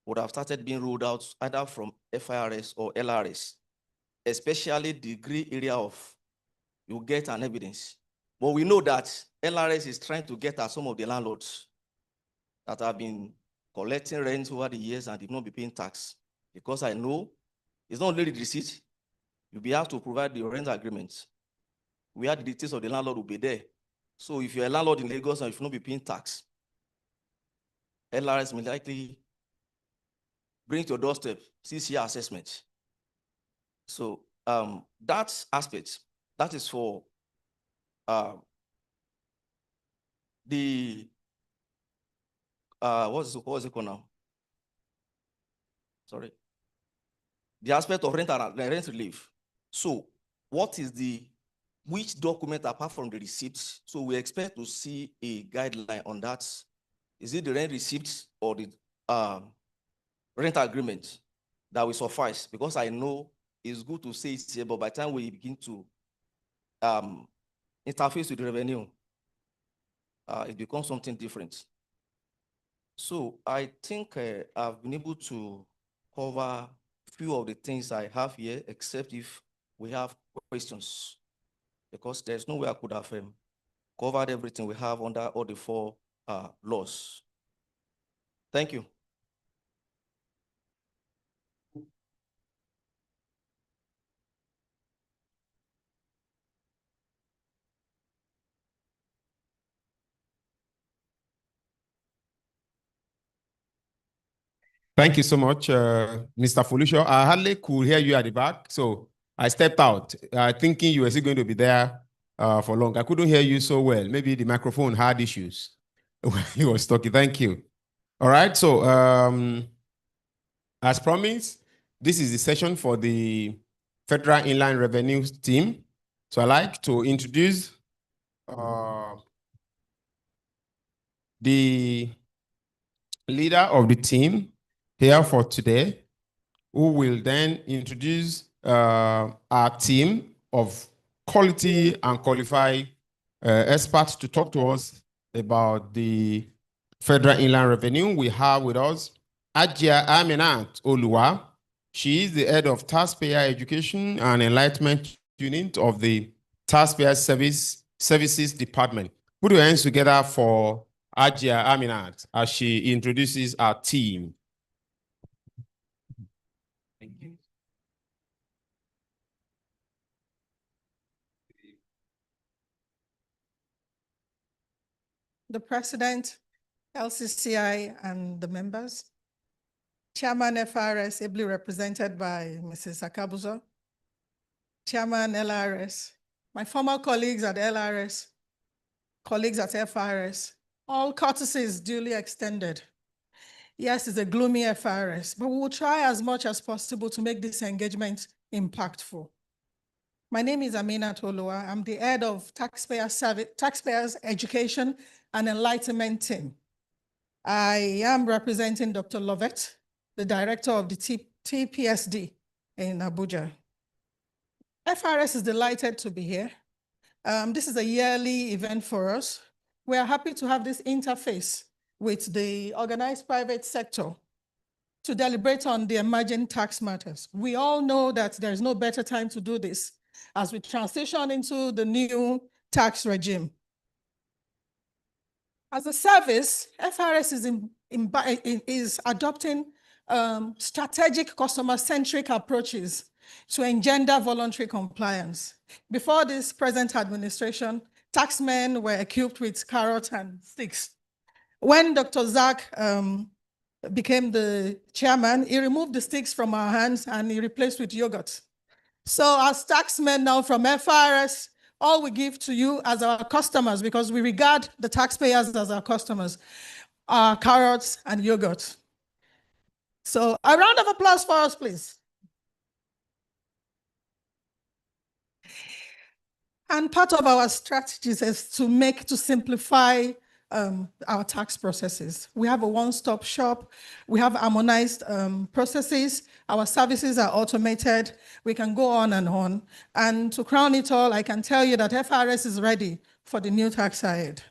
would have started being rolled out either from FIRS or LRS, especially the gray area of you get an evidence. But we know that LRS is trying to get at some of the landlords that have been collecting rent over the years and did not be paying tax. Because I know it's not only the receipt, you'll be asked to provide the rent agreement. Where the details of the landlord will be there. So if you're a landlord in Lagos and if you not be paying tax, LRS may likely bring to your doorstep CCR assessment. So that aspect, that is for the what is it called now? Sorry. The aspect of rent relief. So what is which document apart from the receipts? So we expect to see a guideline on that. Is it the rent receipt or the rent agreement that will suffice? Because I know it's good to say it here, but by the time we begin to interface with the revenue, it becomes something different. So I think I've been able to cover a few of the things I have here, except if we have questions, because there's no way I could have covered everything we have under all the 4 laws. Thank you. Thank you so much, Mr. Folusho. I hardly could hear you at the back, so I stepped out thinking you were still going to be there for long. I couldn't hear you so well. Maybe the microphone had issues when he was talking. Thank you. All right, so as promised, this is the session for the Federal Inland Revenue team. So I'd like to introduce the leader of the team here for today, who will then introduce our team of quality and qualified experts to talk to us about the Federal Inland Revenue. We have with us Ajia Aminat Oluwa. She is the head of Taxpayer Education and Enlightenment Unit of the Taxpayer Services Department. Put your hands together for Ajia Aminat as she introduces our team. Thank you. The President, LCCI, and the members. Chairman FRS, ably represented by Mrs. Akabuzo. Chairman LRS, my former colleagues at LRS, colleagues at FRS, all courtesies duly extended. Yes, it's a gloomy FRS, but we will try as much as possible to make this engagement impactful. My name is Aminat Oluwa. I'm the head of Taxpayers Education and Enlightenment team. I am representing Dr. Lovett, the director of the TPSD, in Abuja. FRS is delighted to be here. This is a yearly event for us. We are happy to have this interface with the organized private sector to deliberate on the emerging tax matters. We all know that there is no better time to do this as we transition into the new tax regime. As a service, FRS is adopting strategic customer-centric approaches to engender voluntary compliance. Before this present administration, taxmen were equipped with carrots and sticks. When Dr. Zach became the chairman, he removed the sticks from our hands and he replaced with yogurt. So as taxmen now from FRS, all we give to you as our customers, because we regard the taxpayers as our customers, are carrots and yogurt. So a round of applause for us, please. And part of our strategies is to simplify our tax processes. We have a one-stop shop. We have harmonized processes. Our services are automated. We can go on and on. And to crown it all, I can tell you that FRS is ready for the new tax aid.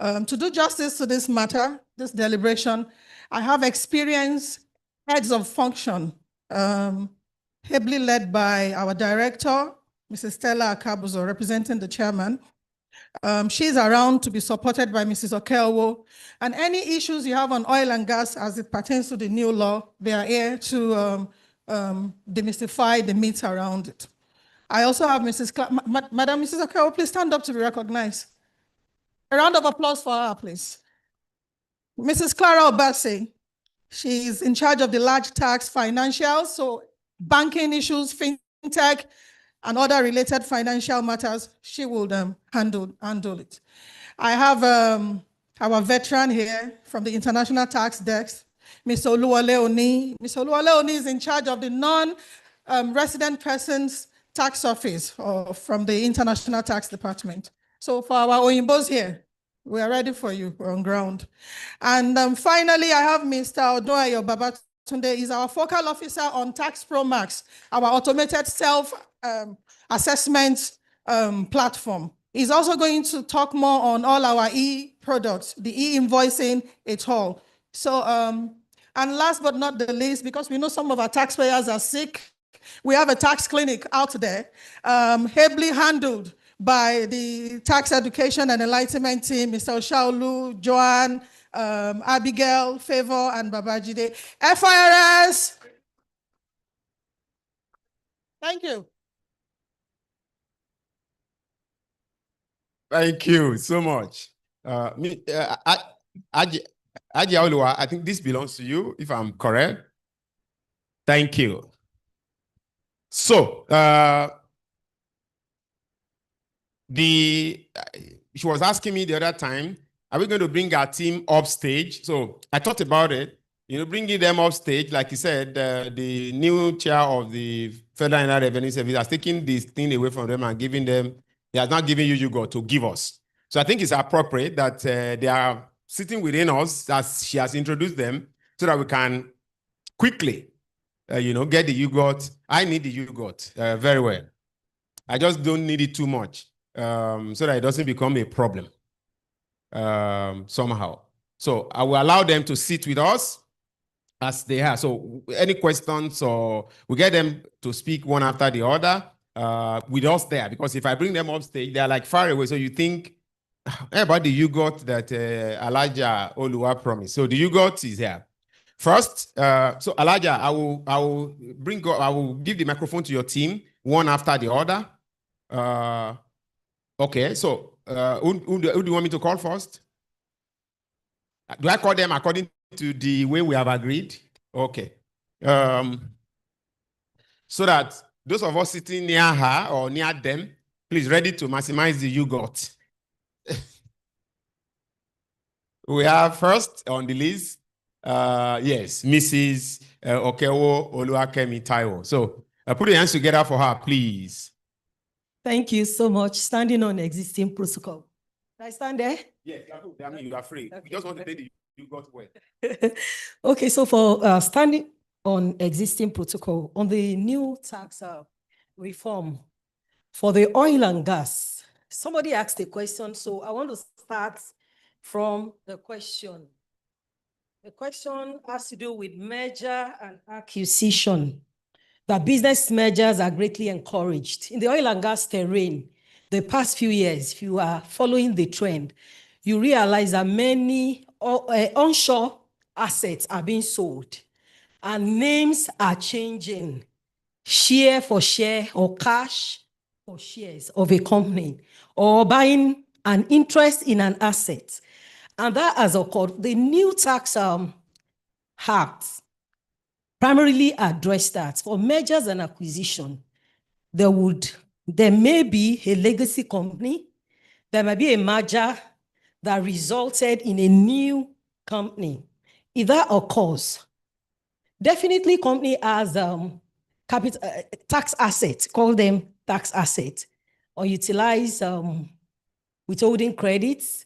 To do justice to this matter, this deliberation, I have experienced heads of function, heavily led by our director, Mrs. Stella Akabuzo, representing the chairman. She's around to be supported by Mrs. Okelwo. And any issues you have on oil and gas as it pertains to the new law, they are here to demystify the myths around it. I also have Madam Mrs. Okelwo, please stand up to be recognized. A round of applause for her, please. Mrs. Clara Obasi, she's in charge of the large tax financials, so banking issues, fintech, and other related financial matters, she will handle it. I have our veteran here from the International Tax Desk, Ms. Oluwole Oni. Ms. Oluwole Oni is in charge of the non-resident persons tax office from the International Tax Department. So for our Oyimbos here, we are ready for you, we're on ground. And finally, I have Mr. Odoayo Babatunde. He's our focal officer on Tax Pro Max, our automated self-assessment platform. He's also going to talk more on all our e-products, the e-invoicing, it all. So, and last but not the least, because we know some of our taxpayers are sick, we have a tax clinic out there, heavily handled by the tax education and enlightenment team, Mr. Oshaolu, Joanne, Abigail, Favor, and Babajide. FIRS. Thank you. Thank you so much. Aji Oluwa, I think this belongs to you, if I'm correct. Thank you. So, she was asking me the other time, are we going to bring our team up stage? So I thought about it, bringing them up stage, like you said, the new chair of the Federal Inland Revenue Service has taken this thing away from them and giving them, he has not given you to give us. So I think it's appropriate that they are sitting within us as she has introduced them so that we can quickly, get the yogurt. I need the yogurt very well. I just don't need it too much. So that it doesn't become a problem somehow. So I will allow them to sit with us as they are. So any questions, or we get them to speak one after the other with us there, because if I bring them up stage, they're like far away. So you think about the yogurt that Elijah Oluwa promised. So the yogurt is here. First, so Elijah, I will give the microphone to your team one after the other. Okay, so who do you want me to call first? Do I call them according to the way we have agreed? Okay. So that those of us sitting near her or near them, please ready to maximize the yogurt. We have first on the list, yes, Mrs. Okelwo Oluwakemi Taiwo. So put your hands together for her, please. Thank you so much. Standing on existing protocol. Can I stand there? Yes, I mean, you are free. Okay. We just want to take the you got well. Okay, so for standing on existing protocol, on the new tax reform for the oil and gas. Somebody asked a question, so I want to start from the question. The question has to do with merger and acquisition. That business mergers are greatly encouraged. In the oil and gas terrain, the past few years, if you are following the trend, you realize that many onshore assets are being sold and names are changing, share for share or cash for shares of a company, or buying an interest in an asset. And that has occurred. The new tax act primarily address that. For mergers and acquisition, there may be a legacy company, there may be a merger that resulted in a new company. If that occurs, definitely company has capital tax assets, call them tax assets, or utilize withholding credits.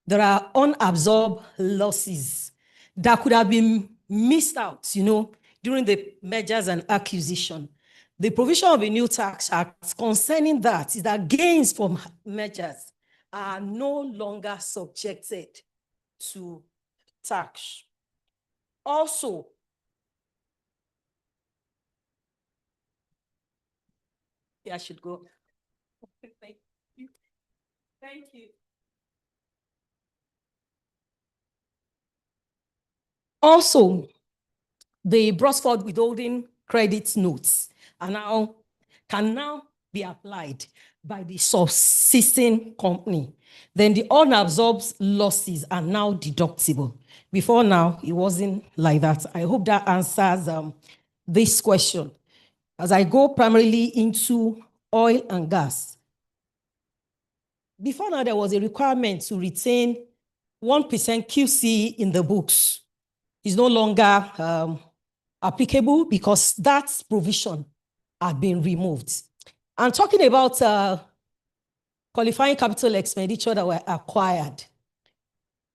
There are unabsorbed losses that could have been missed out, during the mergers and acquisition. The provision of a new tax act concerning that is that gains from mergers are no longer subjected to tax. Also, I should go. Thank you. Thank you. Also, the brought forward withholding credit notes can now be applied by the subsisting company. Then the unabsorbed losses are now deductible. Before now, it wasn't like that. I hope that answers this question. As I go primarily into oil and gas. Before now, there was a requirement to retain 1% QC in the books. It's no longer applicable because that provision had been removed. I'm talking about qualifying capital expenditure that were acquired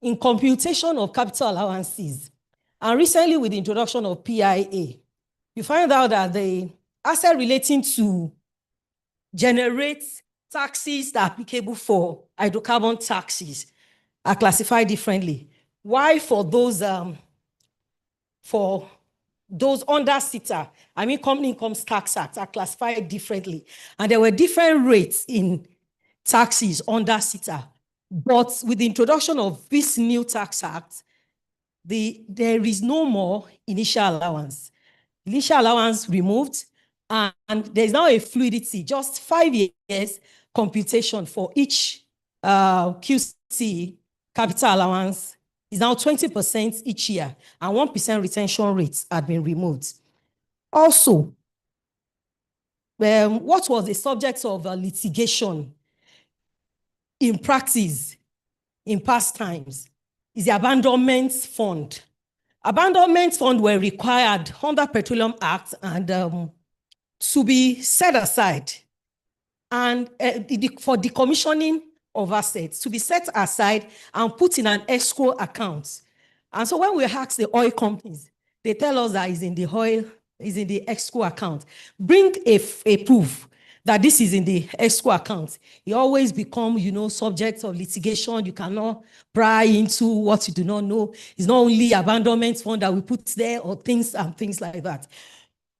in computation of capital allowances. And recently with the introduction of PIA, you find out that the asset relating to generate taxes that are applicable for hydrocarbon taxes are classified differently. Why for those under CITA, Company Income Tax Act, are classified differently. And there were different rates in taxes under CITA. But with the introduction of this new tax act, there is no more initial allowance. Initial allowance removed, and there's now a fluidity, just 5 years computation for each QC capital allowance is now 20% each year, and 1% retention rates had been removed. Also, what was the subject of litigation in practice in past times is the abandonment fund. Abandonment fund were required under Petroleum Act and to be set aside, and for decommissioning of assets to be set aside and put in an escrow account. And so when we ask the oil companies, they tell us that is in the escrow account. Bring a proof that this is in the escrow account. It always become, subject of litigation. You cannot pry into what you do not know. It's not only abandonment fund that we put there or things like that.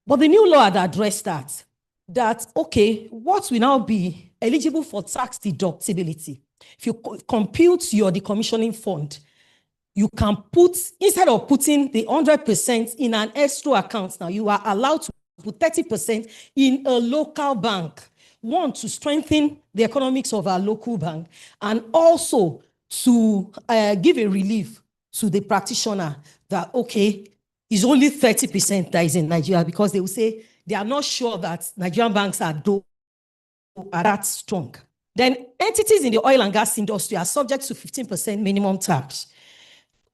But the new law had addressed that, okay, what will now be eligible for tax deductibility? If you compute your decommissioning fund, you can put, instead of putting the 100% in an escrow account now, you are allowed to put 30% in a local bank. One, to strengthen the economics of our local bank, and also to give a relief to the practitioner that, okay, it's only 30% that is in Nigeria, because they will say they are not sure that Nigerian banks are that strong. Then entities in the oil and gas industry are subject to 15% minimum tax.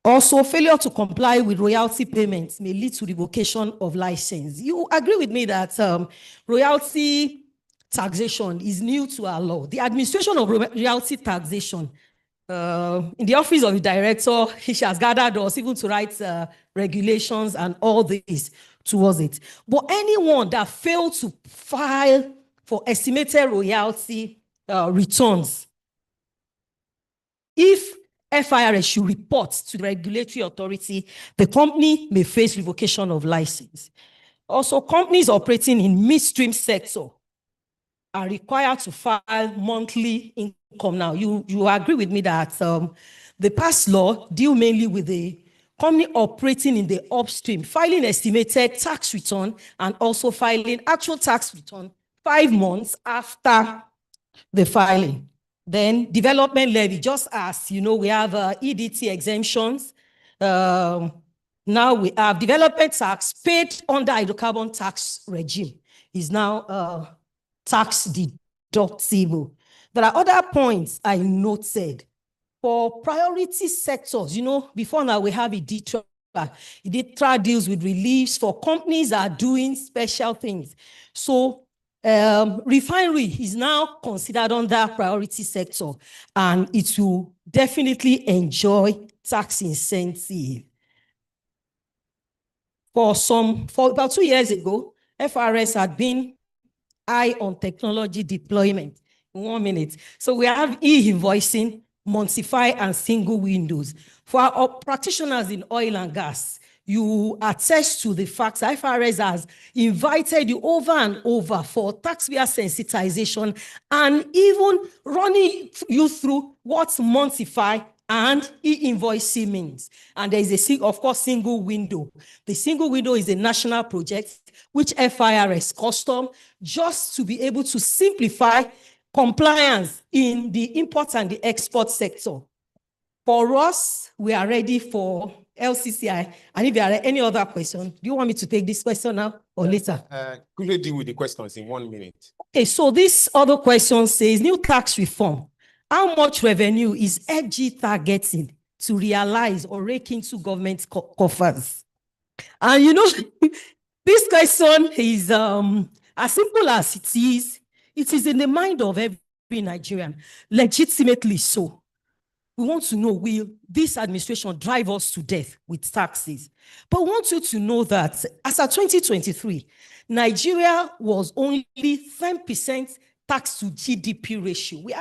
Also, failure to comply with royalty payments may lead to revocation of license. You agree with me that royalty taxation is new to our law. The administration of royalty taxation in the office of the director, he has gathered us even to write regulations and all this towards it. But anyone that failed to file for estimated royalty returns, if FIRS should report to the regulatory authority, the company may face revocation of license. Also, companies operating in midstream sector are required to file monthly income. Now, you agree with me that the past law deal mainly with the company operating in the upstream, filing estimated tax return and also filing actual tax return 5 months after the filing. Then development levy, just as, we have EDT exemptions. Now we have development tax paid under hydrocarbon tax regime is now tax deductible. There are other points I noted. For priority sectors, before now we have IDITRA. IDITRA deals with reliefs for companies that are doing special things. So refinery is now considered under priority sector, and it will definitely enjoy tax incentive. For about 2 years ago, FRS had been high on technology deployment. 1 minute. So we have e-invoicing, Montify, and single windows. For our practitioners in oil and gas, you attest to the fact that FRS has invited you over and over for taxpayer sensitization and even running you through what Montify and e-invoicing means. And there is of course, single window. The single window is a national project which FIRS custom just to be able to simplify compliance in the import and the export sector. For us, we are ready for LCCI. And if there are any other questions, do you want me to take this question now or later? Could you deal with the questions in 1 minute? Okay, so this other question says, new tax reform. How much revenue is FG targeting to realize or rake into government coffers? And this question is as simple as it is in the mind of every Nigerian, legitimately so. We want to know, will this administration drive us to death with taxes? But we want you to know that as of 2023, Nigeria was only 10% tax to GDP ratio. We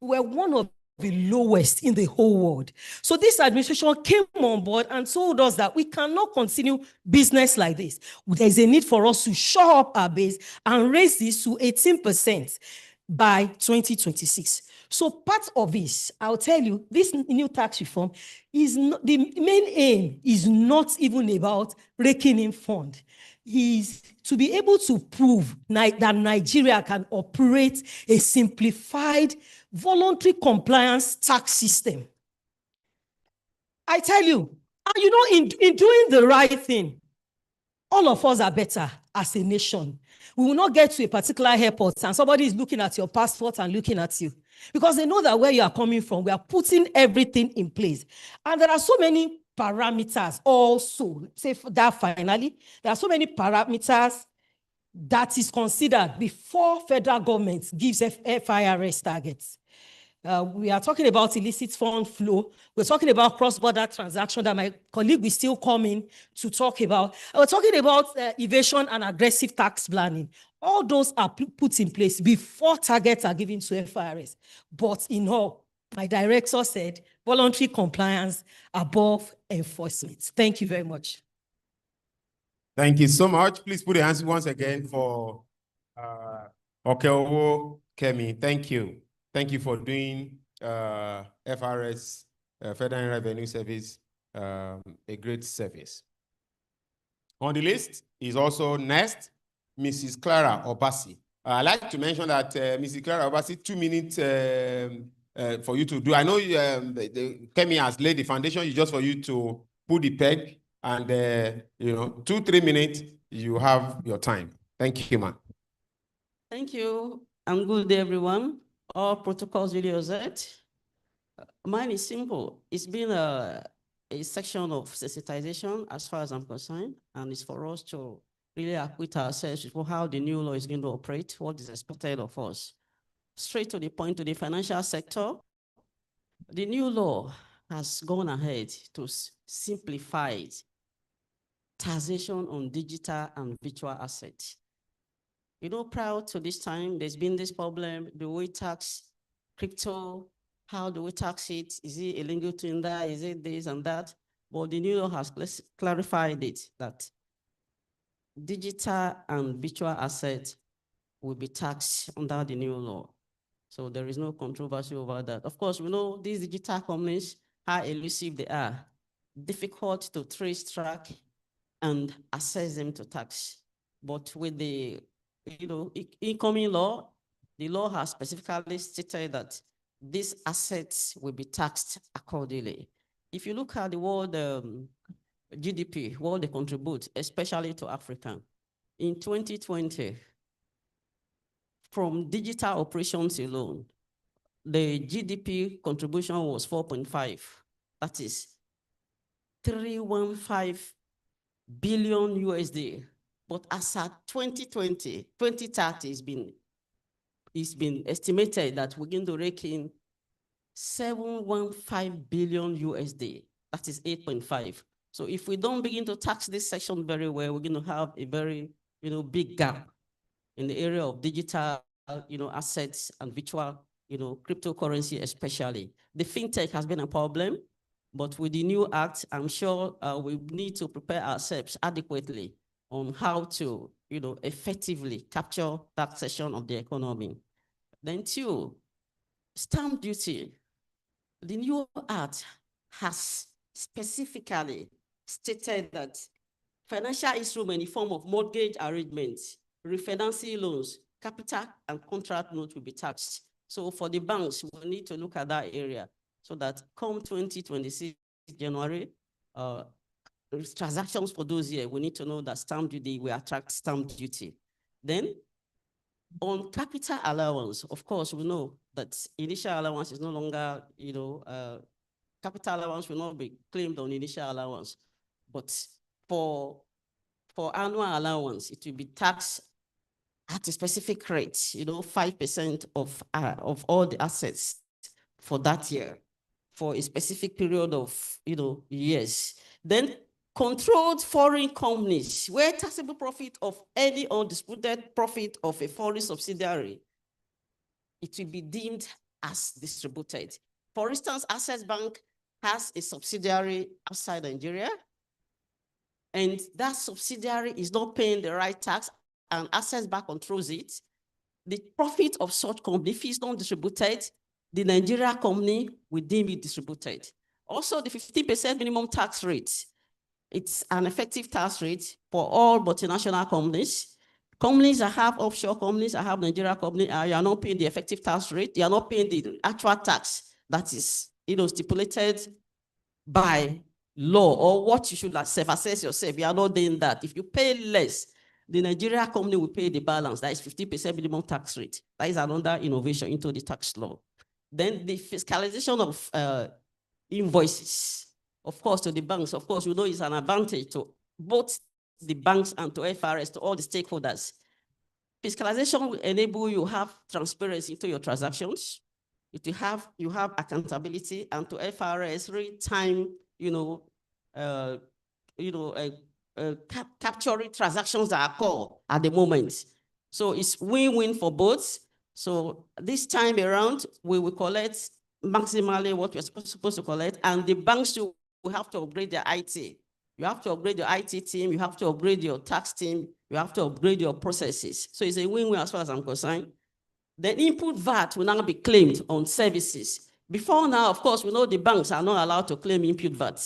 were one of the lowest in the whole world. So this administration came on board and told us that we cannot continue business like this. There's a need for us to shore up our base and raise this to 18% by 2026. So part of this, I'll tell you, this new tax reform is not, the main aim is not even about raking in fund. Is to be able to prove that Nigeria can operate a simplified voluntary compliance tax system. I tell you, and in doing the right thing, all of us are better as a nation. We will not get to a particular airport and somebody is looking at your passport and looking at you because they know that where you are coming from, we are putting everything in place. And there are so many parameters also, say that finally, there are so many parameters that is considered before federal government gives FIRS targets. We are talking about illicit fund flow. We're talking about cross-border transaction that my colleague will still come in to talk about. We're talking about evasion and aggressive tax planning. All those are put in place before targets are given to FIRS. But in all, my director said, voluntary compliance above enforcement. Thank you very much. Thank you so much. Please put your hands once again for Okeowo Kemi. Thank you. Thank you for doing FRS, Federal Revenue Service, a great service. On the list is also next, Mrs. Clara Obasi. I'd like to mention that Mrs. Clara Obasi, 2 minutes for you to do. I know Kemi has laid the foundation, it's just for you to put the peg and 2-3 minutes, you have your time. Thank you, ma'am. Thank you, and good day, everyone. All protocols really are set. Mine is simple. It's been a section of sensitization as far as I'm concerned, and it's for us to really acquit ourselves for how the new law is going to operate, what is expected of us. Straight to the point, to the financial sector. The new law has gone ahead to simplify taxation on digital and virtual assets. You know, prior to this time, there's been this problem, do we tax crypto? How do we tax it? Is it illegal to in that? Is it this and that? But the new law has clarified it that digital and virtual assets will be taxed under the new law. So there is no controversy over that. Of course, we know these digital companies, how elusive they are, difficult to trace, track, and assess them to tax. But with the incoming law, the law has specifically stated that these assets will be taxed accordingly. If you look at the world GDP, what they contribute, especially to Africa, in 2020, from digital operations alone, the GDP contribution was 4.5. That is 315 billion USD. But as at 2030, it's been estimated that we're going to rake in 715 billion USD. That is 8.5. So if we don't begin to tax this section very well, we're going to have a very, big gap in the area of digital, assets and virtual, cryptocurrency especially. The fintech has been a problem, but with the new act, I'm sure we need to prepare ourselves adequately on how to, effectively capture that section of the economy. Then two, stamp duty. The new act has specifically stated that financial instrument in the form of mortgage arrangements, refinancing loans, capital and contract notes will be taxed. So for the banks, we need to look at that area so that come 2026 January, transactions for those years, we need to know that stamp duty will attract stamp duty. Then on capital allowance, of course, we know that initial allowance is no longer, capital allowance will not be claimed on initial allowance, but for annual allowance, it will be taxed at a specific rate, 5% of all the assets for that year, for a specific period of, years. Then controlled foreign companies, where taxable profit of any undisputed profit of a foreign subsidiary, it will be deemed as distributed. For instance, Access Bank has a subsidiary outside Nigeria, and that subsidiary is not paying the right tax, and Access Bank controls it. The profit of such company, if it's not distributed, the Nigeria company will deem it distributed. Also, the 15% minimum tax rate, it's an effective tax rate for all multinational companies. Companies that have offshore companies, that have Nigeria company, you are not paying the effective tax rate. You are not paying the actual tax that is, stipulated by law, or what you should self-assess yourself. You are not doing that. If you pay less, the Nigeria company will pay the balance. That is 50% minimum tax rate. That is another innovation into the tax law. Then the fiscalization of invoices, of course, to the banks, of course, is an advantage to both the banks and to FRS, to all the stakeholders. Fiscalization will enable you to have transparency to your transactions. You have accountability, and to FRS real-time, capturing transactions that occur at the moment. So it's win-win for both. So this time around, we will collect maximally what we're supposed to collect, and the banks will have to upgrade their IT. You have to upgrade your IT team, you have to upgrade your tax team, you have to upgrade your processes. So it's a win-win as far as I'm concerned. The input VAT will now be claimed on services. Before now, of course, we know the banks are not allowed to claim input VAT.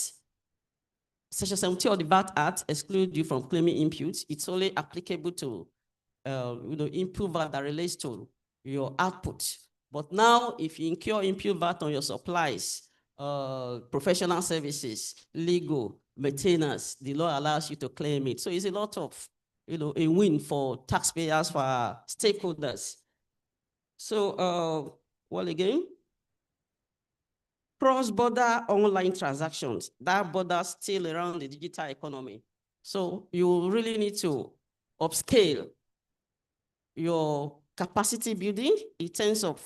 Section 70 of the VAT Act excludes you from claiming inputs. It's only applicable to input VAT that relates to your output. But now, if you incur input VAT on your supplies, professional services, legal, maintenance, the law allows you to claim it. So it's a lot of, a win for taxpayers, for our stakeholders. So, well, again, cross-border online transactions, that border still around the digital economy. So you really need to upscale your capacity building in terms of,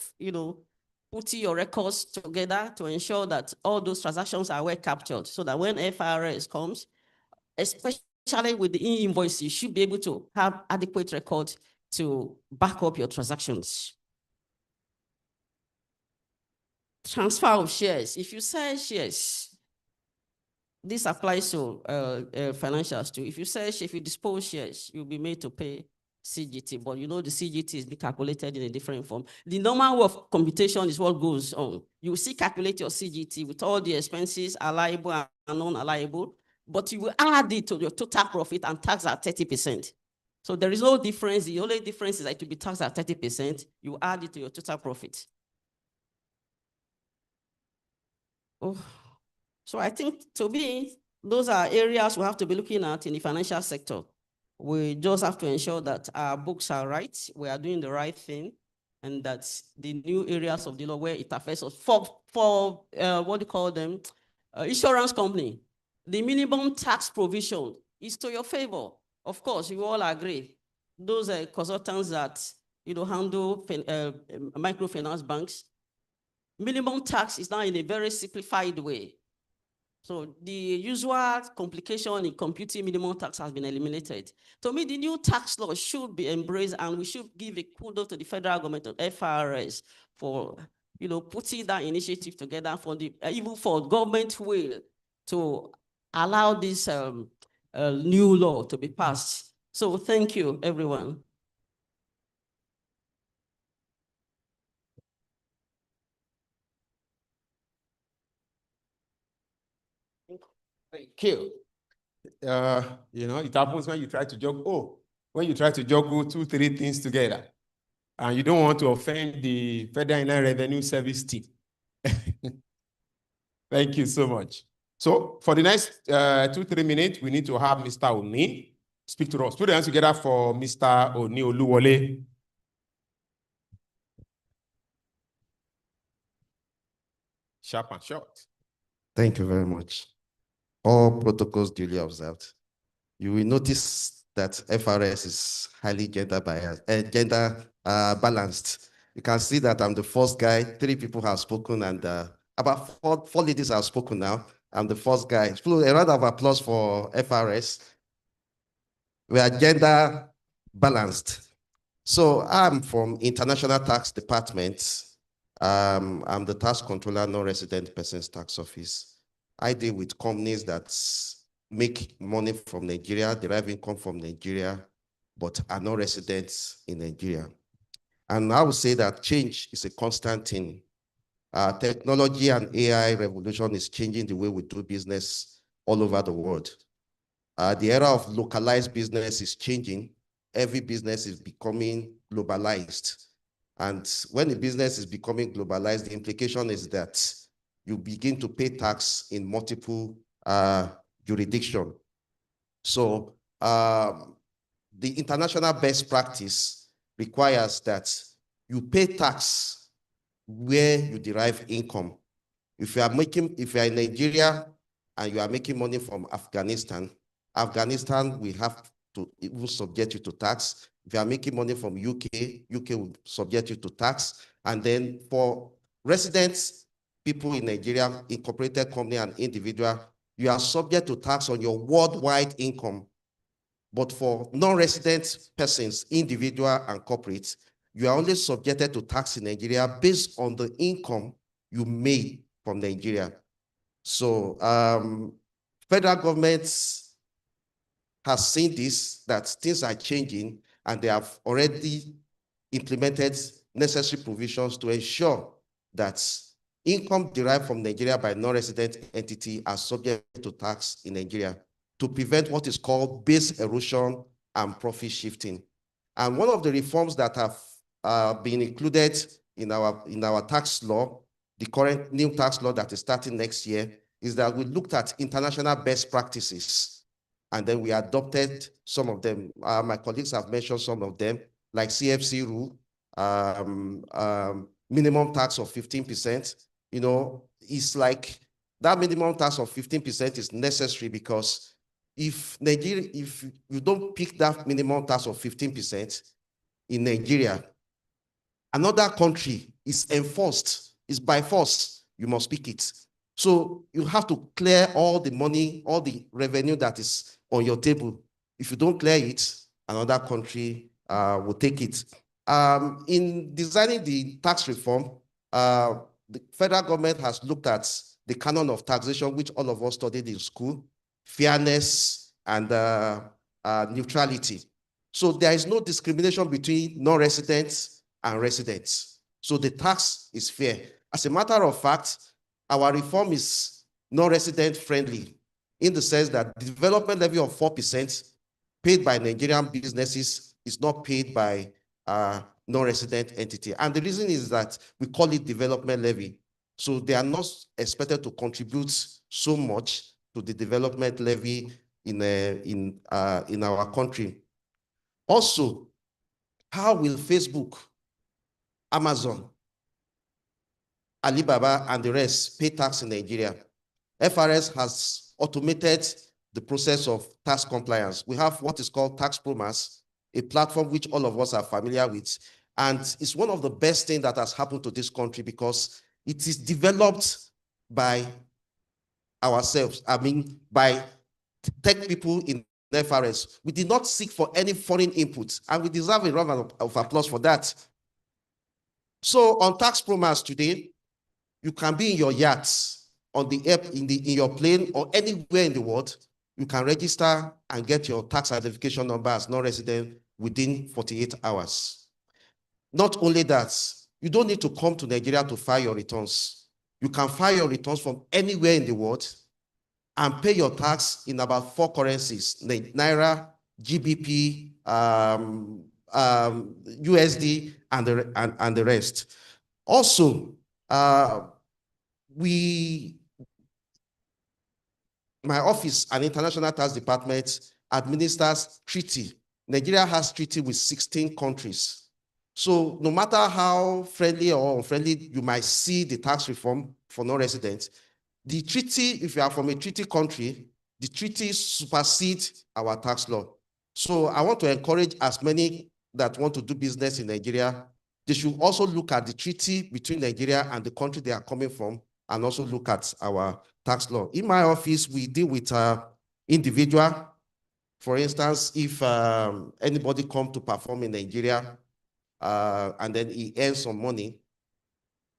putting your records together to ensure that all those transactions are well captured so that when FRS comes, especially with the e-invoice, you should be able to have adequate records to back up your transactions. Transfer of shares. If you sell shares, this applies to financials too. If you dispose shares, you'll be made to pay CGT, but you know the CGT is being calculated in a different form. The normal way of computation is what goes on. You will still calculate your CGT with all the expenses, allowable and non-allowable, but you will add it to your total profit and tax at 30%. So there is no difference. The only difference is that it will be taxed at 30%. You add it to your total profit. Oh. So I think to me, those are areas we have to be looking at in the financial sector. We just have to ensure that our books are right, we are doing the right thing, and that the new areas of the law where it affects us. For what do you call them? Insurance company, the minimum tax provision is to your favor. Of course, you all agree. Those consultants that handle microfinance banks, minimum tax is now in a very simplified way. So the usual complication in computing minimum tax has been eliminated. To me, the new tax law should be embraced, and we should give a kudos to the federal government of FRS for putting that initiative together for the even for government will to allow this new law to be passed. So thank you, everyone. Thank you. It happens when you try to juggle. When you try to juggle 2, 3 things together, and you don't want to offend the Federal Inland Revenue Service team. Thank you so much. So for the next 2, 3 minutes, we need to have Mr. Oni speak to us. Put your hands together for Mr. Oni Oluwole. Sharp and short. Thank you very much. All protocols duly observed. You will notice that FRS is highly gender balanced. You can see that I'm the first guy. 3 people have spoken, and about four ladies have spoken now. I'm the first guy. So a round of applause for FRS. We are gender balanced. So I'm from International Tax Department. I'm the tax controller, non-resident persons tax office. I deal with companies that make money from Nigeria, derive income from Nigeria, but are not residents in Nigeria. And I would say that change is a constant thing. Technology and AI revolution is changing the way we do business all over the world. The era of localized business is changing. Every business is becoming globalized. And when a business is becoming globalized, the implication is that you begin to pay tax in multiple jurisdictions. So the international best practice requires that you pay tax where you derive income. If you are in Nigeria and you are making money from Afghanistan, will have to even subject you to tax. If you are making money from UK will subject you to tax. And then for residents, people in Nigeria, incorporated company and individual, you are subject to tax on your worldwide income. But for non-resident persons, individual and corporate, you are only subjected to tax in Nigeria based on the income you made from Nigeria. So federal governments has seen this, that things are changing, and they have already implemented necessary provisions to ensure that income derived from Nigeria by non-resident entity are subject to tax in Nigeria to prevent what is called base erosion and profit shifting. And one of the reforms that have been included in our tax law, the current new tax law that is starting next year, is that we looked at international best practices, and then we adopted some of them. My colleagues have mentioned some of them, like CFC rule, minimum tax of 15%. It's like that minimum tax of 15% is necessary because if you don't pick that minimum tax of 15% in Nigeria, another country is enforced It's by force, you must speak it. So you have to clear all the money, all the revenue that is on your table. If you don't clear it, another country will take it. In designing the tax reform, the federal government has looked at the canon of taxation, which all of us studied in school, fairness and neutrality. So there is no discrimination between non-residents and residents. So the tax is fair. As a matter of fact, our reform is non-resident friendly in the sense that the development levy of 4% paid by Nigerian businesses is not paid by non-resident entity. And the reason is that we call it development levy. So they are not expected to contribute so much to the development levy in our country. Also, how will Facebook, Amazon, Alibaba, and the rest pay tax in Nigeria? FRS has automated the process of tax compliance. We have what is called Tax Promas, a platform which all of us are familiar with. And it's one of the best things that has happened to this country because it is developed by ourselves. I mean, by tech people in FRS. We did not seek for any foreign input, and we deserve a round of applause for that. So on Tax Promas today, you can be in your yachts, on the air, in your plane, or anywhere in the world. You can register and get your tax identification number as non-resident within 48 hours. Not only that, you don't need to come to Nigeria to file your returns. You can file your returns from anywhere in the world and pay your tax in about 4 currencies: Naira, GBP, USD, and the rest. Also, my office and International Tax Department administers treaty. Nigeria has treaty with 16 countries. So no matter how friendly or unfriendly you might see the tax reform for non-residents, the treaty, if you are from a treaty country, the treaty supersedes our tax law. So I want to encourage as many that want to do business in Nigeria, they should also look at the treaty between Nigeria and the country they are coming from, and also look at our tax law. In my office, we deal with individual. For instance, if anybody come to perform in Nigeria, and then he earns some money,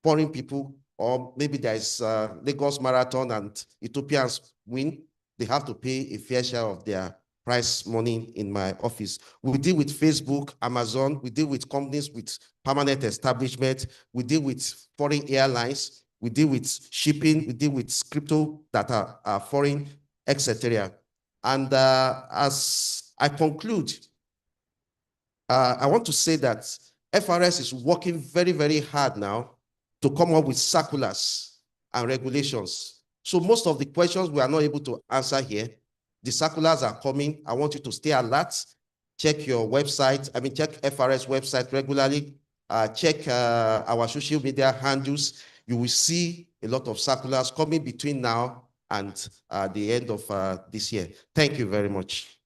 foreign people, or maybe there is Lagos Marathon and Ethiopians win, they have to pay a fair share of their prize money in my office. We deal with Facebook, Amazon, we deal with companies with permanent establishment, we deal with foreign airlines, we deal with shipping, we deal with crypto that are foreign, etc. And as I conclude, I want to say that FRS is working very, very hard now to come up with circulars and regulations. So most of the questions we are not able to answer here. The circulars are coming. I want you to stay alert. Check your website. Check FRS website regularly. Check our social media handles. You will see a lot of circulars coming between now and the end of this year. Thank you very much.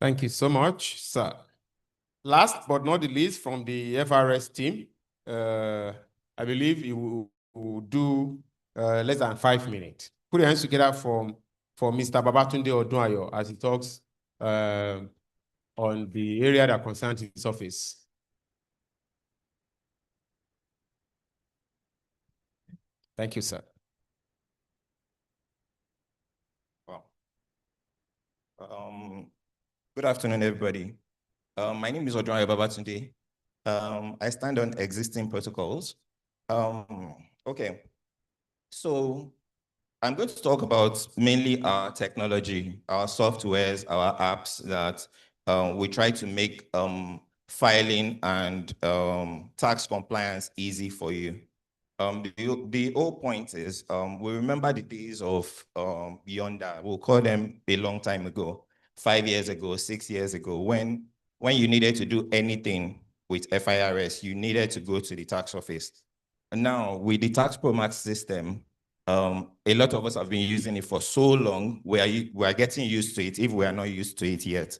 Thank you so much, sir. Last but not the least, from the FRS team, I believe you will do less than 5 minutes. Put your hands together for Mr. Babatunde Odunayo as he talks on the area that concerns his office. Thank you, sir. Wow. Good afternoon, everybody. My name is Odunayo Babatunde. I stand on existing protocols. Okay, so I'm going to talk about mainly our technology, our softwares, our apps that we try to make filing and tax compliance easy for you. The whole point is we remember the days of beyond that. We'll call them a long time ago, 5 years ago, 6 years ago, when you needed to do anything with FIRS, you needed to go to the tax office. And now with the Tax Promax system, a lot of us have been using it for so long, we are getting used to it if we are not used to it yet.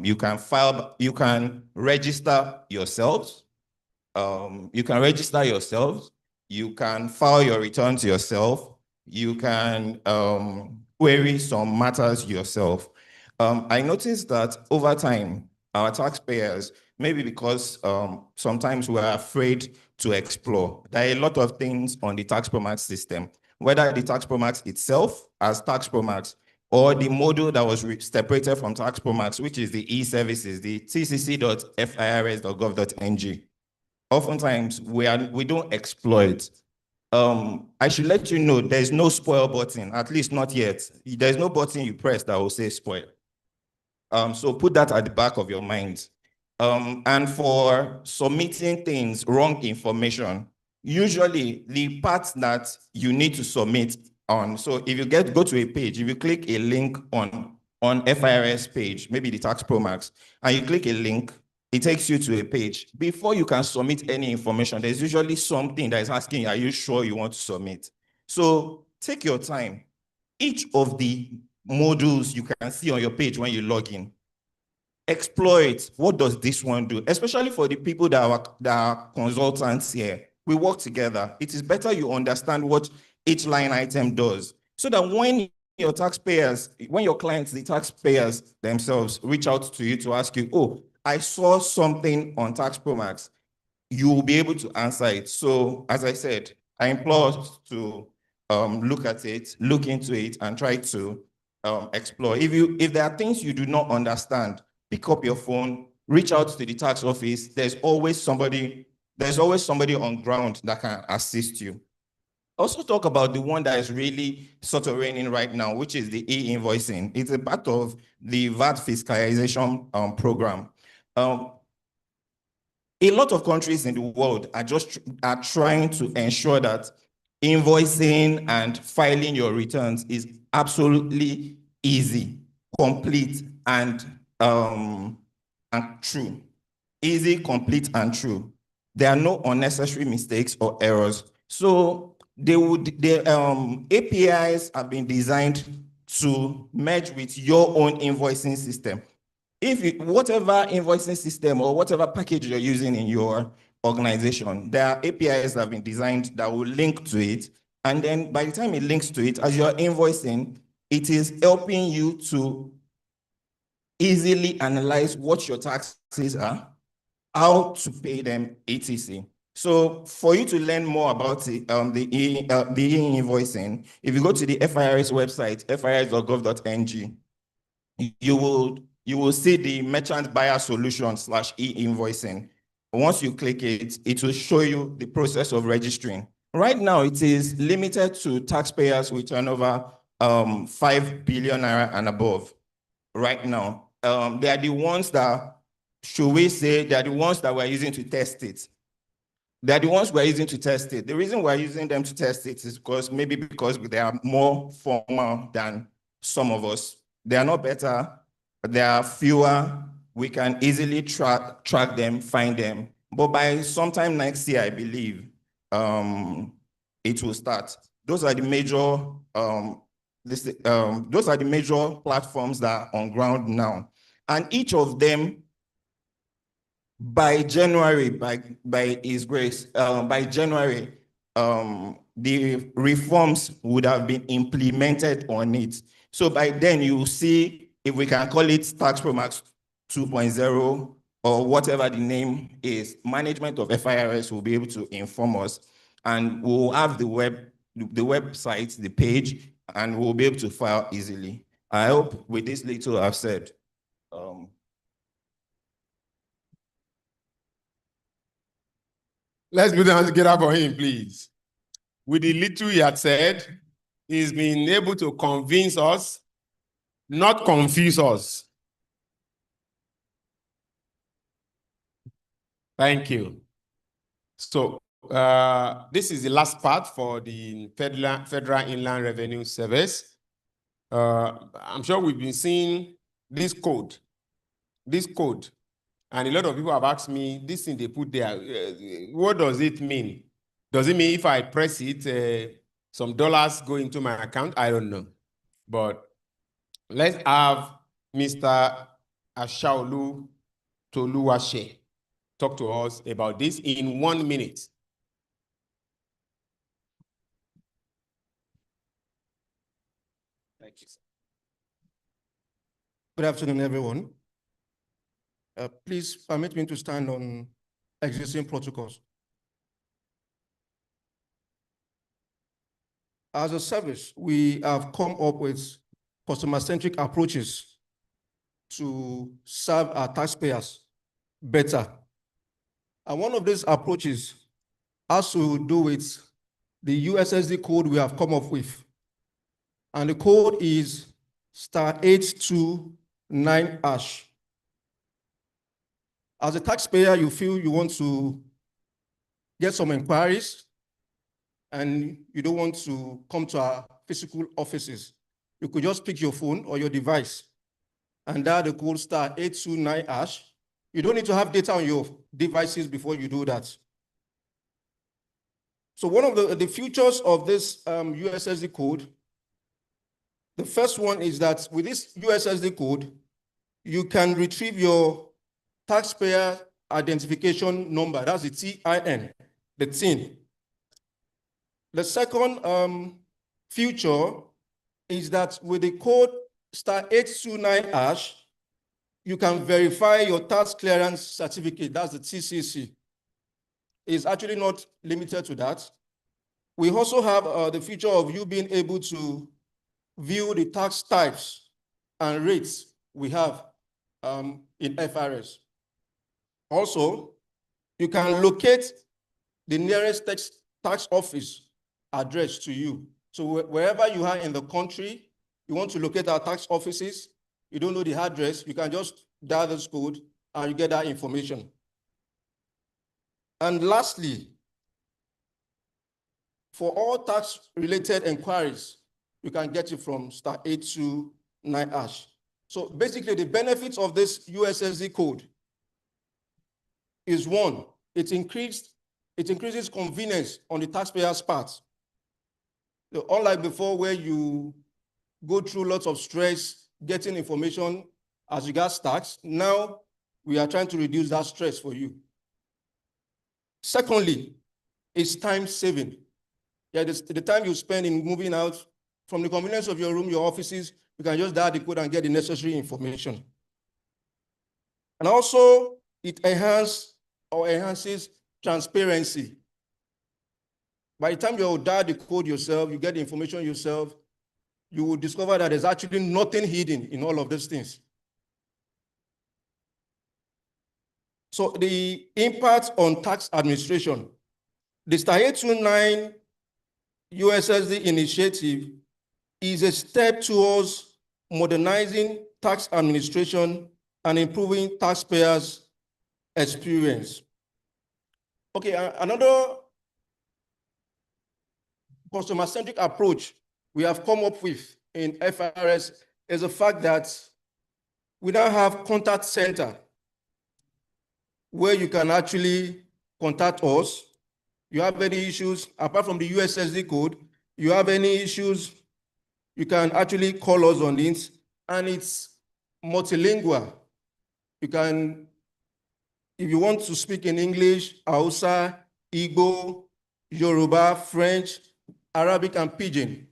You can register yourselves You can register yourself. You can file your returns yourself. You can query some matters yourself. I noticed that over time, our taxpayers, maybe because sometimes we're afraid to explore, there are a lot of things on the Tax Promax system, whether the Tax Promax itself as Tax Promax or the module that was separated from Tax Promax, which is the e-services, the tcc.firs.gov.ng. Oftentimes, we don't exploit. I should let you know there's no spoil button, at least not yet. There's no button you press that will say spoil. So put that at the back of your mind. And for submitting things, wrong information, usually the part that you need to submit on, so if you go to a page, if you click a link on FIRS page, maybe the Tax Promax, and you click a link, it takes you to a page. Before you can submit any information, there's usually something that is asking, are you sure you want to submit? So take your time. Each of the modules you can see on your page when you log in, explore it. What does this one do? Especially for the people that are consultants here. We work together. It is better you understand what each line item does, so that when your taxpayers, when your clients, the taxpayers themselves, reach out to you to ask you, oh, I saw something on Tax Promax, you will be able to answer it. So as I said, I implore us to look at it, look into it, and try to explore. If there are things you do not understand, pick up your phone, reach out to the tax office. There's always somebody on ground that can assist you. Also talk about the one that is really sort of reigning right now, which is the e-invoicing. It's a part of the VAT fiscalization program. A lot of countries in the world are trying to ensure that invoicing and filing your returns is absolutely easy, complete, and true. Easy, complete, and true. There are no unnecessary mistakes or errors. So APIs have been designed to merge with your own invoicing system. Whatever invoicing system or whatever package you're using in your organization, there are APIs that have been designed that will link to it. And then by the time it links to it, as you're invoicing, it is helping you to easily analyze what your taxes are, how to pay them, etc. So for you to learn more about the e-invoicing, if you go to the FIRS website, firs.gov.ng, you will see the merchant buyer solution /e-invoicing. Once you click it, it will show you the process of registering. Right now, it is limited to taxpayers with turnover 5 billion naira and above. Right now, they are the ones that, should we say, they are the ones that we're using to test it. They are the ones we're using to test it. The reason we're using them to test it is because they are more formal than some of us. They are not better, but there are fewer. We can easily track them, find them. But by sometime next year, I believe, it will start. Those are the major platforms that are on ground now. And each of them, by January, by His grace, by January, the reforms would have been implemented on it. So by then you will see, if we can call it Tax Promax 2.0 or whatever the name is, management of FIRS will be able to inform us, and we'll have the website, the page, and we'll be able to file easily. I hope with this little I've said. Let's put hands together for him, please. With the little he had said, he's been able to convince us, not confuse us. Thank you. So this is the last part for the Federal Inland Revenue Service. I'm sure we've been seeing this code, and a lot of people have asked me, this thing they put there, what does it mean? Does it mean if I press it, some dollars go into my account? I don't know. But let's have Mr. Ashaolu Toluwase talk to us about this in 1 minute. Thank you, sir. Good afternoon, everyone. Please permit me to stand on existing protocols. As a service, we have come up with customer-centric approaches to serve our taxpayers better. And one of these approaches has to do with the USSD code we have come up with. And the code is *829#. As a taxpayer, you feel you want to get some inquiries and you don't want to come to our physical offices. You could just pick your phone or your device and dial the code *829#. You don't need to have data on your devices before you do that. So one of the features of this USSD code, the first one is that with this USSD code, you can retrieve your taxpayer identification number. That's the TIN, the TIN. The second feature is that with the code *829#, you can verify your tax clearance certificate. That's the TCC. It's actually not limited to that. We also have the feature of you being able to view the tax types and rates we have in FRS. Also, you can locate the nearest tax office address to you. So wherever you are in the country, you want to locate our tax offices, you don't know the address, you can just dial this code and you get that information. And lastly, for all tax-related inquiries, you can get it from *829#. So basically, the benefits of this USSD code is one, it increases convenience on the taxpayer's part. So unlike before, where you go through lots of stress getting information as regards tax, now we are trying to reduce that stress for you. Secondly, it's time saving. Yeah, the time you spend in moving out from the convenience of your room, your offices, you can just dial the code and get the necessary information. And also, it enhances transparency. By the time you dial the code yourself, you get the information yourself, you will discover that there's actually nothing hidden in all of these things. So the impact on tax administration, the *829 USSD initiative is a step towards modernizing tax administration and improving taxpayers' experience. Okay, another customer-centric approach we have come up with in FRS is the fact that we now have contact center where you can actually contact us. You have any issues, apart from the USSD code, you have any issues, you can actually call us on this, and it's multilingual. You can, if you want to speak in English, Hausa, Igbo, Yoruba, French, Arabic, and Pidgin.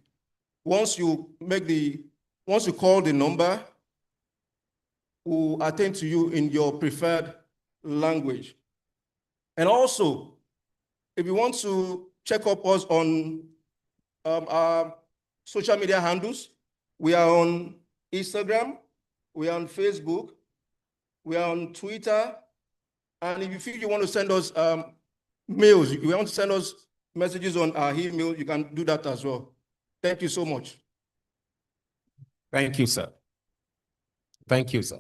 Once you call the number, we'll attend to you in your preferred language. And also, if you want to check up us on our social media handles, we are on Instagram, we are on Facebook, we are on Twitter, and if you feel you want to send us mails, you want to send us messages on our email, you can do that as well. Thank you so much. Thank you, sir. Thank you, sir.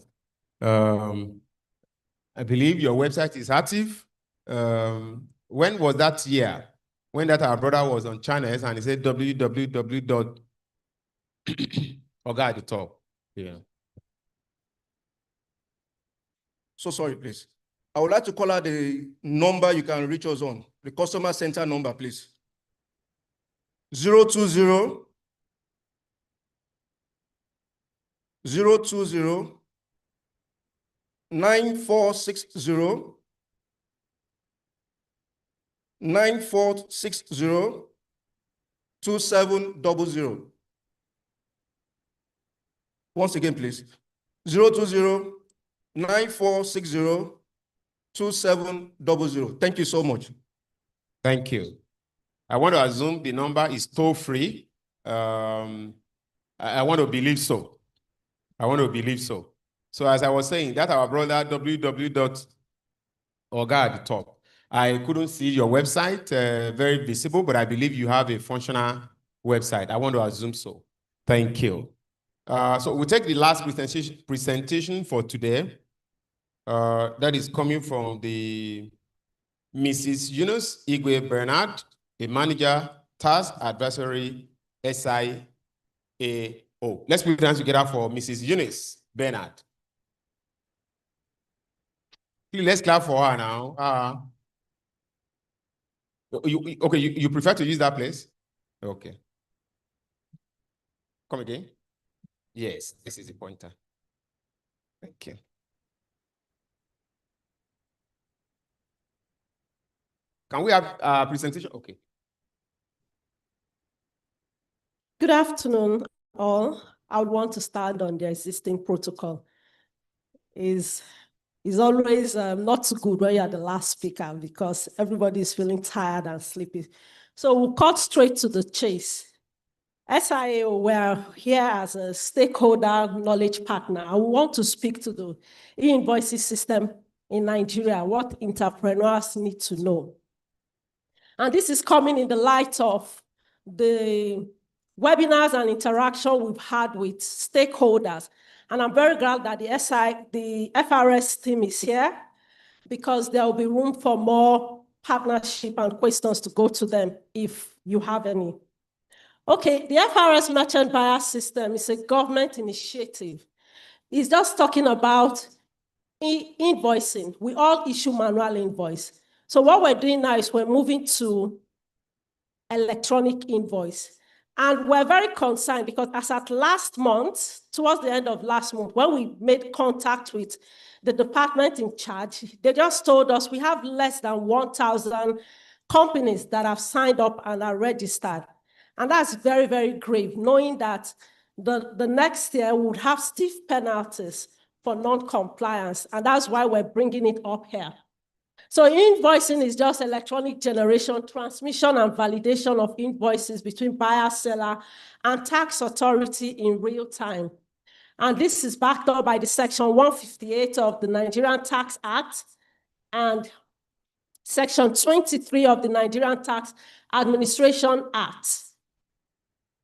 I believe your website is active. When was that year? When that our brother was on channels and he said www. Oga at the top. Yeah. So sorry, please. I would like to call out the number you can reach us on, the customer center number, please. 020 9460 9460 2700. Once again, please. 020 9460 2700. Thank you so much. Thank you. I want to assume the number is toll-free. I want to believe so. I want to believe so. So as I was saying, that our brother www.orga at the top. I couldn't see your website, very visible, but I believe you have a functional website. I want to assume so. Thank you. So we'll take the last presentation for today. That is coming from the Mrs. Eunice Igwe Bernard, a manager, task advisory, SIAO. Let's put hands together for Mrs. Eunice Bernard. Let's clap for her now. You prefer to use that place? Okay. Come again? Yes, this is the pointer. Thank you. Can we have a presentation? Okay. Good afternoon, all. I would want to start on the existing protocol. It's always not so good when you're the last speaker because everybody is feeling tired and sleepy. So we'll cut straight to the chase. SIAO, we're here as a stakeholder knowledge partner. I want to speak to the e-invoicing system in Nigeria, what entrepreneurs need to know. And this is coming in the light of the webinars and interaction we've had with stakeholders. And I'm very glad that the FRS team is here because there will be room for more partnership and questions to go to them if you have any. Okay, the FRS Merchant Buyer System is a government initiative. It's just talking about invoicing. We all issue manual invoice. So what we're doing now is we're moving to electronic invoice. And we're very concerned because as at last month, towards the end of last month, when we made contact with the department in charge, they just told us we have less than 1,000 companies that have signed up and are registered. And that's very, very grave, knowing that the next year we would have stiff penalties for non-compliance. And that's why we're bringing it up here. So invoicing is just electronic generation, transmission, and validation of invoices between buyer, seller, and tax authority in real time. And this is backed up by the Section 158 of the Nigerian Tax Act and Section 23 of the Nigerian Tax Administration Act.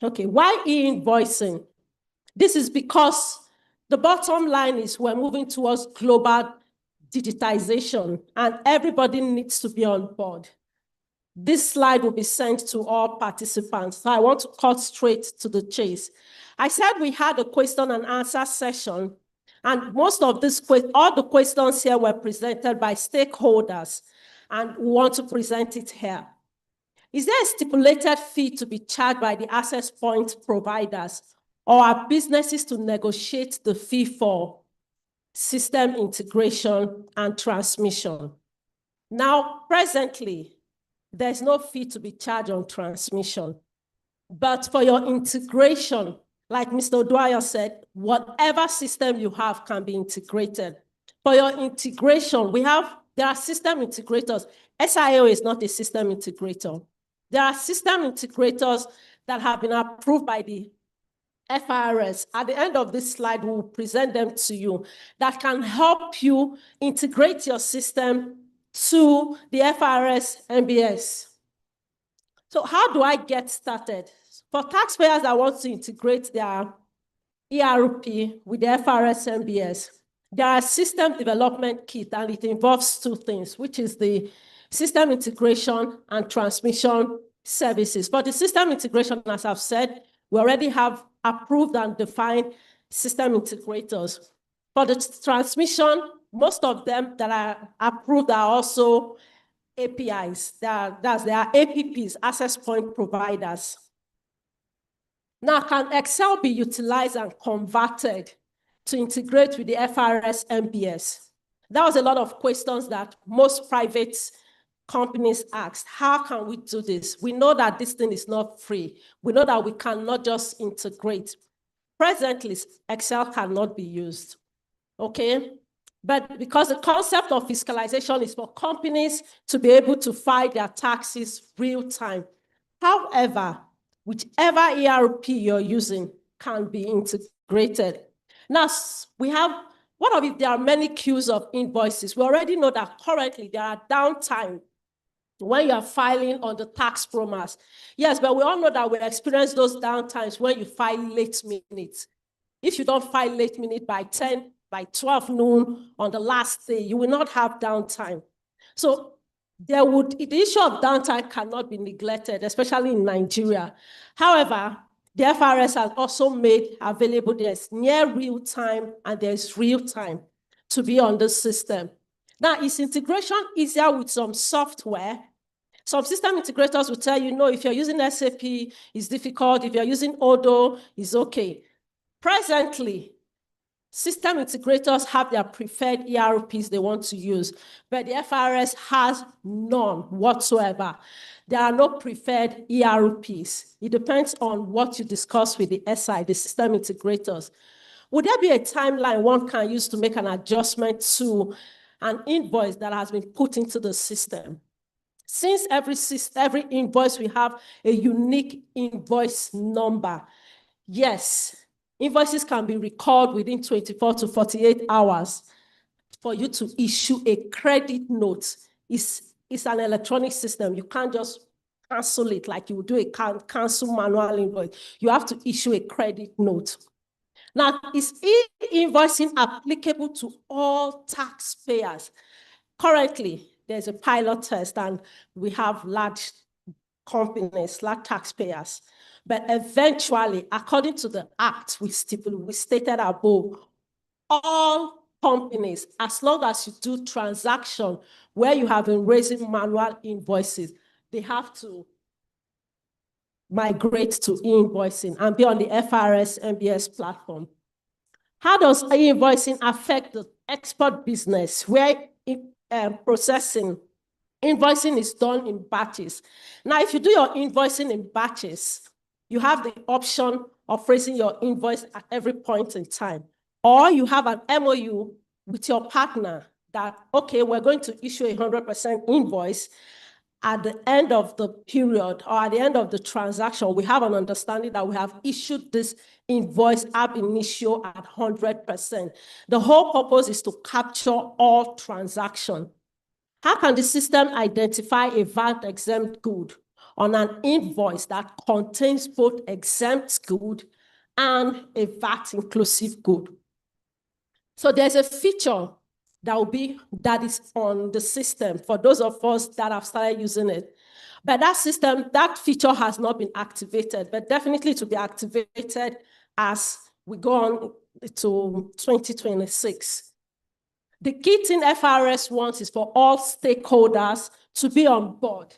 Okay, why e-invoicing? This is because the bottom line is we're moving towards global digitization, and everybody needs to be on board. This slide will be sent to all participants, so I want to cut straight to the chase. I said we had a question and answer session, and most of this, all the questions here were presented by stakeholders, and we want to present it here. Is there a stipulated fee to be charged by the access point providers, or are businesses to negotiate the fee for system integration and transmission? Now, presently, there's no fee to be charged on transmission. But for your integration, like Mr. Dwyer said, whatever system you have can be integrated. For your integration, there are system integrators. SIAO is not a system integrator. There are system integrators that have been approved by the FRS. At the end of this slide, we'll present them to you that can help you integrate your system to the FRS MBS. So how do I get started? For taxpayers that want to integrate their ERP with the FRS MBS, there are system development kit, and it involves two things, which is the system integration and transmission services. For the system integration, as I've said, we already have approved and defined system integrators. For the transmission, most of them that are approved are also APIs. They are APPs, access point providers. Now, can Excel be utilized and converted to integrate with the FRS MBS? That was a lot of questions that most private companies asked, how can we do this? We know that this thing is not free. We know that we cannot just integrate. Presently, Excel cannot be used, okay? But because the concept of fiscalization is for companies to be able to file their taxes real time. However, whichever ERP you're using can be integrated. Now, we have, what of it, there are many queues of invoices. We already know that currently there are downtime when you are filing on the tax promise. Yes, but we all know that we experience those downtimes when you file late minute. If you don't file late minute by 10, by 12 noon on the last day, you will not have downtime. So the issue of downtime cannot be neglected, especially in Nigeria. However, the FRS has also made available, there's near real time and there's real time to be on the system. Now, is integration easier with some software? Some system integrators will tell you, no, if you're using SAP, it's difficult. If you're using Odoo, it's okay. Presently, system integrators have their preferred ERPs they want to use, but the FRS has none whatsoever. There are no preferred ERPs. It depends on what you discuss with the SI, the system integrators. Would there be a timeline one can use to make an adjustment to an invoice that has been put into the system? Since every invoice, we have a unique invoice number. Yes, invoices can be recalled within 24 to 48 hours for you to issue a credit note. It's an electronic system. You can't just cancel it like you would do a cancel manual invoice. You have to issue a credit note. Now, is e-invoicing applicable to all taxpayers? Currently, there's a pilot test and we have large companies, large taxpayers. But eventually, according to the act we stated above, all companies, as long as you do transaction where you have been raising manual invoices, they have to migrate to e-invoicing and be on the FRS MBS platform. How does e-invoicing affect the export business where processing, invoicing is done in batches? Now, if you do your invoicing in batches, you have the option of raising your invoice at every point in time. Or you have an MOU with your partner that, okay, we're going to issue a 100% invoice. At the end of the period or at the end of the transaction, we have an understanding that we have issued this invoice ab initio at 100%. The whole purpose is to capture all transactions. How can the system identify a VAT exempt good on an invoice that contains both exempt good and a VAT inclusive good? So there's a feature that is on the system for those of us that have started using it. But that feature has not been activated, but definitely to be activated as we go on to 2026. The key thing FRS wants is for all stakeholders to be on board.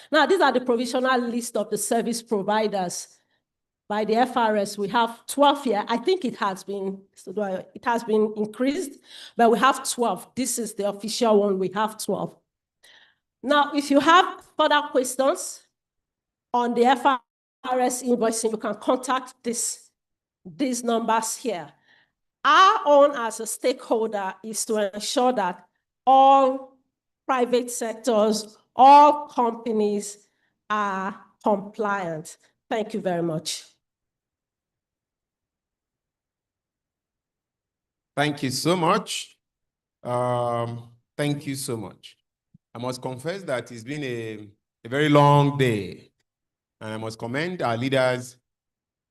Now, these are the provisional list of the service providers. By the FRS, we have 12 here. I think it has been increased, but we have 12. This is the official one. We have 12. Now, if you have further questions on the FRS invoicing, you can contact these numbers here. Our own as a stakeholder is to ensure that all private sectors, all companies are compliant. Thank you very much. Thank you so much. Thank you so much. I must confess that it's been a very long day. And I must commend our leaders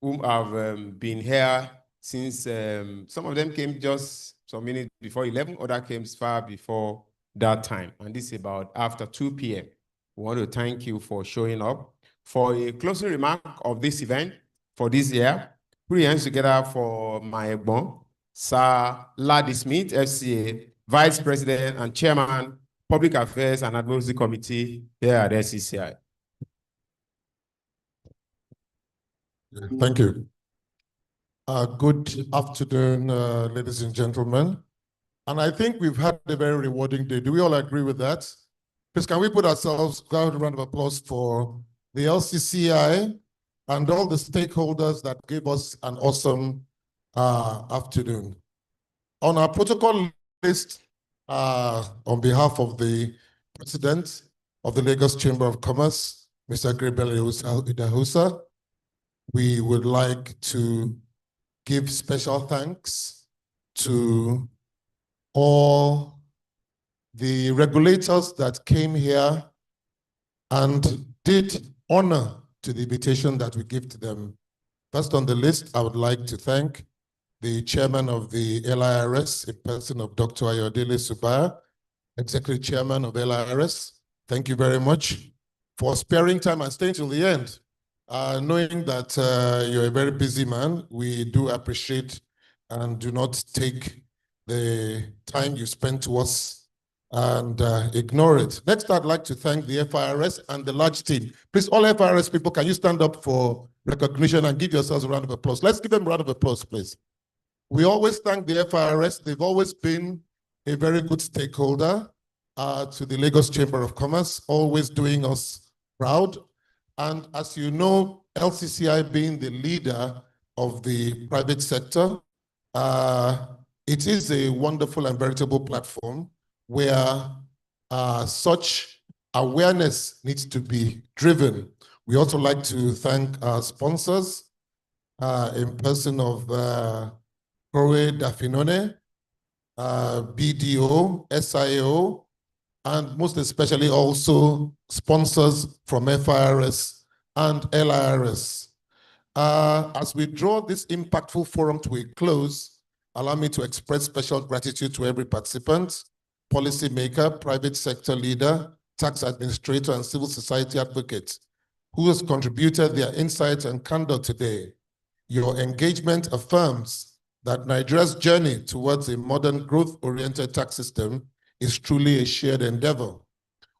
who have been here since some of them came just some minutes before 11, others came far before that time. And this is about after 2 p.m. We want to thank you for showing up. For a closing remark of this event for this year, put your hands together for my Egbon, Sir Ladi Smith, FCA, Vice President and Chairman, Public Affairs and Advocacy Committee here at SCCI. Thank you. Good afternoon, ladies and gentlemen. And I think we've had a very rewarding day. Do we all agree with that? Please, can we put ourselves, grab a round of applause for the LCCI and all the stakeholders that gave us an awesome afternoon. On our protocol list, on behalf of the President of the Lagos Chamber of Commerce, Mr. Gabriel Idahosa, we would like to give special thanks to all the regulators that came here and did honor to the invitation that we give to them. First on the list, I would like to thank the chairman of the LIRS, in person of Dr. Ayodele Subaya, executive chairman of LIRS. Thank you very much for sparing time and staying till the end. Knowing that you're a very busy man, we do appreciate and do not take the time you spend to us and ignore it. Next, I'd like to thank the FIRS and the large team. Please, all FIRS people, can you stand up for recognition and give yourselves a round of applause? Let's give them a round of applause, please. We always thank the FIRS. They've always been a very good stakeholder to the Lagos Chamber of Commerce, always doing us proud. And as you know, LCCI being the leader of the private sector, it is a wonderful and veritable platform where such awareness needs to be driven. We also like to thank our sponsors in person of Corey Dafinone, BDO, SIO, and most especially also sponsors from FIRS and LIRS. As we draw this impactful forum to a close, allow me to express special gratitude to every participant, policymaker, private sector leader, tax administrator, and civil society advocate who has contributed their insights and candor today. Your engagement affirms that Nigeria's journey towards a modern growth-oriented tax system is truly a shared endeavor.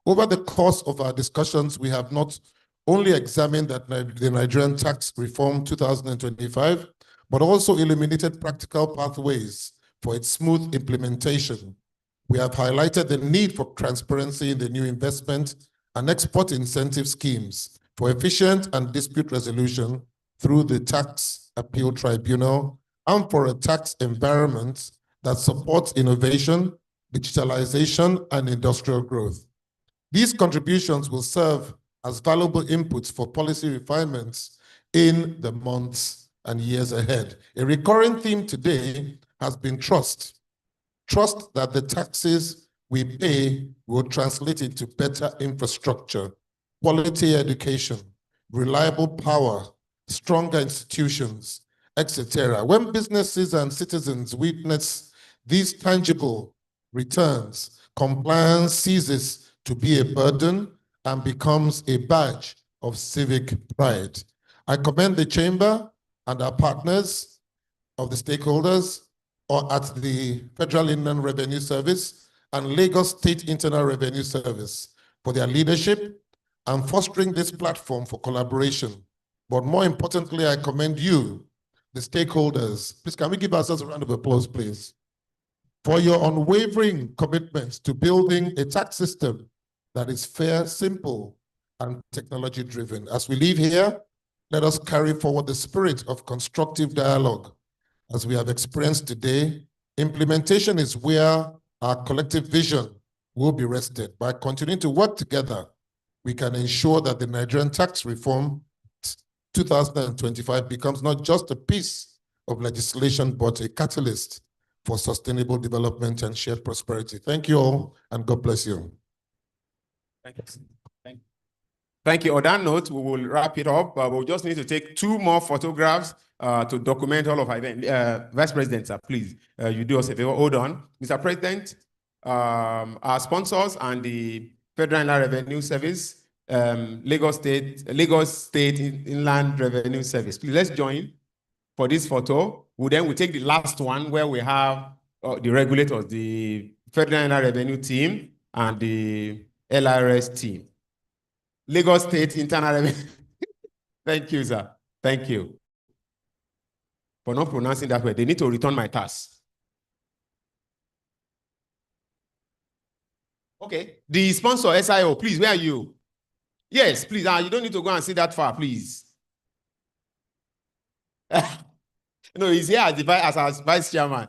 Over the course of our discussions, we have not only examined the Nigerian Tax Reform 2025, but also illuminated practical pathways for its smooth implementation. We have highlighted the need for transparency in the new investment and export incentive schemes for efficient and dispute resolution through the Tax Appeal Tribunal and for a tax environment that supports innovation, digitalization, and industrial growth. These contributions will serve as valuable inputs for policy refinements in the months and years ahead. A recurring theme today has been trust. Trust that the taxes we pay will translate into better infrastructure, quality education, reliable power, stronger institutions, etc. When businesses and citizens witness these tangible returns, compliance ceases to be a burden and becomes a badge of civic pride. I commend the Chamber and our partners of the stakeholders or at the Federal Inland Revenue Service and Lagos State Internal Revenue Service for their leadership and fostering this platform for collaboration. But more importantly, I commend you, the stakeholders. Please, can we give ourselves a round of applause, please, for your unwavering commitment to building a tax system that is fair, simple, and technology-driven. As we leave here, let us carry forward the spirit of constructive dialogue. As we have experienced today, implementation is where our collective vision will be rested. By continuing to work together, we can ensure that the Nigerian Tax Reform 2025 becomes not just a piece of legislation, but a catalyst for sustainable development and shared prosperity. Thank you all, and God bless you. Thank you. On that note, we will wrap it up. We'll just need to take 2 more photographs to document all of our event. Vice President, sir, please, you do us a favor. Hold on. Mr. President, our sponsors and the Federal Inland Revenue Service, Lagos State Inland Revenue Service. Please, let's join for this photo. We'll take the last one where we have the regulators, the Federal Inland Revenue team and the LIRS team. Lagos State Internal Revenue. Thank you, sir. Thank you for not pronouncing that way. They need to return my task. Okay. The sponsor, SIO, please, where are you? Yes, please. You don't need to go and sit that far, please. No, he's here as, as our vice chairman.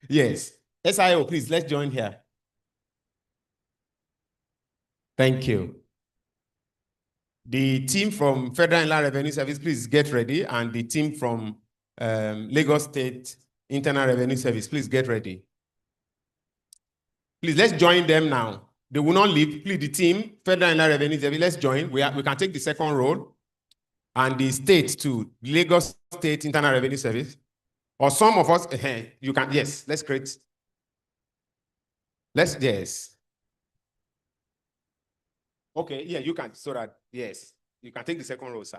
Yes. SIO, please, let's join here. Thank you. The team from Federal Inland Revenue Service, please get ready. And the team from Lagos State Internal Revenue Service, please get ready. Please, let's join them now. They will not leave. Please, the team, Federal Inland Revenue Service, let's join. We can take the second role. And the state too, Lagos State Internal Revenue Service. Or some of us, you can, yes, let's create. Yes. Okay, yeah, you can, so that, yes, you can take the second row, sir.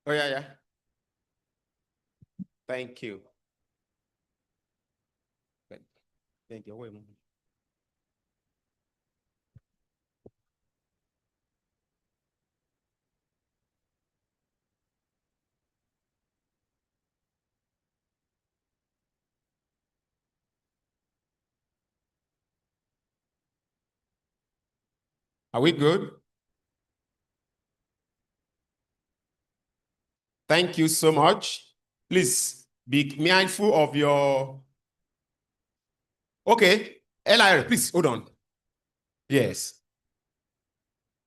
Oh, yeah. Thank you. Thank you. Are we good? Thank you so much. Please be mindful of your... Okay, LIR, please, hold on. Yes.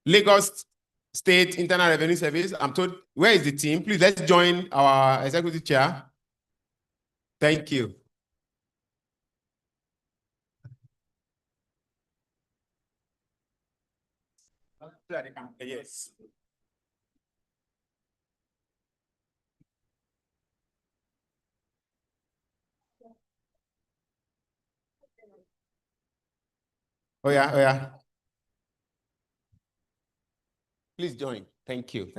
Lagos State Internal Revenue Service, I'm told, where is the team? Please, let's join our executive chair. Thank you. Yes. Oh, yeah. Please join. Thank you.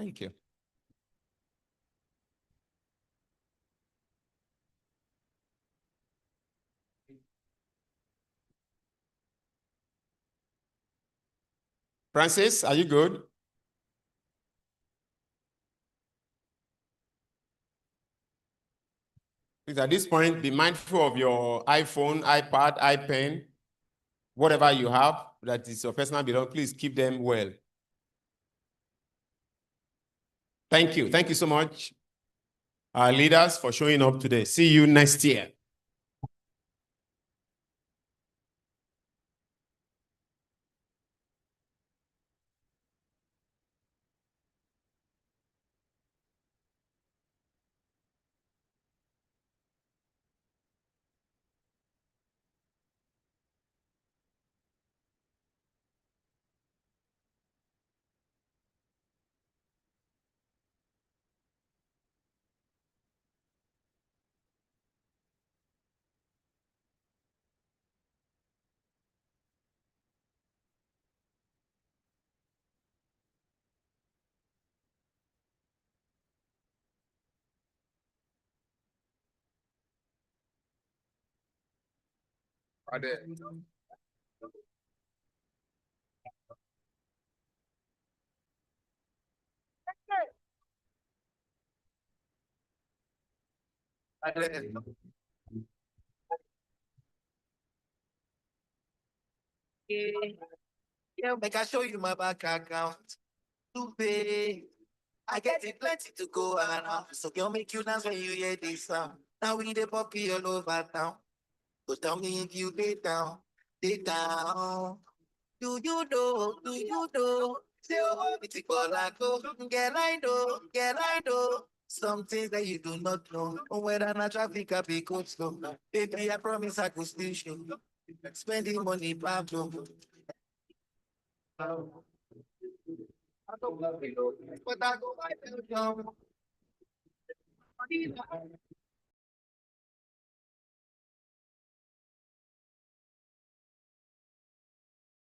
Francis, are you good? Please, at this point, be mindful of your iPhone, iPad, iPen, whatever you have that is your personal belongings. Please keep them well. Thank you. Thank you so much, our leaders, for showing up today. See you next year. Yeah, make I show you my bank account. To pay. I get it plenty to go around. So girl, make you dance when you hear this sound. Now we need a puppy all over town. So tell me if you lay down, lay down. Do you know? Say, oh, it's a call I go. Get I know. Some things that you do not know. Whether not traffic I be coach slow. Baby, I promise I could still show you. Spending money, Pablo. I don't love you, but I go by